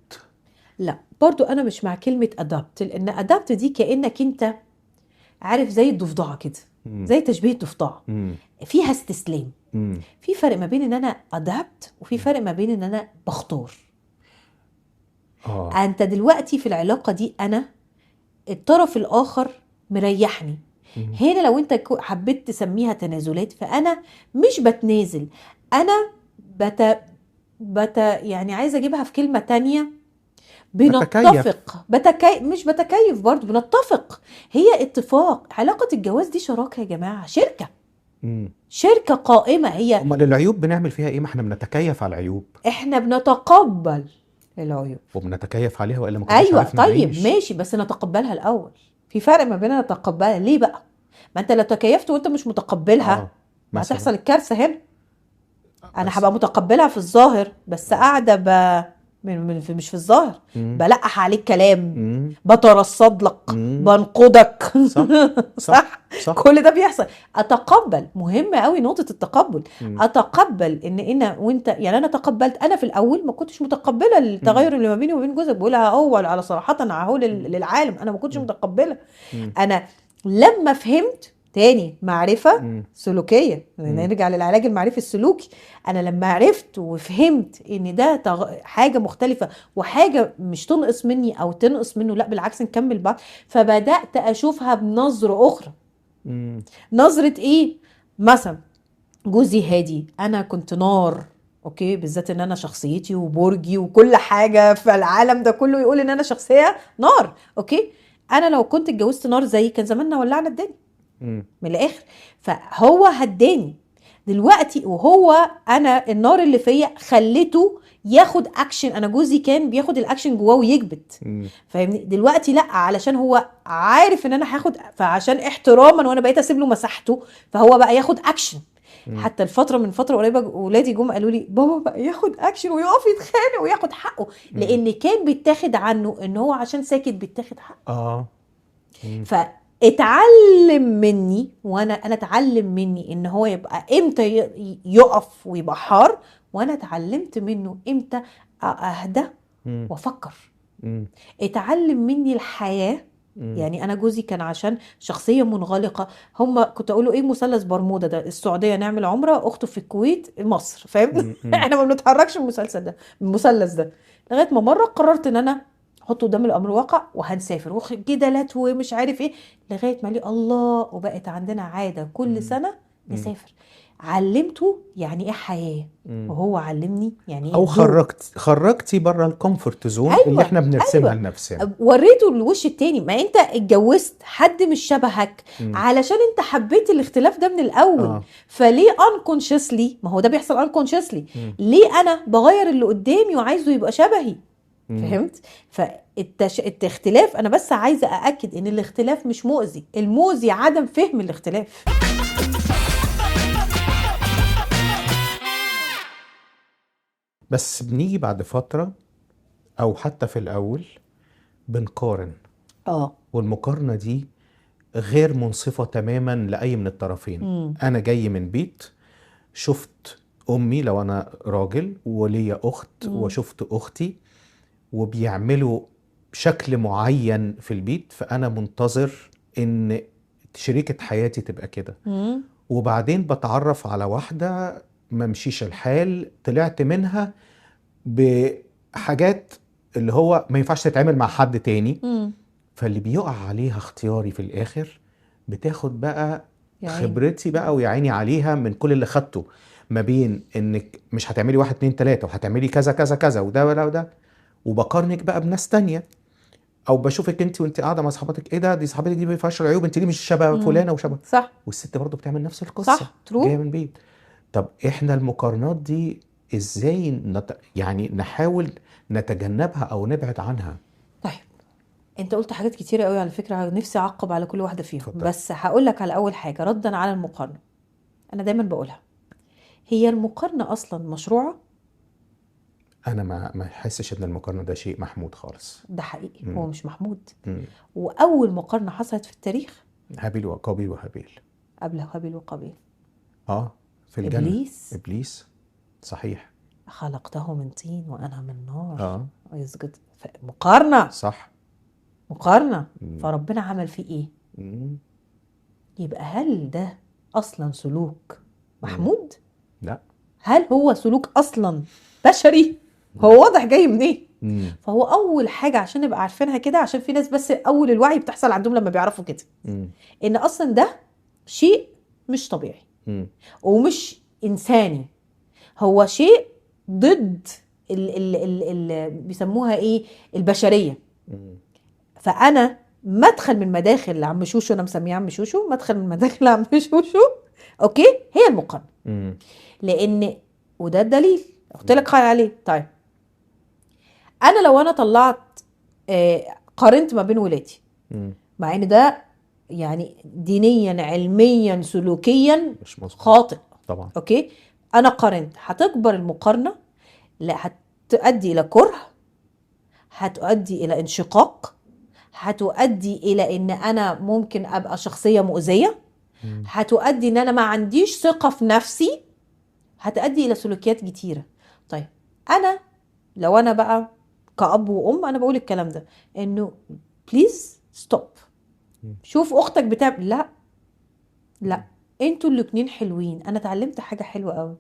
[SPEAKER 1] لا برضو انا مش مع كلمه ادابت، لان ادابت دي كانك انت عارف زي الضفدعه كده، زي تشبيه الضفدعه، فيها استسلام. في فرق ما بين ان انا ادابت وفي فرق ما بين ان انا بختار. انت دلوقتي في العلاقة دي انا الطرف الاخر مريحني. هنا لو انت حبيت تسميها تنازلات فانا مش بتنازل، انا يعني عايزة اجيبها في كلمة تانية، بنتفق. مش بتكيف برضو، بنتفق. هي اتفاق. علاقة الجواز دي شراكة يا جماعة، شركة قائمة. هي
[SPEAKER 2] امال العيوب بنعمل فيها ايه؟ ما احنا بنتكيف على العيوب.
[SPEAKER 1] احنا بنتقبل العيوب
[SPEAKER 2] وبنتكيف عليها، والا ما كناش
[SPEAKER 1] ايوه
[SPEAKER 2] عرفنا
[SPEAKER 1] طيب
[SPEAKER 2] نعيش.
[SPEAKER 1] ماشي، بس نتقبلها الاول. في فرق ما بين نتقبلها. ليه بقى؟ ما انت لو تكيفت وانت مش متقبلها ما
[SPEAKER 2] مثلا
[SPEAKER 1] هتحصل الكارثة هنا. انا
[SPEAKER 2] بس
[SPEAKER 1] هبقى متقبلها في الظاهر بس قاعده مش في الظاهر بلقح عليك كلام، بترصد لك، بنقدك.
[SPEAKER 2] صح
[SPEAKER 1] صح.
[SPEAKER 2] صح.
[SPEAKER 1] كل ده بيحصل. اتقبل، مهمه قوي نقطه التقبل. اتقبل ان وانت يعني انا تقبلت. انا في الاول ما كنتش متقبله التغير اللي ما بيني وما بين جوزك. بقولها هو على صراحه اهو للعالم، انا ما كنتش متقبله. انا لما فهمت تاني معرفة سلوكية، نرجع للعلاج المعرفي السلوكي. أنا لما عرفت وفهمت إن ده حاجة مختلفة وحاجة مش تنقص مني أو تنقص منه، لا بالعكس نكمل بعض. فبدأت أشوفها بنظرة أخرى. نظرة إيه؟ مثلا جوزي هادي، أنا كنت نار. اوكي، بالذات ان انا شخصيتي وبرجي وكل حاجة في العالم ده كله يقول ان انا شخصية نار. اوكي، انا لو كنت اتجوزت نار زي كان زماننا ولعنا الدنيا من الاخر. فهو هداني دلوقتي، وهو انا النار اللي فيا خليته ياخد اكشن. انا جوزي كان بياخد الاكشن جواه ويكبت، فاهمني؟ دلوقتي لا، علشان هو عارف ان انا هاخد، فعشان احتراما وانا بقيت اسيب له مساحته فهو بقى ياخد اكشن. حتى الفتره من فتره قريبه ولادي جم قالوا لي بابا بقى ياخد اكشن ويقف يتخانق وياخد حقه، لان كان بيتاخد عنه ان هو عشان ساكت بيتاخد حقه. فاتعلم مني وانا اتعلم مني ان هو يبقى امتى يقف ويبقى حار، وانا اتعلمت منه امتى اهدى وافكر. اتعلم مني الحياه. يعني انا جوزي كان عشان شخصيه منغلقه. هم كنت اقول له ايه؟ مثلث برمودا ده، السعوديه نعمل عمره، اخته في الكويت، مصر، فاهم؟ احنا ما بنتحركش من المثلث ده لغايه ما مره قررت ان انا احطه قدام الامر واقع وهنسافر وجدالات ومش عارف ايه، لغايه ما لي الله وبقت عندنا عاده كل سنه نسافر. علمته يعني ايه حياه، وهو علمني يعني ايه
[SPEAKER 2] او
[SPEAKER 1] هدوء.
[SPEAKER 2] خرجتي بره الكومفورت زون اللي احنا بنرسمها لنفسنا.
[SPEAKER 1] وريته الوش التاني. ما انت اتجوزت حد مش شبهك علشان انت حبيت الاختلاف ده من الاول. فليه unconsciously؟ ما هو ده بيحصل unconsciously. ليه انا بغير اللي قدامي وعايزه يبقى شبهي؟ فهمت؟ فالاختلاف، انا بس عايزه ااكد ان الاختلاف مش مؤذي، المؤذي عدم فهم الاختلاف.
[SPEAKER 2] بس بنيجي بعد فترة او حتى في الاول بنقارن. والمقارنة دي غير منصفة تماما لأي من الطرفين. أنا جاي من بيت شفت أمي لو أنا راجل وليا أخت وشفت أختي وبيعملوا شكل معين في البيت، فأنا منتظر إن شريكة حياتي تبقى كده. وبعدين بتعرف على واحدة ما مشيش الحال، طلعت منها بحاجات اللي هو ما ينفعش تتعامل مع حد تاني. فاللي بيقع عليها اختياري في الآخر بتاخد بقى خبرتي بقى ويعيني عليها من كل اللي خدته، ما بين انك مش هتعملي 1 2 3 وهتعملي كذا كذا كذا وده وده وده، وبقارنك بقى بناس تانية. او بشوفك انت وانت قاعده مع صحباتك، ايه ده، دي صاحبتك دي ما فيهاش عيوب، انت ليه مش شبه فلانه وشبه.
[SPEAKER 1] صح.
[SPEAKER 2] والست برضو بتعمل نفس القصه.
[SPEAKER 1] صح. ترو.
[SPEAKER 2] جايه من بيت. طب احنا المقارنات دي ازاي يعني نحاول نتجنبها او نبعد عنها؟
[SPEAKER 1] طيب انت قلت حاجات كتيرة قوي على فكرة، نفسي اعقب على كل واحدة فيهم.
[SPEAKER 2] فضل.
[SPEAKER 1] بس هقول لك على اول حاجة ردا على المقارنة. انا دايما بقولها، هي المقارنة اصلا مشروعة؟
[SPEAKER 2] انا ما احسش ان المقارنه ده شيء محمود خالص.
[SPEAKER 1] ده حقيقي. هو مش محمود. واول مقارنة حصلت في التاريخ
[SPEAKER 2] هابيل وقابيل وهابيل.
[SPEAKER 1] قبل هابيل وقابيل
[SPEAKER 2] في الجنه.
[SPEAKER 1] ابليس.
[SPEAKER 2] صحيح.
[SPEAKER 1] خلقته من طين وانا من نار. يسجد. مقارنة.
[SPEAKER 2] صح.
[SPEAKER 1] مقارنة. فربنا عمل فيه ايه؟ يبقى هل ده اصلا سلوك محمود؟
[SPEAKER 2] لا.
[SPEAKER 1] هل هو سلوك اصلا بشري؟ هو واضح جاي منين. فهو اول حاجه عشان نبقى عارفينها كده، عشان في ناس بس اول الوعي بتحصل عندهم لما بيعرفوا كده ان اصلا ده شيء مش طبيعي ومش انساني، هو شيء ضد ال بيسموها ايه، البشريه. فانا مدخل من مداخل لعم شوشو، انا مسميه عم شوشو، مدخل من مداخل عم شوشو، اوكي، هي المقارنه. لان وده الدليل قلت لك خير عليه. طيب انا لو انا طلعت قارنت ما بين ولادي، مع ان ده يعني دينيا علميا سلوكيا
[SPEAKER 2] مش مظبوط
[SPEAKER 1] خاطئ
[SPEAKER 2] طبعا.
[SPEAKER 1] اوكي، انا قارنت، هتكبر المقارنه، لا هتؤدي الى كره، هتؤدي الى انشقاق، هتؤدي الى ان انا ممكن ابقى شخصيه مؤذيه، هتؤدي ان انا ما عنديش ثقه في نفسي، هتؤدي الى سلوكيات كتيره. طيب انا لو انا بقى كأب وأم انا بقول الكلام ده، انه بليز ستوب. شوف اختك بتعمل، لا انتوا الاتنين حلوين. انا اتعلمت حاجه حلوه قوي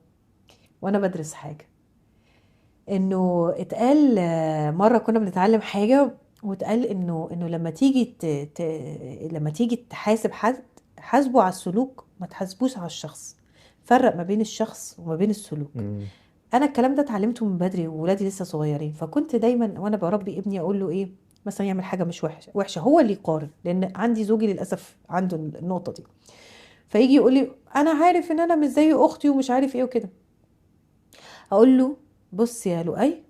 [SPEAKER 1] وانا بدرس حاجه، انه اتقال مره كنا بنتعلم حاجه، واتقال انه لما تيجي تحاسب حد، حاسبه على السلوك ما تحاسبوش على الشخص، فرق ما بين الشخص وما بين السلوك. انا الكلام ده اتعلمته من بدري وولادي لسه صغيرين، فكنت دايما وانا بربي ابني اقول له ايه، مثلا يعمل حاجه مش وحشه هو اللي يقارن، لان عندي زوجي للاسف عنده النقطه دي، فيجي يقول لي انا عارف ان انا مش زي اختي ومش عارف ايه وكده، اقول له بص يا لؤي،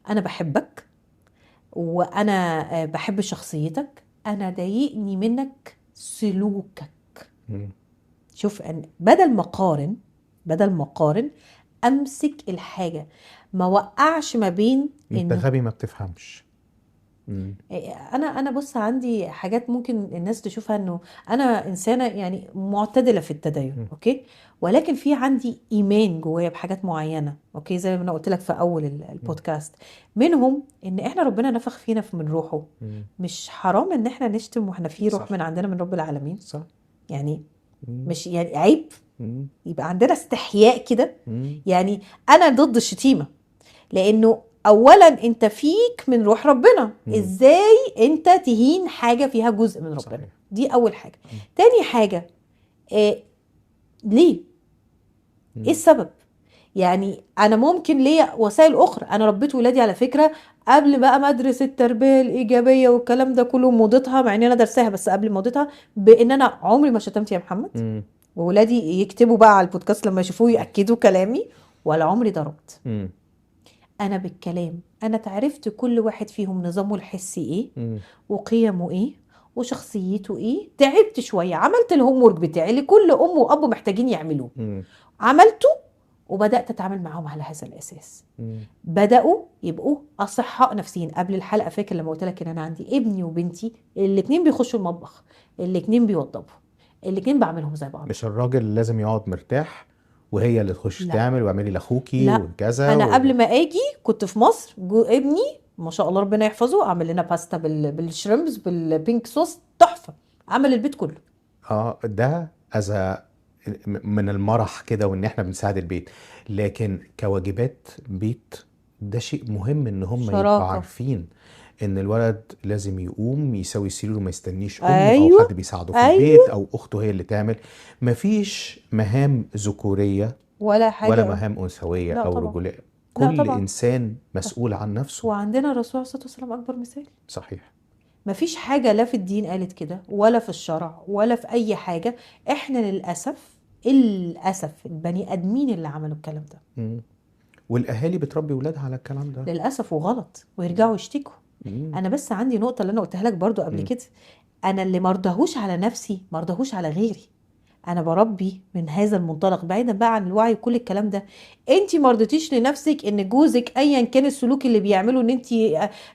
[SPEAKER 1] انا بحبك وانا بحب شخصيتك، انا ضايقني منك سلوكك. شوف بدل ما اقارن امسك الحاجه، ما وقعش ما بين
[SPEAKER 2] انت غبي ما بتفهمش.
[SPEAKER 1] انا بص عندي حاجات ممكن الناس تشوفها انه انا انسانه يعني معتدله في التدين اوكي، ولكن في عندي ايمان جوايا بحاجات معينه اوكي، زي ما انا قلت لك في اول البودكاست، منهم ان احنا ربنا نفخ فينا من روحه، مش حرام ان احنا نشتم واحنا في روح من عندنا من رب العالمين، صح؟ يعني مش يعني عيب يبقى عندنا استحياء كده. يعني انا ضد الشتيمه، لانه اولا انت فيك من روح ربنا، ازاي انت تهين حاجه فيها جزء من ربنا؟ صحيح. دي اول حاجه. تاني حاجه ليه؟ ايه السبب؟ يعني انا ممكن ليا وسائل اخرى، انا ربيت ولادي على فكره قبل بقى مدرسه التربيه الايجابيه والكلام ده كله موضتها، مع ان انا درساها بس قبل موضتها، بان انا عمري ما شتمت يا محمد، وولادي يكتبوا بقى على البودكاست لما يشوفوه ياكدوا كلامي، ولا عمري ضربت. انا بالكلام انا تعرفت كل واحد فيهم نظامه الحسي ايه وقيمه ايه وشخصيته ايه، تعبت شويه، عملت الهوم ورك بتاعي اللي كل ام واب محتاجين يعملوه، عملته وبدات اتعامل معاهم على هذا الاساس. بداوا يبقوا اصحاء نفسيين. قبل الحلقه فاكر لما قلت لك ان انا عندي ابني وبنتي الاثنين بيخشوا المطبخ، الاثنين بيوضبوا، الاثنين بعملهم زي بعض.
[SPEAKER 2] مش الراجل لازم يقعد مرتاح وهي اللي تخش تعمل واعملي لاخوكي وكذا.
[SPEAKER 1] انا قبل ما اجي كنت في مصر، ابني ما شاء الله ربنا يحفظه عمل لنا باستا بالشريمبس بالبينك صوص تحفه، عمل البيت كله.
[SPEAKER 2] ده من المرح كده، وان احنا بنساعد البيت، لكن كواجبات بيت ده شيء مهم ان هم يبقوا عارفين ان الولد لازم يقوم يسوي سريره وما يستنيش امه او حد بيساعده في البيت او اخته هي اللي تعمل. مفيش مهام ذكوريه
[SPEAKER 1] ولا حاجه
[SPEAKER 2] ولا مهام انثويه او رجوليه، كل انسان مسؤول عن نفسه.
[SPEAKER 1] وعندنا الرسول عليه الصلاه والسلام اكبر مثال.
[SPEAKER 2] صحيح.
[SPEAKER 1] مفيش حاجه لا في الدين قالت كده ولا في الشرع ولا في اي حاجه. احنا للاسف البني ادمين اللي عملوا الكلام ده.
[SPEAKER 2] والاهالي بتربي ولادها على الكلام ده
[SPEAKER 1] للاسف، وغلط، ويرجعوا يشتكوا. انا بس عندي نقطه اللي انا قلتها لك برضو قبل كده، انا اللي مرضهوش على نفسي مرضهوش على غيري. انا بربي من هذا المنطلق، بعيدا بقى عن الوعي وكل الكلام ده. انت مرضتيش لنفسك ان جوزك ايا كان السلوك اللي بيعمله،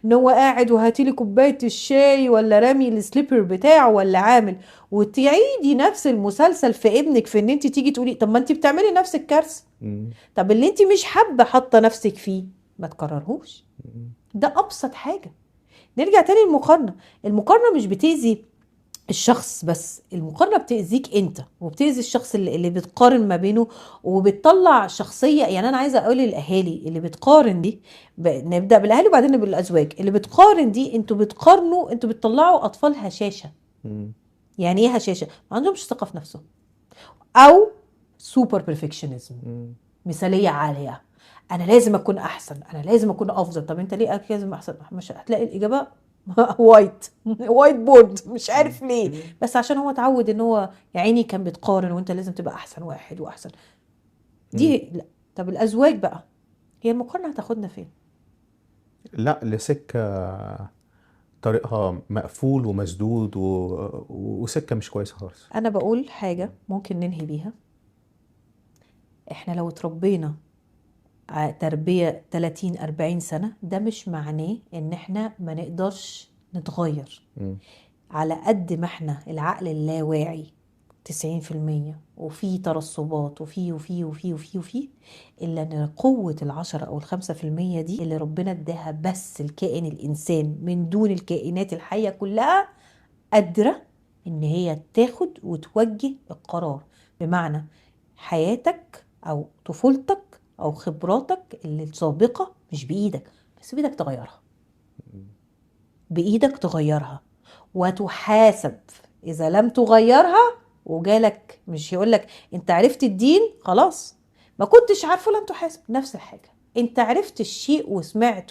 [SPEAKER 1] ان هو قاعد وهاتيلي كوبايه الشاي ولا رامي السليبر بتاعه ولا عامل، وتعيدي نفس المسلسل في ابنك، في ان انت تيجي تقولي طب ما انت بتعملي نفس الكارثه، طب اللي انت مش حابه حاطه نفسك فيه ما تكررهوش. ده ابسط حاجه. نرجع تاني المقارنه مش بتأذي الشخص، بس المقارنة بتأذيك انت وبتأذي الشخص اللي بتقارن ما بينه، وبتطلع شخصية. يعني انا عايزة اقول للاهالي اللي بتقارن دي، نبدأ بالاهالي وبعدين بالازواج اللي بتقارن دي، انتوا بتقارنوا، انتوا بتطلعوا اطفال هشاشة.
[SPEAKER 2] مم.
[SPEAKER 1] يعني ايه هشاشة؟ ما عندهمش ثقة في نفسهم، او سوبر بيرفكشنزم،
[SPEAKER 2] مم.
[SPEAKER 1] مثالية عالية. انا لازم اكون احسن، انا لازم اكون افضل. طب انت ليه لازم احسن؟ مش هتلاقي الاجابة وايت بورد، مش عارف ليه.
[SPEAKER 2] مم.
[SPEAKER 1] بس عشان هو اتعود ان هو يا عيني كان بيتقارن، وانت لازم تبقى احسن واحد واحسن.
[SPEAKER 2] مم.
[SPEAKER 1] دي لا. طب الازواج بقى، هي المقارنة هتاخدنا فين؟
[SPEAKER 2] لا، لسكة طريقها مقفول ومسدود وسكة مش كويسة خالص.
[SPEAKER 1] انا بقول حاجة ممكن ننهي بيها. احنا لو اتربينا تربية 30 40 سنة، ده مش معناه ان احنا ما نقدرش نتغير.
[SPEAKER 2] مم.
[SPEAKER 1] على قد ما احنا العقل اللاواعي 90%، وفي ترسبات وفي إلا أن قوة 10 أو 5% دي اللي ربنا اداها بس الكائن الإنسان من دون الكائنات الحية كلها، قادرة إن هي تاخد وتوجه القرار. بمعنى حياتك أو طفولتك أو خبراتك اللي السابقة مش بإيدك، بس بإيدك تغيرها. بإيدك تغيرها وتحاسب إذا لم تغيرها. وجالك مش يقولك أنت عرفت الدين خلاص ما كنتش عارفه لن تحاسب. نفس الحاجة، أنت عرفت الشيء وسمعت،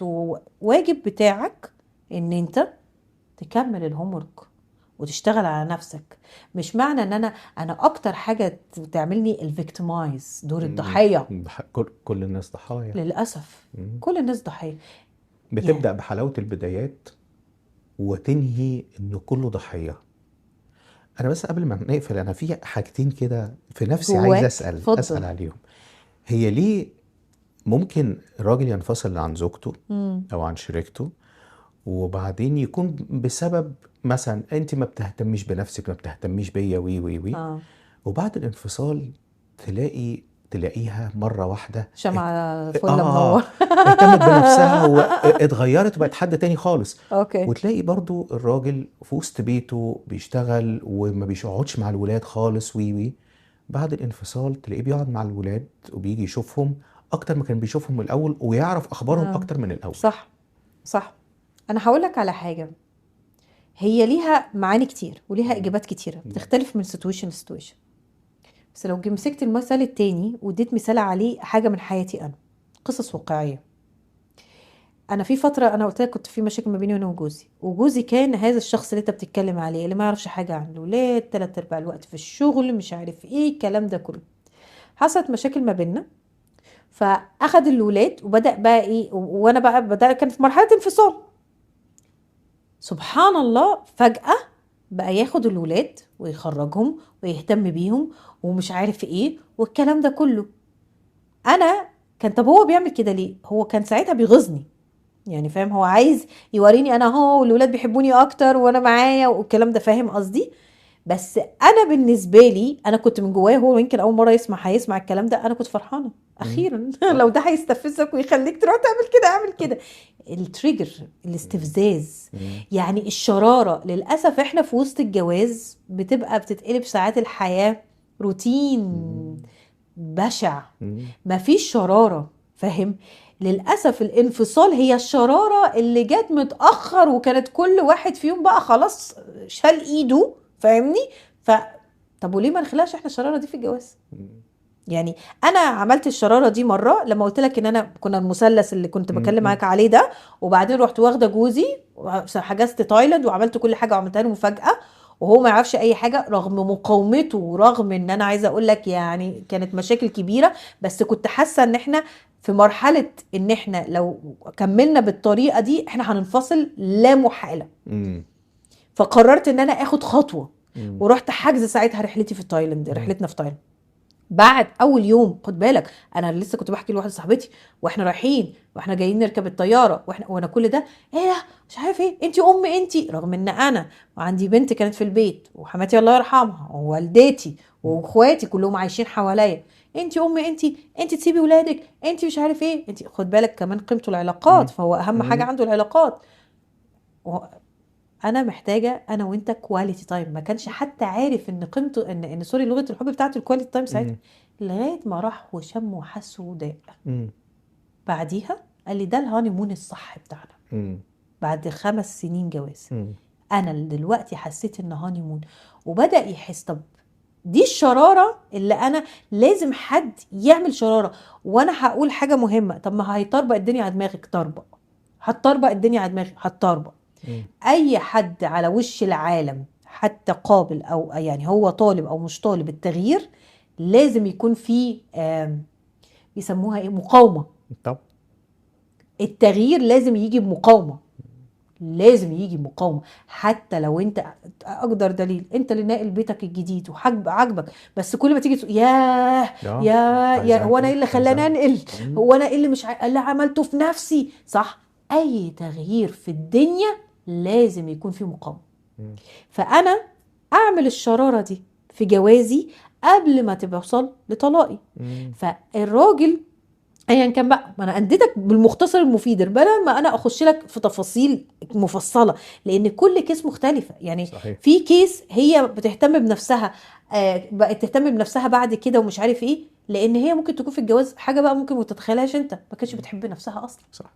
[SPEAKER 1] واجب بتاعك أن أنت تكمل الهومورك وتشتغل على نفسك. مش معنى ان انا اكتر حاجة تعملني الفيكتمايز، دور
[SPEAKER 2] مم.
[SPEAKER 1] الضحية.
[SPEAKER 2] كل الناس ضحايا.
[SPEAKER 1] للأسف
[SPEAKER 2] مم.
[SPEAKER 1] كل الناس ضحية. يعني
[SPEAKER 2] بتبدأ بحلاوة البدايات وتنهي إن كله ضحية. أنا بس قبل ما نقفل، أنا في حاجتين كده في نفسي عايز
[SPEAKER 1] جواك
[SPEAKER 2] أسأل
[SPEAKER 1] اتفضل.
[SPEAKER 2] عليهم. هي ليه ممكن الراجل ينفصل عن زوجته أو عن شريكته، وبعدين يكون بسبب مثلا أنت ما بتهتميش بنفسك، ما بتهتميش بيا، وي وي وي،
[SPEAKER 1] اه
[SPEAKER 2] وبعد الانفصال تلاقيها مرة واحدة
[SPEAKER 1] شمعة فل
[SPEAKER 2] اه
[SPEAKER 1] منور.
[SPEAKER 2] اهتمت بنفسها واتغيرت وبقت حد تاني خالص.
[SPEAKER 1] اوكي.
[SPEAKER 2] وتلاقي برضو الراجل في وسط بيته بيشتغل وما بيقعدش مع الولاد خالص، وي وي، بعد الانفصال تلاقيه بيقعد مع الولاد وبيجي يشوفهم اكتر ما كان بيشوفهم من الاول، ويعرف اخبارهم
[SPEAKER 1] اه
[SPEAKER 2] اكتر من الاول.
[SPEAKER 1] صح صح. انا هقولك على حاجة، هي ليها معاني كتير وليها
[SPEAKER 2] مم.
[SPEAKER 1] اجابات كتيرة،
[SPEAKER 2] مم.
[SPEAKER 1] بتختلف من سيتويشن لسيتويشن. بس لو مسكت المثال التاني واديت مثال عليه حاجة من حياتي، انا قصص واقعية. انا في فترة انا قلت لك كنت في مشاكل ما بيني وانا وجوزي كان هذا الشخص اللي انت بتتكلم عليه، اللي ما يعرفش حاجة عن الولاد، 3/4 الوقت في الشغل، مش عارف ايه الكلام ده كله. حصلت مشاكل ما بيننا، فاخد الولاد وبدأ بقى ايه، وانا بقى كانت في مرحلة انفصال. سبحان الله، فجأة بقى ياخد الولاد ويخرجهم ويهتم بيهم ومش عارف ايه والكلام ده كله. انا طب هو بيعمل كده ليه؟ هو كان ساعتها بيغيظني، يعني فاهم، هو عايز يوريني انا هو والولاد بيحبوني اكتر وانا معايا والكلام ده، فاهم قصدي؟ بس انا بالنسبه لي انا كنت من جوايا، هو يمكن اول مره هيسمع الكلام ده، انا كنت فرحانه
[SPEAKER 2] مم.
[SPEAKER 1] اخيرا. لو ده هيستفزك ويخليك تروح تعمل كده اعمل كده. التريجر، الاستفزاز،
[SPEAKER 2] مم.
[SPEAKER 1] يعني الشراره. للاسف احنا في وسط الجواز بتتقلب ساعات الحياه روتين
[SPEAKER 2] مم.
[SPEAKER 1] بشع،
[SPEAKER 2] مم.
[SPEAKER 1] مفيش شراره، فاهم؟ للأسف الانفصال هي الشرارة اللي جت متأخر، وكانت كل واحد فيهم بقى خلاص شال ايده، فاهمني؟ طب وليه ما نخلقش احنا الشرارة دي في الجواز؟
[SPEAKER 2] مم.
[SPEAKER 1] يعني انا عملت الشرارة دي مرة لما قلت لك ان انا كنا المثلث اللي كنت بكلم
[SPEAKER 2] مم.
[SPEAKER 1] معاك عليه ده، وبعدين رحت واخدة جوزي حجزت تايلاند وعملت كل حاجة وعملتها له مفاجأة، وهو ما يعرفش اي حاجة رغم مقاومته، ورغم ان انا عايزة اقول لك يعني كانت مشاكل كبيرة. بس كنت حاسة ان احنا في مرحلة ان احنا لو كملنا بالطريقة دي احنا هننفصل لا محالة.
[SPEAKER 2] مم.
[SPEAKER 1] فقررت ان انا اخد خطوة،
[SPEAKER 2] مم.
[SPEAKER 1] ورحت حجز ساعتها رحلتي في تايلاند،
[SPEAKER 2] مم.
[SPEAKER 1] رحلتنا في تايلاند. بعد اول يوم، خد بالك انا لسه كنت بحكي لواحده صاحبتي واحنا رايحين واحنا جايين نركب الطياره، وانا كل ده ايه ده مش عارف ايه، انتي انتي، رغم ان انا وعندي بنت كانت في البيت وحماتي الله يرحمها ووالدتي واخواتي كلهم عايشين حواليا، انتي تسيبي ولادك، انتي مش عارف ايه، انتي خد بالك كمان قيمته العلاقات،
[SPEAKER 2] مم.
[SPEAKER 1] فهو اهم حاجه
[SPEAKER 2] مم.
[SPEAKER 1] عنده العلاقات. انا محتاجه انا وانت كواليتي تايم. ما كانش حتى عارف ان قيمته ان سوري لغه الحب بتاعته الكواليتي تايم ساعتها، لغايه ما راح وشم وحس وداق. بعديها قال لي ده الهاني مون الصح بتاعنا. بعد 5 سنين جواز انا دلوقتي حسيت ان هاني مون. وبدأ يحس طب دي الشرارة اللي انا لازم حد يعمل شرارة. وانا هقول حاجة مهمة، طب ما هيطربق الدنيا على دماغك، طربق هتطربق الدنيا على دماغك، هتطربق. اي حد على وش العالم حتى قابل او يعني هو طالب او مش طالب التغيير، لازم يكون فيه بيسموها ايه، مقاومة.
[SPEAKER 2] طب
[SPEAKER 1] التغيير لازم يجي بمقاومة، لازم يجي مقاومة. حتى لو انت اقدر دليل انت اللي ناقل بيتك الجديد وعجبك، بس كل ما تيجي تقول يا هو انا ايه اللي خلاني انقل، هو انا ايه اللي مش اللي عملته في نفسي صح. اي تغيير في الدنيا لازم يكون فيه مقاومة. فانا اعمل الشرارة دي في جوازي قبل ما توصل لطلاقي. فالراجل ايا كان بقى، ما انا اديتك بالمختصر المفيد بدل ما انا اخش لك في تفاصيل مفصله، لان كل كيس مختلفه. يعني
[SPEAKER 2] صحيح.
[SPEAKER 1] في كيس هي بتهتم بنفسها، بقت تهتم بنفسها بعد كده ومش عارف ايه، لان هي ممكن تكون في الجواز حاجه بقى ممكن ما تتخيلهاش انت، ما كانتش بتحب نفسها اصلا.
[SPEAKER 2] صح.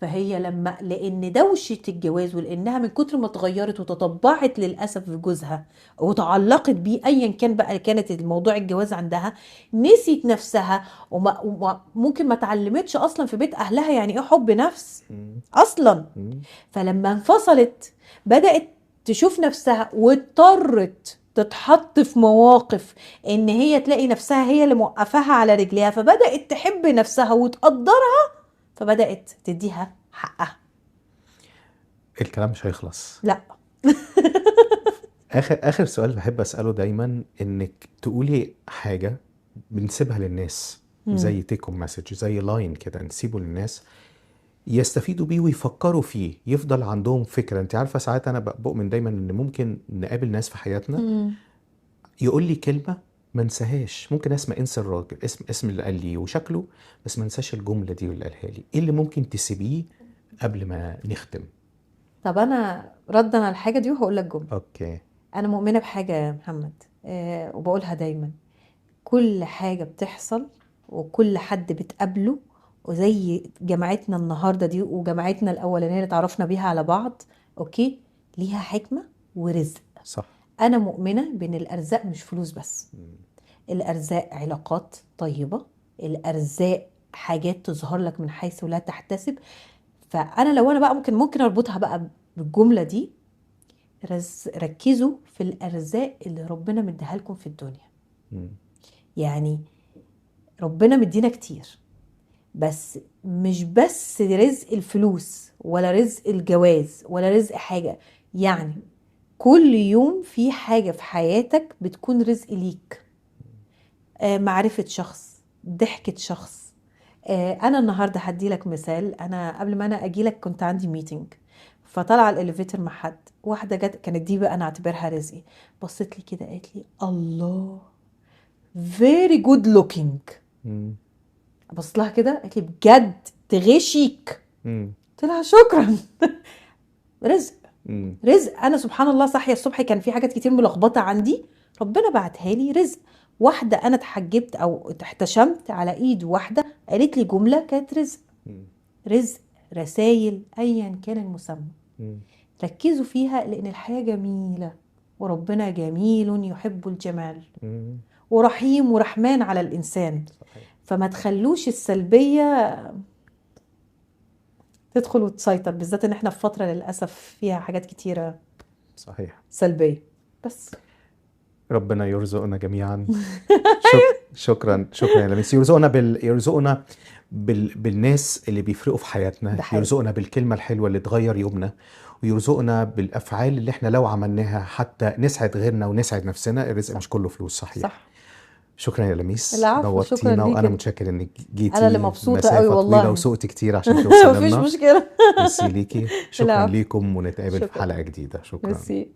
[SPEAKER 1] فهي لان دوشه الجواز ولانها من كتر ما اتغيرت وتطبعت للاسف في جوزها وتعلقت بيه ايا كان بقى كانت الموضوع الجواز عندها، نسيت نفسها وممكن ما تعلمتش اصلا في بيت اهلها يعني ايه حب نفس اصلا. فلما انفصلت بدات تشوف نفسها واضطرت تتحط في مواقف ان هي تلاقي نفسها هي اللي موقفاها على رجليها، فبدات تحب نفسها وتقدرها، فبدأت تديها حقها.
[SPEAKER 2] الكلام مش هيخلص.
[SPEAKER 1] لا.
[SPEAKER 2] اخر سؤال بحب اساله دايما، انك تقولي حاجه بنسيبها للناس زي تيك هوم مسج، زي لاين كده نسيبه للناس يستفيدوا بيه ويفكروا فيه، يفضل عندهم فكره. انت عارفه ساعات انا بؤمن دايما ان ممكن نقابل ناس في حياتنا يقول لي كلمه ما انساهاش، ممكن اسمع انسى الراجل اسم اللي قال لي وشكله، بس ما انساش الجمله دي اللي قالها لي. ايه اللي ممكن تسيبيه قبل ما نختم؟
[SPEAKER 1] طب انا ردا على الحاجه دي وهقول لك جمله.
[SPEAKER 2] اوكي.
[SPEAKER 1] انا مؤمنه بحاجه يا محمد، وبقولها دايما، كل حاجه بتحصل وكل حد بتقابله، وزي جماعتنا النهارده دي وجماعتنا الاولانيه اللي اتعرفنا بيها على بعض، اوكي، ليها حكمه ورزق.
[SPEAKER 2] صح.
[SPEAKER 1] انا مؤمنه بان الارزاق مش فلوس بس. الارزاق علاقات طيبه، الارزاق حاجات تظهر لك من حيث لا تحتسب. فانا لو انا بقى ممكن اربطها بقى بالجمله دي، ركزوا في الارزاق اللي ربنا مديها لكم في الدنيا. يعني ربنا مدينا كتير، بس مش بس رزق الفلوس ولا رزق الجواز ولا رزق حاجه. يعني كل يوم في حاجه في حياتك بتكون رزق ليك، معرفه شخص، ضحكه شخص. انا النهارده هدي لك مثال. انا قبل ما انا اجي لك كنت عندي ميتنج، فطلع الاليفيتر مع حد، واحده جت كانت دي بقى انا اعتبرها رزقي، بصت لي كده قالت لي الله very good looking. بصت لها كده قالت لي بجد تغشيك. قلت لها شكرا. رزق. رزق. انا سبحان الله صاحيه الصبح كان في حاجات كتير ملخبطه عندي، ربنا بعتها لي رزق. واحده انا اتحجبت او احتشمت على ايد واحده قالت لي جمله كانت رزق. رزق، رسائل، ايا كان المسمى. ركزوا فيها لان الحياه جميله وربنا جميل يحب الجمال ورحيم ورحمن على الانسان. فما تخلوش السلبيه تدخل وتسيطر، بالذات ان احنا في فتره للاسف فيها حاجات كتيره
[SPEAKER 2] صحيح
[SPEAKER 1] سلبيه. بس
[SPEAKER 2] ربنا يرزقنا جميعا. شكرا يا لميس. يرزقنا بالناس اللي بيفرقوا في حياتنا، يرزقنا بالكلمة الحلوة اللي تغير يومنا، ويرزقنا بالأفعال اللي احنا لو عملناها حتى نسعد غيرنا ونسعد نفسنا. الرزق مش كله فلوس. صح. شكرا يا لميس، نورتينا، وانا متشكر انك جيتي.
[SPEAKER 1] انا اللي مبسوطه قوي والله،
[SPEAKER 2] وسوقت كتير عشان توصلنا.
[SPEAKER 1] مفيش مشكله.
[SPEAKER 2] ميرسي ليكي. شكرا ليكم، ونتقابل في حلقة جديدة. شكرا.
[SPEAKER 1] ميرسي.